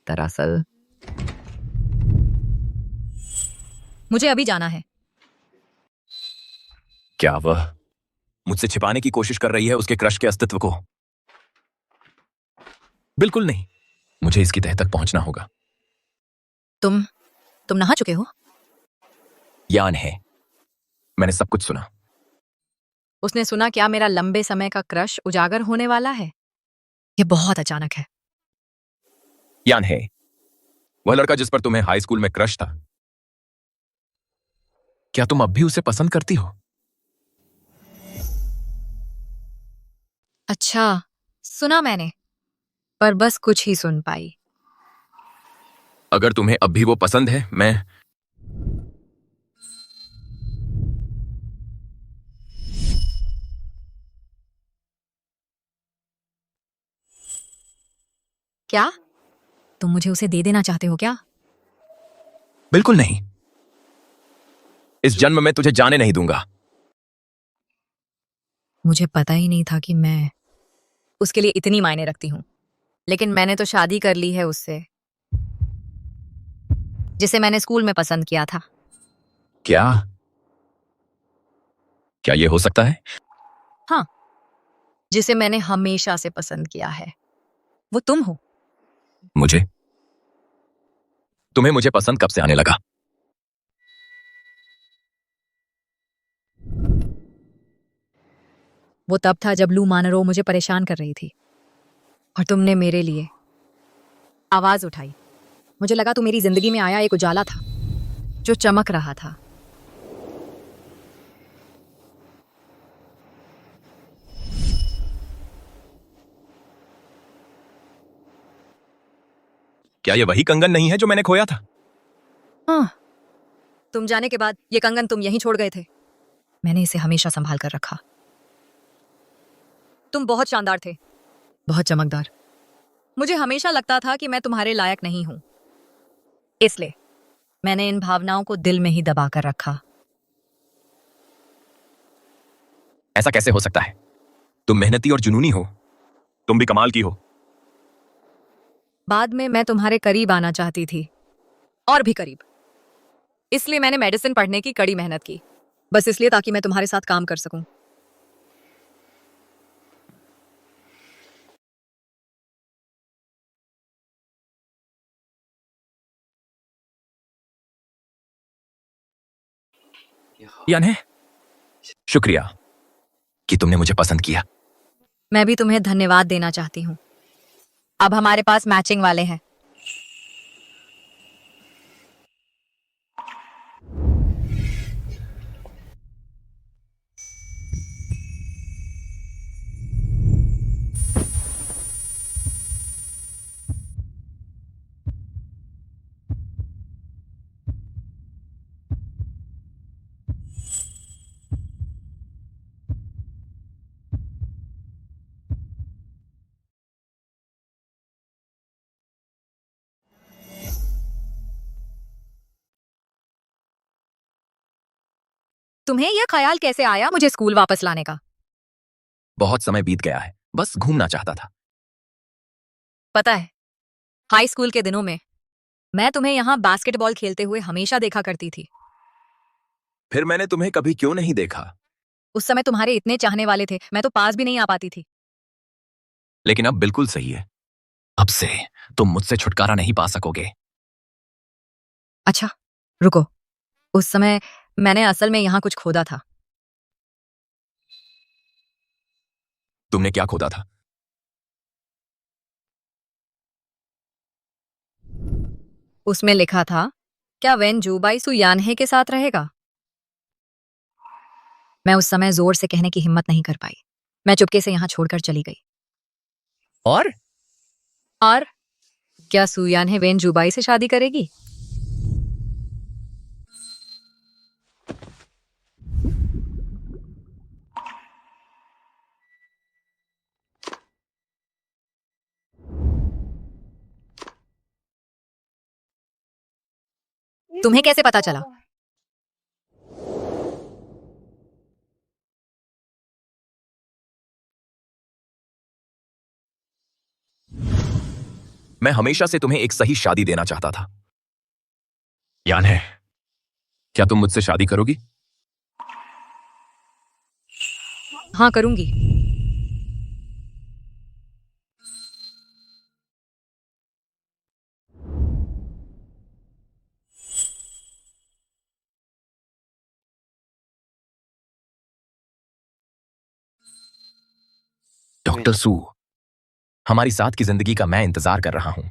दरअसल मुझे अभी जाना है। क्या वह मुझसे छिपाने की कोशिश कर रही है उसके क्रश के अस्तित्व को? बिल्कुल नहीं। मुझे इसकी तह तक पहुंचना होगा। तुम नहा चुके हो? यानहे, मैंने सब कुछ सुना। उसने सुना क्या मेरा लंबे समय का क्रश उजागर होने वाला है? यह बहुत अचानक है। यानहे, वह लड़का जिस पर तुम्हें हाई स्कूल में क्रश था, क्या तुम अब भी उसे पसंद करती हो? अच्छा, सुना मैंने, पर बस कुछ ही सुन पाई। अगर तुम्हें अब भी वो पसंद है, मैं क्या तुम मुझे उसे दे देना चाहते हो क्या? बिल्कुल नहीं। इस जन्म में तुझे जाने नहीं दूंगा। मुझे पता ही नहीं था कि मैं उसके लिए इतनी मायने रखती हूँ। लेकिन मैंने तो शादी कर ली है उससे, जिसे मैंने स्कूल में पसंद किया था। क्या क्या ये हो सकता है? हाँ, जिसे मैंने हमेशा से पसंद किया है, वो तुम हो। तुम्हें मुझे पसंद कब से आने लगा? वो तब था जब लू मानरो मुझे परेशान कर रही थी और तुमने मेरे लिए आवाज उठाई। मुझे लगा तू मेरी जिंदगी में आया एक उजाला था जो चमक रहा था। क्या ये वही कंगन नहीं है जो मैंने खोया था? हाँ, तुम जाने के बाद ये कंगन तुम यहीं छोड़ गए थे। मैंने इसे हमेशा संभाल कर रखा। तुम बहुत शानदार थे, बहुत चमकदार। मुझे हमेशा लगता था कि मैं तुम्हारे लायक नहीं हूं, इसलिए मैंने इन भावनाओं को दिल में ही दबा कर रखा। ऐसा कैसे हो सकता है? तुम मेहनती और जुनूनी हो। तुम भी कमाल की हो। बाद में मैं तुम्हारे करीब आना चाहती थी, और भी करीब। इसलिए मैंने मेडिसिन पढ़ने की कड़ी मेहनत की, बस इसलिए ताकि मैं तुम्हारे साथ काम कर सकूं। यानी शुक्रिया कि तुमने मुझे पसंद किया। मैं भी तुम्हें धन्यवाद देना चाहती हूँ। अब हमारे पास मैचिंग वाले हैं। तुम्हें यह ख्याल कैसे आया मुझे स्कूल वापस लाने का? बहुत समय बीत गया है, बस घूमना चाहता था। पता है, हाई स्कूल के दिनों में मैं तुम्हें यहाँ बास्केटबॉल खेलते हुए हमेशा देखा करती थी। फिर मैंने तुम्हें कभी क्यों नहीं देखा? उस समय तुम्हारे इतने चाहने वाले थे, मैं तो पास भी नहीं आ पाती थी। लेकिन अब बिल्कुल सही है। अब से तुम मुझसे छुटकारा नहीं पा सकोगे। अच्छा, रुको। उस समय मैंने असल में यहाँ कुछ खोदा था। तुमने क्या खोदा था? उसमें लिखा था, क्या वेन जूबाई सु यानहे के साथ रहेगा? मैं उस समय जोर से कहने की हिम्मत नहीं कर पाई। मैं चुपके से यहाँ छोड़कर चली गई। और क्या सु यानहे वेन जूबाई से शादी करेगी? तुम्हें कैसे पता चला? मैं हमेशा से तुम्हें एक सही शादी देना चाहता था। यान है, क्या तुम मुझसे शादी करोगी? हाँ, करूंगी। डॉक्टर सू, हमारी साथ की जिंदगी का मैं इंतजार कर रहा हूं।